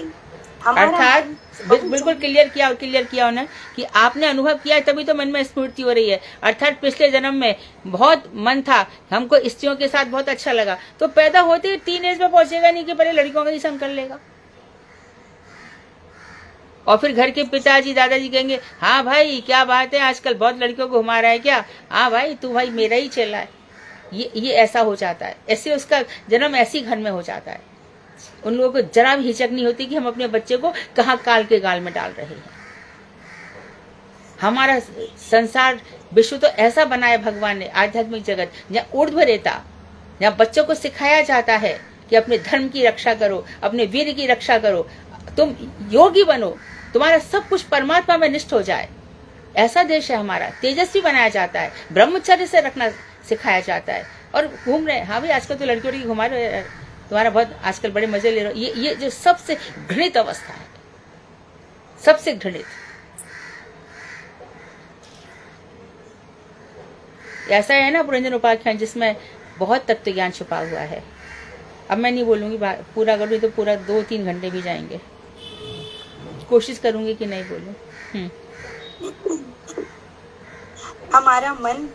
अर्थात बिल्कुल क्लियर किया उन्होंने कि आपने अनुभव किया है तभी तो मन में स्फूर्ति हो रही है। अर्थात पिछले जन्म में बहुत मन था, हमको स्त्रियों के साथ बहुत अच्छा लगा, तो पैदा होते ही टीन एज में पहुंचेगा नहीं कि पहले लड़कियों का ही संग कर लेगा। और फिर घर के पिताजी दादाजी कहेंगे, हाँ भाई क्या बात है, आजकल बहुत लड़कियों को घुमा रहा है क्या, हाँ भाई तू भाई मेरा ही चला है। ये ऐसा हो जाता है। ऐसे उसका जन्म ऐसी घर में हो जाता है। उन लोगों को जरा भी हिचक नहीं होती कि हम अपने बच्चे को कहाँ काल के गाल में डाल रहे हैं। हमारा संसार विश्व तो ऐसा बनाया भगवान ने, आध्यात्मिक जगत जहाँ ऊर्ध्व रेता, जहाँ बच्चों को सिखाया जाता है कि अपने धर्म की रक्षा करो, अपने वीर की रक्षा करो, तुम योगी बनो, तुम्हारा सब कुछ परमात्मा में निष्ठ हो जाए। ऐसा देश है हमारा। तेजस्वी बनाया जाता है, ब्रह्मचर्य से रखना सिखाया जाता है। और घूम रहे हैं, हाँ भाई आजकल तो लड़कियों की घुमा रहे, तुम्हारा बहुत आजकल बड़े मजे ले रहे हो। ये जो सबसे घृणित अवस्था है, सबसे घृणित। ऐसा है ना पुरंजन उपाख्यान जिसमें बहुत तत्व ज्ञान छुपा हुआ है। अब मैं नहीं बोलूंगी, पूरा करूँ तो पूरा 2-3 घंटे भी जाएंगे। कोशिश करूंगी कि नहीं बोलूं। हमारा मन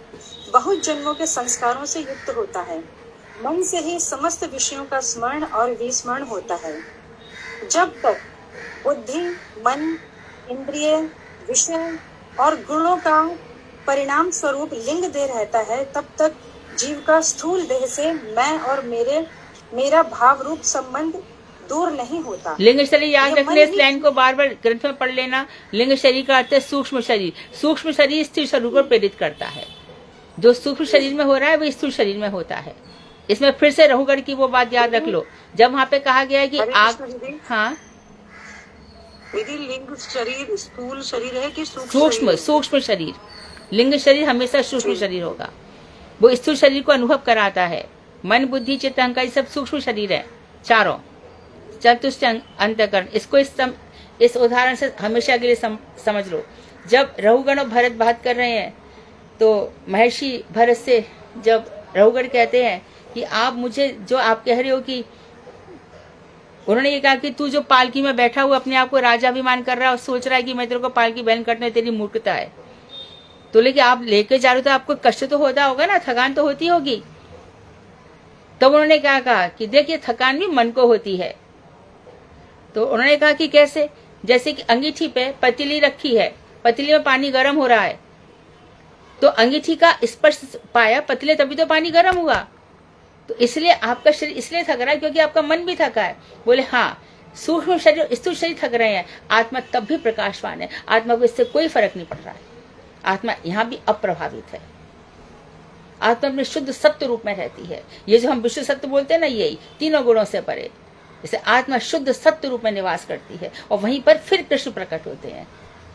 बहुत जन्मों के संस्कारों से युक्त होता है। मन से ही समस्त विषयों का स्मरण और विस्मरण होता है। जब तक बुद्धि, मन, इंद्रिय, विषय और गुणों का परिणाम स्वरूप लिंग दे रहता है, तब तक जीव का स्थूल देह से मैं और मेरा भाव रूप संबंध दूर नहीं होता। लिंग शरीर याद रखने, इस लाइन को बार बार ग्रंथ में पढ़ लेना। लिंग शरीर का अर्थ है सूक्ष्म शरीर। सूक्ष्म शरीर स्थिर शरीर को प्रेरित करता है। जो सूक्ष्म शरीर में हो रहा है वो स्थूल शरीर में होता है। इसमें फिर से रहुगढ़ की वो बात याद रख लो, जब वहाँ पे कहा गया है कि आग, हाँ लिंग शरीर स्थूल शरीर है कि सूक्ष्म शरीर। लिंग शरीर हमेशा सूक्ष्म शरीर होगा। वो स्थूल शरीर को अनुभव कराता है। मन, बुद्धि, चित्त, अहंकार सब सूक्ष्म शरीर है, चारों। चतुष्ट अंतःकरण, इसको इस उदाहरण से हमेशा के लिए समझ लो। जब रहुगण और भरत बात कर रहे हैं तो महर्षि भरत से जब रहुगण कहते हैं कि आप मुझे जो आप कह रहे हो कि, उन्होंने ये कहा कि तू जो पालकी में बैठा हुआ अपने आप को राजा अभिमान कर रहा है और सोच रहा है कि मैं तेरे को पालकी बहन करने, तेरी मूर्खता है। तो लेकिन आप लेके जा रहे हो तो आपको कष्ट तो होता होगा ना, थकान तो होती होगी। तब उन्होंने क्या कहा कि देखिए थकान भी मन को होती है। तो उन्होंने कहा कि कैसे, जैसे कि अंगीठी पे पतीली रखी है, पतीली में पानी गर्म हो रहा है, तो अंगीठी का स्पर्श पाया पतीले, तभी तो पानी गर्म हुआ। तो इसलिए आपका शरीर इसलिए थक रहा है क्योंकि आपका मन भी थका है। बोले हाँ, सूक्ष्म शरीर, स्थूल शरीर थक रहे हैं, आत्मा तब भी प्रकाशवान है, आत्मा को इससे कोई फर्क नहीं पड़ रहा है, आत्मा यहाँ भी अप्रभावित है, आत्मा अपने शुद्ध सत्य रूप में रहती है। ये जो हम विश्व सत्य बोलते हैं ना, यही तीनों गुणों से परे, जैसे आत्मा शुद्ध सत्य रूप में निवास करती है और वहीं पर फिर कृष्ण प्रकट होते हैं।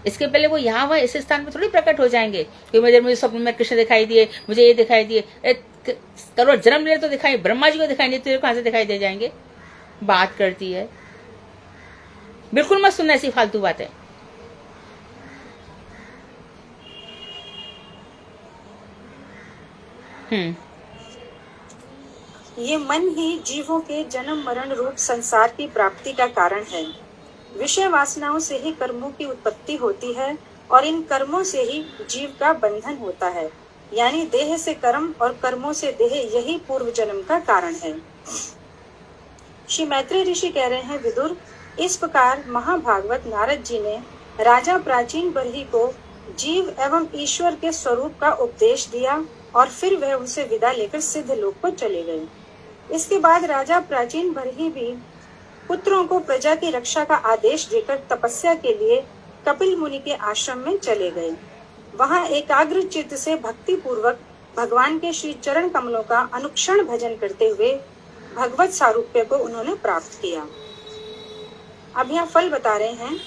इसके पहले वो यहाँ वहाँ इस स्थान पर थोड़ी प्रकट हो जाएंगे कि मुझे स्वप्न में कृष्ण दिखाई दिए, मुझे ये दिखाई दिए, करोड़ जन्म ले तो दिखाई, ब्रह्मा जी को दिखाई नहीं, तेरे कहां से दिखाई दे जाएंगे। बात करती है, बिल्कुल मत सुनना ऐसी फालतू बातें। ये मन ही जीवों के जन्म मरण रूप संसार की प्राप्ति का कारण है। विषय वासनाओं से ही कर्मों की उत्पत्ति होती है और इन कर्मों से ही जीव का बंधन होता है, यानी देह से कर्म और कर्मों से देह, यही पूर्व जन्म का कारण है। श्री मैत्रेय ऋषि कह रहे हैं, विदुर, इस प्रकार महाभागवत नारद जी ने राजा प्राचीन बरही को जीव एवं ईश्वर के स्वरूप का उपदेश दिया और फिर वह उनसे विदा लेकर सिद्ध लोक को चले गए। इसके बाद राजा प्राचीन बरही भी पुत्रों को प्रजा की रक्षा का आदेश देकर तपस्या के लिए कपिल मुनि के आश्रम में चले गए। वहां एकाग्र चित्त से भक्ति पूर्वक भगवान के श्री चरण कमलों का अनुक्षण भजन करते हुए भगवत सारूप्य को उन्होंने प्राप्त किया। अब यहाँ फल बता रहे हैं।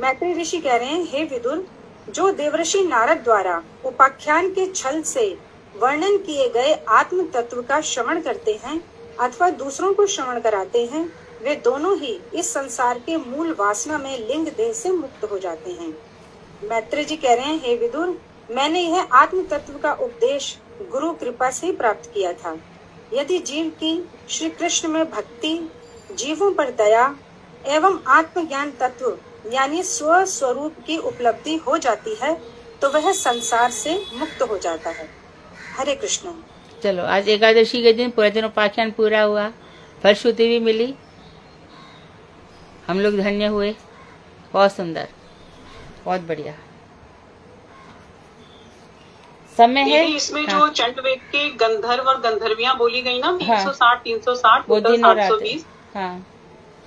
मैत्रेय ऋषि कह रहे हैं, हे विदुर, जो देवर्षि नारद द्वारा उपाख्यान के छल से वर्णन किए गए आत्म तत्व का श्रवण करते हैं अथवा दूसरों को श्रवण कराते हैं, वे दोनों ही इस संसार के मूल वासना में लिंग देह से मुक्त हो जाते हैं। मैत्रेय जी कह रहे हैं, हे विदुर, मैंने यह आत्म तत्व का उपदेश गुरु कृपा से प्राप्त किया था। यदि जीव की श्री कृष्ण में भक्ति, जीवों पर दया एवं आत्मज्ञान तत्व यानी स्व स्वरूप की उपलब्धि हो जाती है तो वह संसार से मुक्त हो जाता है। हरे कृष्ण। चलो, आज एकादशी के दिन पूरे दिन उपाख्यान पूरा हुआ, फलश्रुति भी मिली, हम लोग धन्य हुए। बहुत सुंदर, बहुत बढ़िया समय है। इसमें जो चंड वेद के गंधर्व और गंधर्वियां बोली गई ना, 360 360 टोटल 720,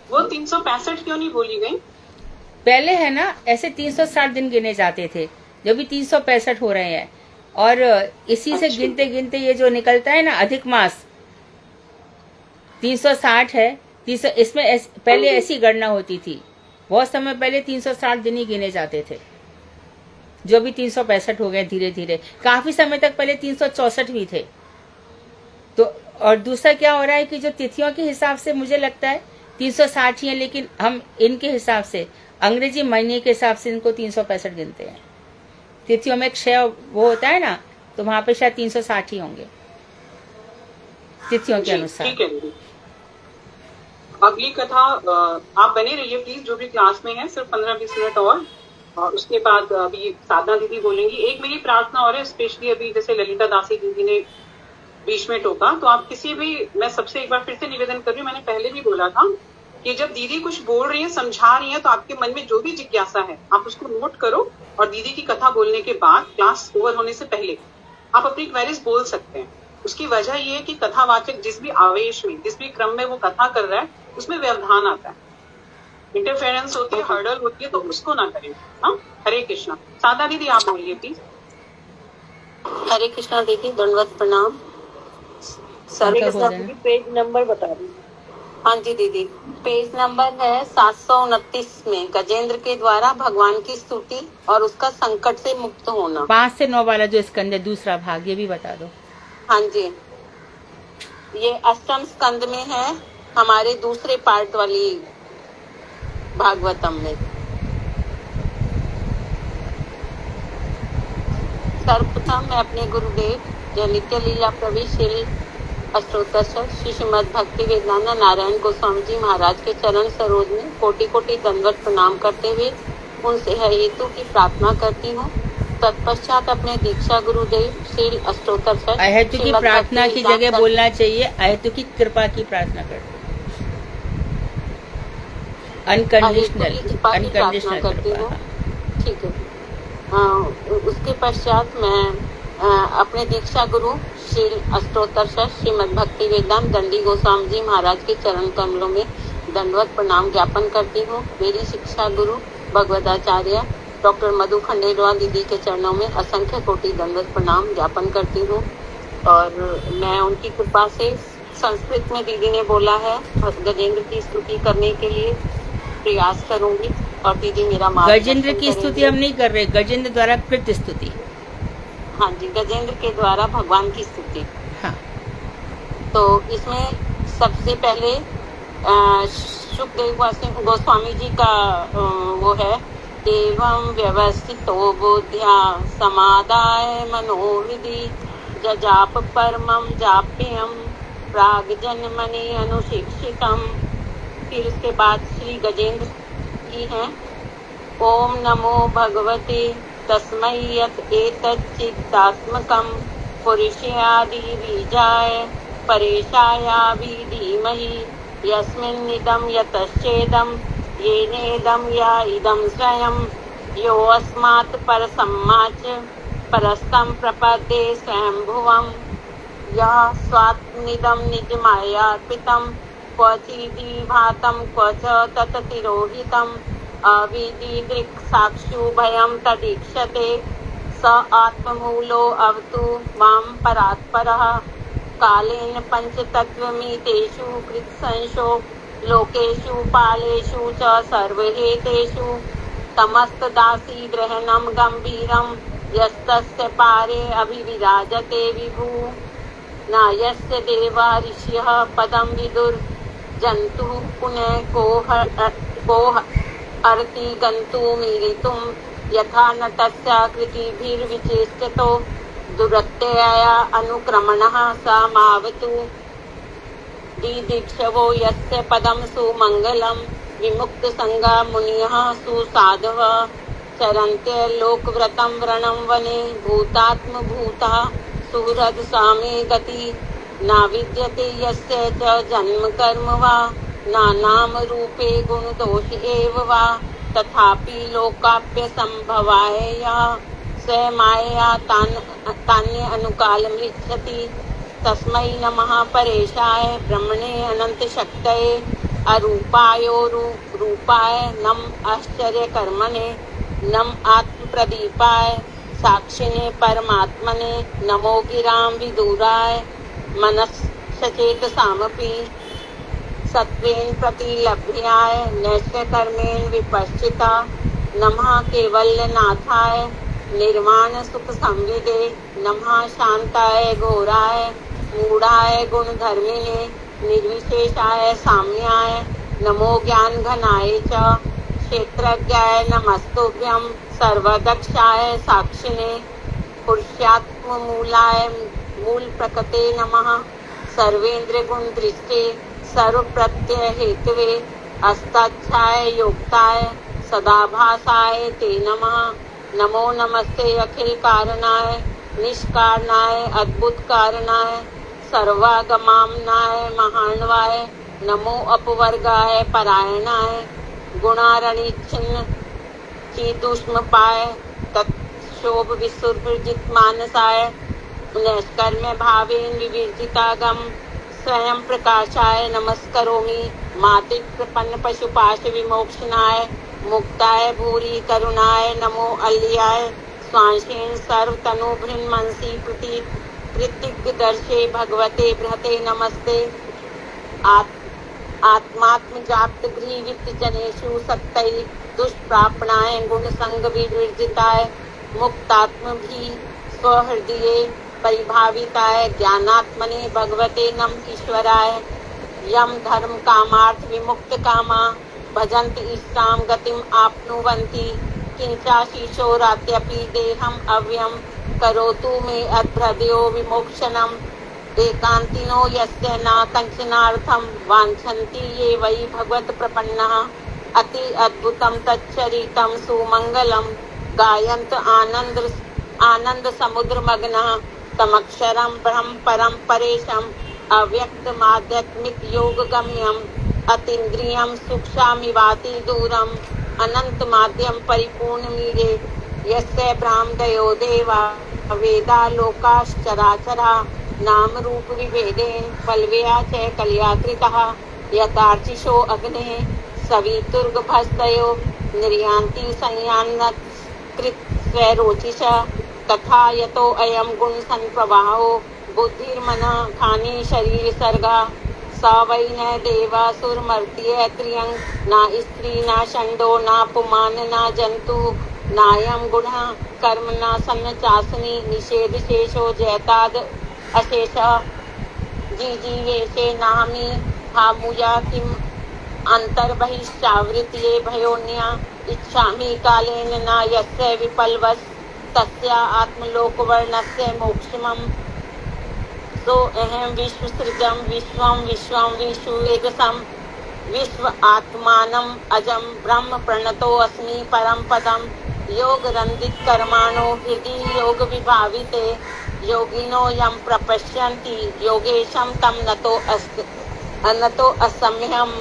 वो 365 क्यों नहीं बोली गई? पहले है ना, ऐसे 360 दिन गिने जाते थे, जो भी 365 हो रहे हैं, और इसी से गिनते गिनते ये जो निकलता है ना अधिक मास 360 है। इसमें पहले ऐसी गणना होती थी, बहुत समय पहले 360 दिन ही गिने जाते थे, जो भी 365 हो गए धीरे धीरे। काफी समय तक पहले 364 भी थे। तो और दूसरा क्या हो रहा है कि जो तिथियों के हिसाब से मुझे लगता है 360 ही है, लेकिन हम इनके हिसाब से अंग्रेजी महीने के हिसाब से इनको 365 गिनते हैं। तिथियों में क्षय वो होता है ना, तो वहां पे शायद 360 ही होंगे तिथियों के अनुसार। ठीक है, अगली कथा आप बने रहिए प्लीज, जो भी क्लास में है, सिर्फ 15-20 मिनट और उसके बाद अभी साधना दीदी बोलेंगी। एक मेरी प्रार्थना और है, स्पेशली अभी जैसे ललिता दासी दीदी ने बीच में टोका, तो आप किसी भी, मैं सबसे एक बार फिर से निवेदन कर रही हूँ, मैंने पहले भी बोला था कि जब दीदी कुछ बोल रही है, समझा रही है, तो आपके मन में जो भी जिज्ञासा है आप उसको नोट करो, और दीदी की कथा बोलने के बाद, क्लास ओवर होने से पहले आप अपनी क्वेरीज बोल सकते हैं। उसकी वजह ये है कि कथावाचक जिस भी आवेश में, जिस भी क्रम में वो कथा कर रहा है, उसमें व्यवधान आता है, इंटरफेरेंस होती है, हर्डल होती है, तो उसको ना करें। हाँ, हरे कृष्णा। सादा दीदी आप बोलिए प्लीज। हरे कृष्णा दीदी, दंडवत प्रणाम। हरे कृष्णा दीदी, पेज नंबर बता दीजिए। हाँ जी दीदी, पेज नंबर है 729 में गजेंद्र के द्वारा भगवान की स्तुति और उसका संकट से मुक्त होना। 5 से 9 वाला जो स्कंद है, दूसरा भाग, ये भी बता दो। हाँ जी, ये अष्टम स्कंद में है, हमारे दूसरे पार्ट वाली भागवतम में। सर्वप्रथम मैं अपने गुरुदेव जो नित्य लीला प्रवीण अष्टोत्तर श्री श्रीमद भक्ति वेदांत नारायण गोस्वामी जी महाराज के चरण सरोज में कोटि कोटि दंडवत प्रणाम करते हुए उनसे है हेतु की प्रार्थना करती हूँ तत्पश्चात अपने दीक्षा गुरुदेव श्री अष्टोत्तर अहेतु की प्रार्थना की जगह बोलना चाहिए अहेतु की कृपा की प्रार्थना कर, अनकंडीशनल करती हूँ। ठीक है। उसके पश्चात मैं अपने दीक्षा गुरु श्री अष्टोत्तर श्रीमद भक्ति वेदांत दंडी गोस्वामी जी महाराज के चरण कमलों में दंडवत प्रणाम ज्ञापन करती हूँ। मेरी शिक्षा गुरु भगवदाचार्य डॉक्टर मधु खंडेलवाल दीदी के चरणों में असंख्य कोटि दंडवत प्रणाम ज्ञापन करती हूँ। और मैं उनकी कृपा से, संस्कृत में दीदी ने बोला है, गजेंद्र की स्तुति करने के लिए प्रयास करूंगी। और दीदी मेरा गजेंद्र की स्तुति हम नहीं कर रहे, गजेंद्र द्वारा कृत स्तुति। हाँ जी, गजेंद्र के द्वारा भगवान की स्तुति। हाँ। तो इसमें सबसे पहले सुखदेव गोस्वामी जी का वो है, एवं व्यवस्थितो बुद्ध्या समादाय मनोविधि जजाप परमं जाप्यम प्राग्जन्मनि अनुशिक्षितम। फिर उसके बाद श्री गजेंद्र की है, ओम नमो भगवते तस्मै यत् एतच्चित्तात्मकं पुरुषादि बीजाय परेशायाभि धीमहि यस्मिन्निदं यतश्चेदं येनेदं या इदं स्वयं यो अस्मात् परसम्माच परस्तं प्रपद्ये स्वयंभुवं यः स्वात्मिदं निजमायार्पितं क्वचिदि भातं क्व च तत्तिरोहितम् अविदिदृक् साक्षुभयं तदीक्षते स आत्ममूलो अवतु मां परात्परः कालेन पंचतत्त्वमितेषु कृत्संशो लोकेषु पालेषु च सर्वहेतेषु तमस्तदासी ग्रहणं गंभीरं यस्तस्य पारे अभिविराजते विभु न यस्य देवा ऋषयः पदं विदुर् जन्तुः पुनः कोह अर्ति गन्तुमीलितुं यथा न तस्य कृतिभिर्विचेष्टतो दुरत्यया अनुक्रमणः स मावतु दिदीक्षवो यस्य पदं सुमङ्गलं विमुक्त संगा मुनियः सुसाधवः चरन्ते लोकव्रतं व्रणं वने भूतात्म भूता सुहृद सामे गति न विद्यते यस्य च जन्म कर्म वा नाम रूपे गुण दोष एव वा तथापि लोकाप्य संभवाय यः स्वमाया तान्य अनुकालमृच्छति तस्मै नमः परेशाय ब्रह्मणे अनंत शक्तये अरूपायो रूपाय नम आश्चर्य कर्मणे नम आत्म प्रदीपाय साक्षिणे परमात्मने नमो गिरां विदुराय मनस सचेत सामपि सत्वेन प्रतिलभ्याय नैष्य कर्मेण विपश्चिता नमः केवल्यनाथाय निर्वाण सुख संविदे नमः शांताय घोराय मूढ़ाय गुणधर्मिणे निर्विशेषाय साम्याय नमो ज्ञान घनाय च क्षेत्रज्ञाय नमस्तुभ्यं सर्वदक्षाय साक्षिणे पुरुषात्म मूलाय मूल प्रकृते नमः सर्वेन्द्र गुण दृष्टे सर्व प्रत्यय हेतवे अस्ताच्छाय योक्ताय सदाभासाय ते नमः नमो नमस्ते अखिल कारणाय निष्कारणाय अद्भुत कारणाय सर्वागमामनाय महान्वाय नमो अपवर्गाय परायणाय गुणारणिच्छिन्न चीदुष्मपाय तत्शोभ विसुरजित मानसाय नैष्कर्म्य भावेन विवर्जितागम स्वयं प्रकाशाय नमस्करोमि माति प्रपन्न पशुपाश विमोक्षणाय मुक्ताय भूरि करुणाय नमो अल्याय स्वांशेन सर्वतनु भृन्मंसी प्रति कृतिग्दर्शे भगवते बृहते नमस्ते आत्मात्म जात गृहीवित जनेषु सत्तै दुष्प्रापणाय गुण संग विवर्जिताय मुक्तात्म भी स्वहृदये परिभाविताय ज्ञानात्मने भगवते नम ईश्वराय यम धर्म कामार्थ विमुक्त कामा भजन्त इष्टां गतिम आपनुवन्ति किंचाशीशोरात्यपि देहम अव्यम करोतु मे अभ्रदयो विमोक्षणम् एकांतिनो यस्य न कंचनार्थं वाञ्छन्ति ये वै भगवत प्रपन्नः अति अद्भुतं तच्चरितं सुमंगलं गायन्त आनंद समुद्र मग्न तमक्षरम ब्रह्म परम परेशम अव्यक्तम आध्यात्मिक योग गम्यम अतीन्द्रियम सूक्ष्मिवाति दूरम अनंत माध्यम परिपूर्ण मीरे यस्य ब्राह्मदयो देवा वेदा लोकाश्चराचरा नाम रूप विभेदे फलव्या च कल्याकृतः यथार्चिषो अग्ने सवितुर्गभस्तयो निर्यान्ति संयान्नत् कृत्स्वरोचिष तथा यतो अयं गुण संप्रवाहो बुद्धिर्मन खानी शरीर सर्गा स वै न देवासुरमर्त्य त्रियं न स्त्री न षण्डो न पुमान न जंतु नायं गुण कर्म न सन्नचासनी निषेध शेषो जयताद अशेष जीवेशे नामी हामुया किम अंतर्बहिश्चावृत्ये भयोन्या इच्छामि कालेन न यस्य विपल्वस् तस्या आत्मलोकवर्णस्य मोक्षमम् सो अहम विश्व सृजम विश्वम विश्वम विश्वेगसम विश्व आत्मानम अजम ब्रह्म प्रणतो अस्मि परम पदम योग रंदित कर्माणो हृदि योग विभाविते योगिनो यम प्रपश्यन्ति योगेशम तम नतो असम्यहम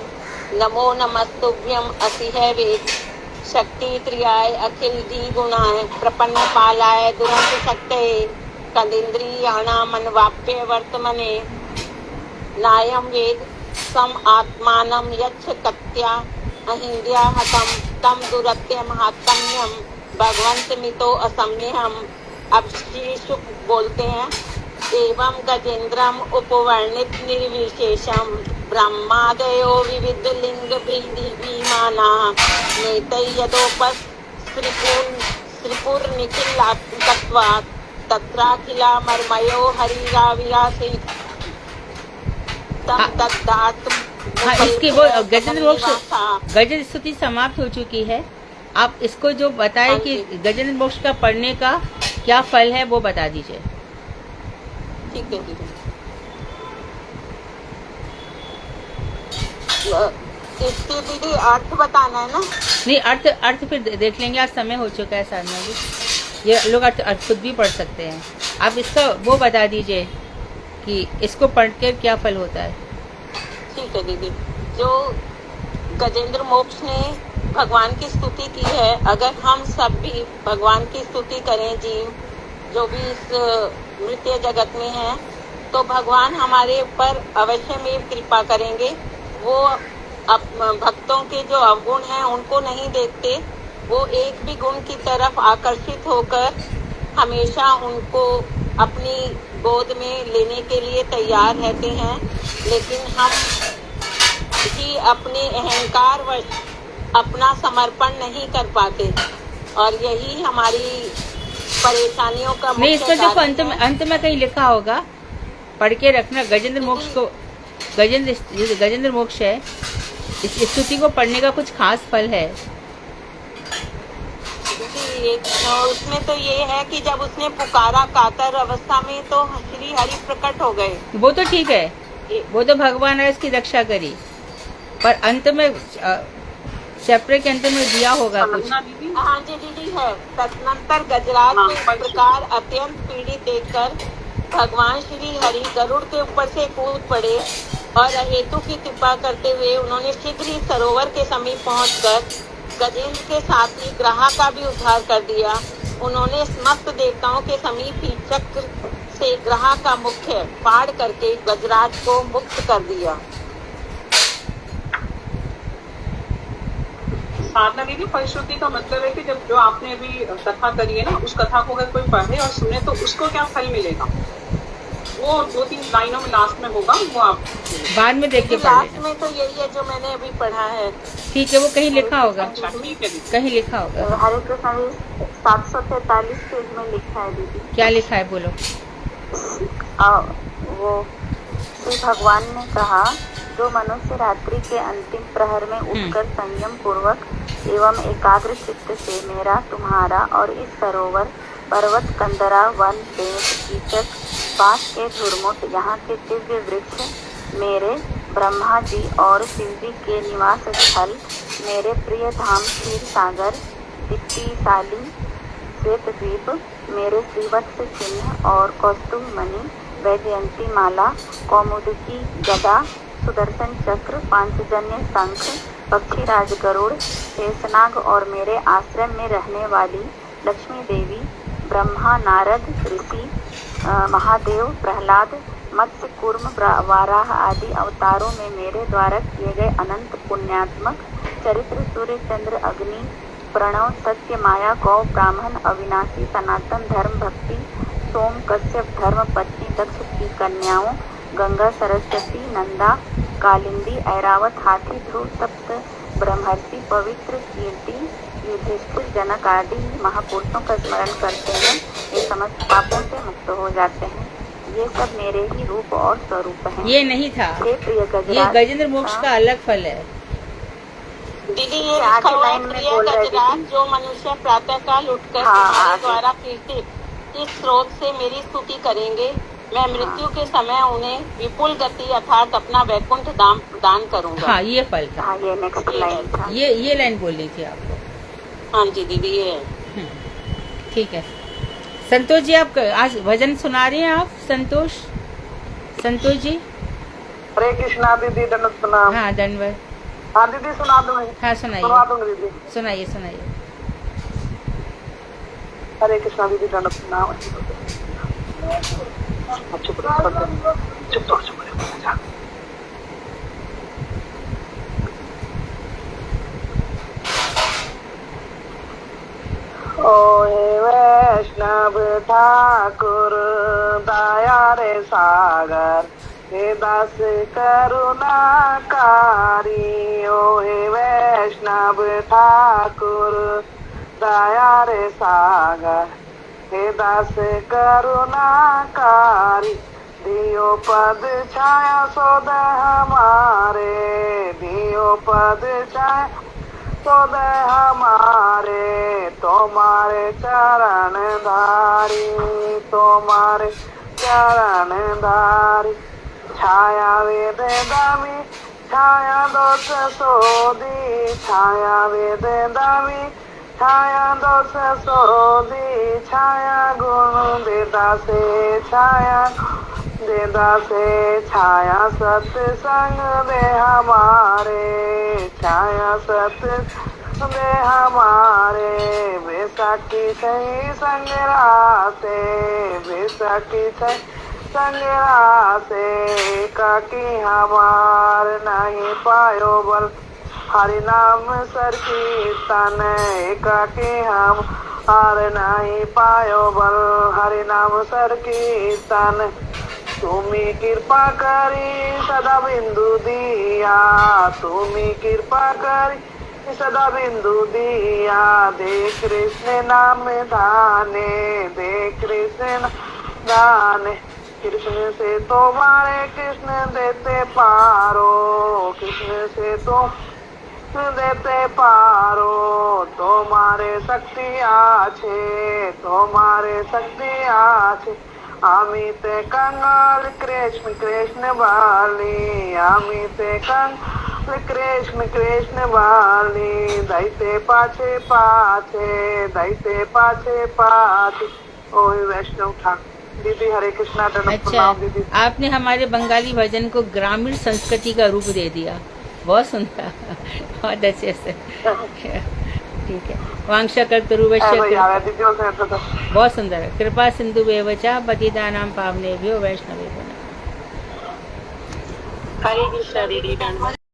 नमो नमस्तुभ्यम असिह वेद शक्ति त्रियाय अखिल दी गुणाय प्रपन्न पालाय दुरंत शक्ते तदिन्द्रियाणामन्वाप्य वर्तमने नायं वेद सम आत्मानं यच्छ कत्या अहिंद्या हतं तम दुरत्य महात्म्यम भगवंत मितो असम्यहम। अब श्री शुक बोलते हैं एवं गजेंद्रम उपवर्णित निर्विशेषम ब्रह्मादयो विविध लिंग भेदी विमाना नेतै यदोपस श्रीपुर निखिलात्मकत्वात् तत्राखिला मर्मयो हरिराविरासी तम तद्धात। हाँ, इसकी वो गजेंद्र स्तुति समाप्त हो चुकी है। आप इसको जो बताए कि गजेंद्र मोक्ष का पढ़ने का क्या फल है वो बता दीजिए। ठीक है दीदी। इसके दीदी अर्थ बताना है ना? नहीं, अर्थ फिर देख लेंगे, आज समय हो चुका है साधना जी, ये लोग अर्थ खुद भी पढ़ सकते हैं। आप इसका वो बता दीजिए कि इसको पढ़ कर क्या फल होता है। ठीक है दीदी। जो गजेंद्र मोक्ष ने भगवान की स्तुति की है, अगर हम सब भी भगवान की स्तुति करें, जीव जो भी इस मृत्य जगत में है, तो भगवान हमारे ऊपर अवश्य में कृपा करेंगे। वो भक्तों के जो अवगुण हैं उनको नहीं देखते, वो एक भी गुण की तरफ आकर्षित होकर हमेशा उनको अपनी गोद में लेने के लिए तैयार रहते हैं। लेकिन हम ही अपने अहंकार वश अपना समर्पण नहीं कर पाते, और यही हमारी परेशानियों का नहीं, इसमें देखो अंत में कहीं लिखा होगा, पढ़ के रखना। गजेंद्र मोक्ष को गजेंद्र मोक्ष है, इस स्तुति को पढ़ने का कुछ खास फल है। उसमें तो ये है कि जब उसने पुकारा कातर अवस्था में तो श्री हरि प्रकट हो गए। वो तो ठीक है, वो तो भगवान ने इसकी रक्षा करी, पर अंत में चैप्टर के अंत में दिया होगा कुछ। हाँ जी दीदी है। तदनंतर गजराज को इस प्रकार अत्यंत पीड़ित देखकर भगवान श्री हरि गरुड़ के ऊपर से कूद पड़े और अहेतु की कृपा करते हुए उन्होंने शीघ्र ही सरोवर के समीप पहुंचकर गजेंद्र के साथ ही ग्रहा का भी उद्धार कर दिया। उन्होंने समस्त देवताओं के समीप ही चक्र से ग्रहा का मुख्य फाड़ करके गजराज को मुक्त कर दिया। साधना दीदी, फलश्रुति का मतलब है कि जब जो आपने अभी कथा करी है ना, उस कथा को अगर कोई पढ़े और सुने तो उसको क्या फल मिलेगा, वो 2-3 लाइनों में लास्ट में होगा, वो आप बाद में देख के लास्ट में तो यही है जो मैंने अभी पढ़ा है। ठीक है, वो कहीं लिखा होगा। अच्छा, ठीक है दीदी। कहीं लिखा होगा। हरे कृष्ण 743 पेज में लिखा है दीदी। क्या लिखा है बोलो। वो श्री भगवान ने कहा, जो मनुष्य रात्रि के अंतिम प्रहर में उठकर संयम पूर्वक एवं एकाग्र चित्त से मेरा, तुम्हारा और इस सरोवर, पर्वत, कंदरा, वन, पेड़, कीचक, बांस के झुरमुट, यहाँ के दिव्य वृक्ष, मेरे ब्रह्मा जी और शिव जी के निवास स्थल, मेरे प्रिय धाम क्षीर सागर, दीप्तिशाली श्वेत द्वीप मेरे श्रीवत्स चिन्ह और कौस्तुभ मणि, वैजयंती माला, कौमुदकी गदा, सुदर्शन चक्र, पांचजन्य शंख, पक्षीराज गरुड़, शेषनाग और मेरे आश्रम में रहने वाली लक्ष्मी देवी, ब्रह्मा, नारद, ऋषि, महादेव, प्रहलाद, मत्स्य, कूर्म, वाराह आदि अवतारों में मेरे द्वारा किए गए अनंत पुण्यात्मक चरित्र, सूर्य, चंद्र, अग्नि, प्रणव, सत्य, माया, गौ, ब्राह्मण, अविनाशी, सनातन धर्म, भक्ति, सोम, कश्यप, धर्म पत्नी, दक्ष की कन्याओं, गंगा, सरस्वती, नंदा, कालिंदी, ऐरावत, हाथी, ध्रुव, सप्त ब्रह्मर्षि, पवित्र, कीर्ति, युधिष्ठिर, जनक आदि महापुरुषों का स्मरण करते हैं, ये समस्त पापों से मुक्त हो जाते हैं। ये सब मेरे ही रूप और स्वरूप हैं। ये नहीं था, ये गजेंद्र मोक्ष का अलग फल है। दीदी ये लिखा हुआ है, प्रिय गजराज, जो मनुष्य प्रातः काल उठकर तुम्हारे द्वारा कीर्तित इस स्रोत से मेरी स्तुति करेंगे, मैं मृत्यु के समय उन्हें विपुल गति अर्थात अपना वैकुंठ दान करूंगा। हाँ, ये फल था। हाँ, ये नेक्स्ट लाइन था। ये लाइन बोलनी थी आपको। हाँ जी दीदी, ये है। ठीक है। संतोष जी, आप आज भजन सुना रही हैं आप? संतोष जी। हरे कृष्णा दीदी, दंडवत प्रणाम। हाँ, दंडवत। हाँ दीदी, सुना दूंगी। हाँ, सुनाइए। सुना दूंगी दीदी। सुनाइए। हरे कृष्णा दीदी, दंडवत प्रणाम। चुप ओए वैष्णव ठाकुर, दया रे सागर, हे दास करुणाकारी। ओहे वैष्णव ठाकुर, दया रे सागर, हे दास करुणाकारी। दियो पद छाया सोद हमारे, दियो पद छाया सोद हमारे, तुम्हारे चरण धारी, तुम्हारे चरण धारी। छाया वेद दामी, छाया दोष सोदी, छाया वेद दामी, छाया दोष सोदी। छाया गुण देदा से, छाया देदा से, छाया सत्संग दे हमारे, छाया सत्संग दे हमारे। बैसाखी सही संग्रासे, बैसाखी सही संग्रासे, काकी हमार नहीं पायो बल, हरि नाम सर कीर्तन, एकाकी हम हार नहीं पायो बल, हरि नाम सर कीर्तन। तुम्ही कृपा करी सदा बिंदु दिया, तुम्ही कृपा करी सदा बिंदु दिया। दे कृष्ण नाम दाने, दे कृष्ण दाने। कृष्ण से तुम्हारे कृष्ण देते पारो, कृष्ण से तुम देते पारो। तुम्हारे शक्ति आछे, तुम्हारे शक्ति आछे। आमिते कंगाल कृष्ण कृष्ण बाली, आमिते कंगाल कृष्ण कृष्ण बाली। दैते पाछे पाछे, दैते पाछे पाछे। ओए वैष्णव ठाकुर दीदी, हरे कृष्णा। अच्छा, दीदी आपने हमारे बंगाली भजन को ग्रामीण संस्कृति का रूप दे दिया। बहुत सुंदर, बहुत अच्छे से। ठीक है। वांशा बहुत सुंदर है। कृपा सिंधु वेवचा पतितानां पावनेभ्यो वैष्णवेभ्यो नमः। हरे कृष्णा दीदी।